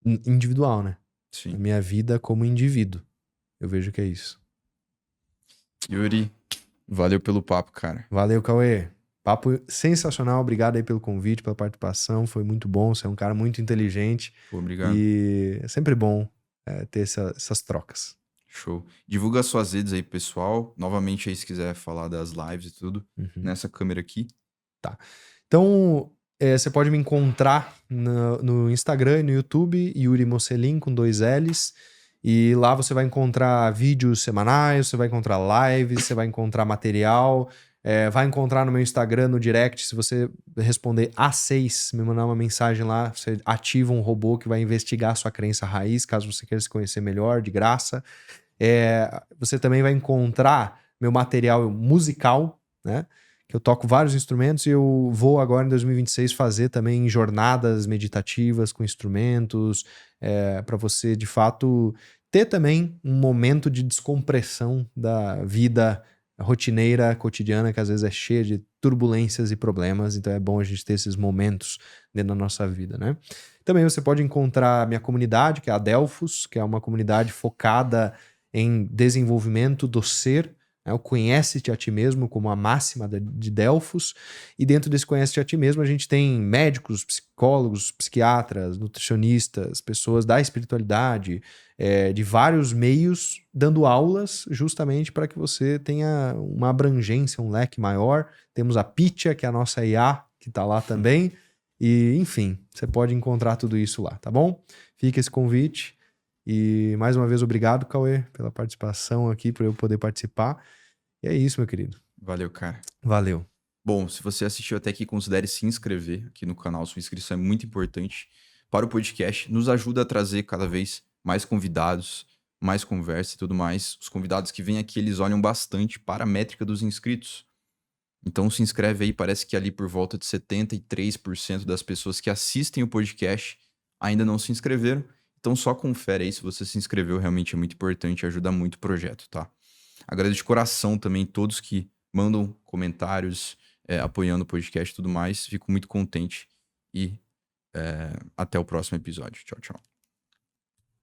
Individual, né? A Sim. minha vida como indivíduo. Eu vejo que é isso. Yuri, valeu pelo papo, cara. Valeu, Cauê. Papo sensacional. Obrigado aí pelo convite, pela participação. Foi muito bom. Você é um cara muito inteligente. Pô, obrigado. E é sempre bom ter essas trocas. Show. Divulga suas redes aí, pessoal. Novamente aí, se quiser falar das lives e tudo, Uhum. nessa câmera aqui. Tá. Então, você pode me encontrar no Instagram e no YouTube, Yuri Mocelin, com 2 L's. E lá você vai encontrar vídeos semanais, você vai encontrar lives, você vai encontrar material. Vai encontrar no meu Instagram, no direct, se você responder A6, me mandar uma mensagem lá, você ativa um robô que vai investigar a sua crença raiz, caso você queira se conhecer melhor, de graça. Você também vai encontrar meu material musical, né? Que eu toco vários instrumentos, e eu vou agora em 2026 fazer também jornadas meditativas com instrumentos, para você de fato ter também um momento de descompressão da vida rotineira, cotidiana, que às vezes é cheia de turbulências e problemas. Então é bom a gente ter esses momentos dentro da nossa vida, né? Também você pode encontrar a minha comunidade, que é a Delphos, que é uma comunidade focada em desenvolvimento do ser, né? O Conhece-te a ti mesmo como a máxima de Delphos. E dentro desse Conhece-te a ti mesmo, a gente tem médicos, psicólogos, psiquiatras, nutricionistas, pessoas da espiritualidade, de vários meios, dando aulas justamente para que você tenha uma abrangência, um leque maior. Temos a Pitya, que é a nossa IA, que está lá também. E, enfim, você pode encontrar tudo isso lá, tá bom? Fica esse convite. E mais uma vez, obrigado, Cauê, pela participação aqui, por eu poder participar. E é isso, meu querido. Valeu, cara. Valeu. Bom, se você assistiu até aqui, considere se inscrever aqui no canal. Sua inscrição é muito importante para o podcast. Nos ajuda a trazer cada vez mais convidados, mais conversa e tudo mais. Os convidados que vêm aqui, eles olham bastante para a métrica dos inscritos. Então se inscreve aí, parece que ali por volta de 73% das pessoas que assistem o podcast ainda não se inscreveram. Então só confere aí se você se inscreveu, realmente é muito importante, ajuda muito o projeto, tá? Agradeço de coração também todos que mandam comentários, apoiando o podcast e tudo mais. Fico muito contente e até o próximo episódio. Tchau, tchau.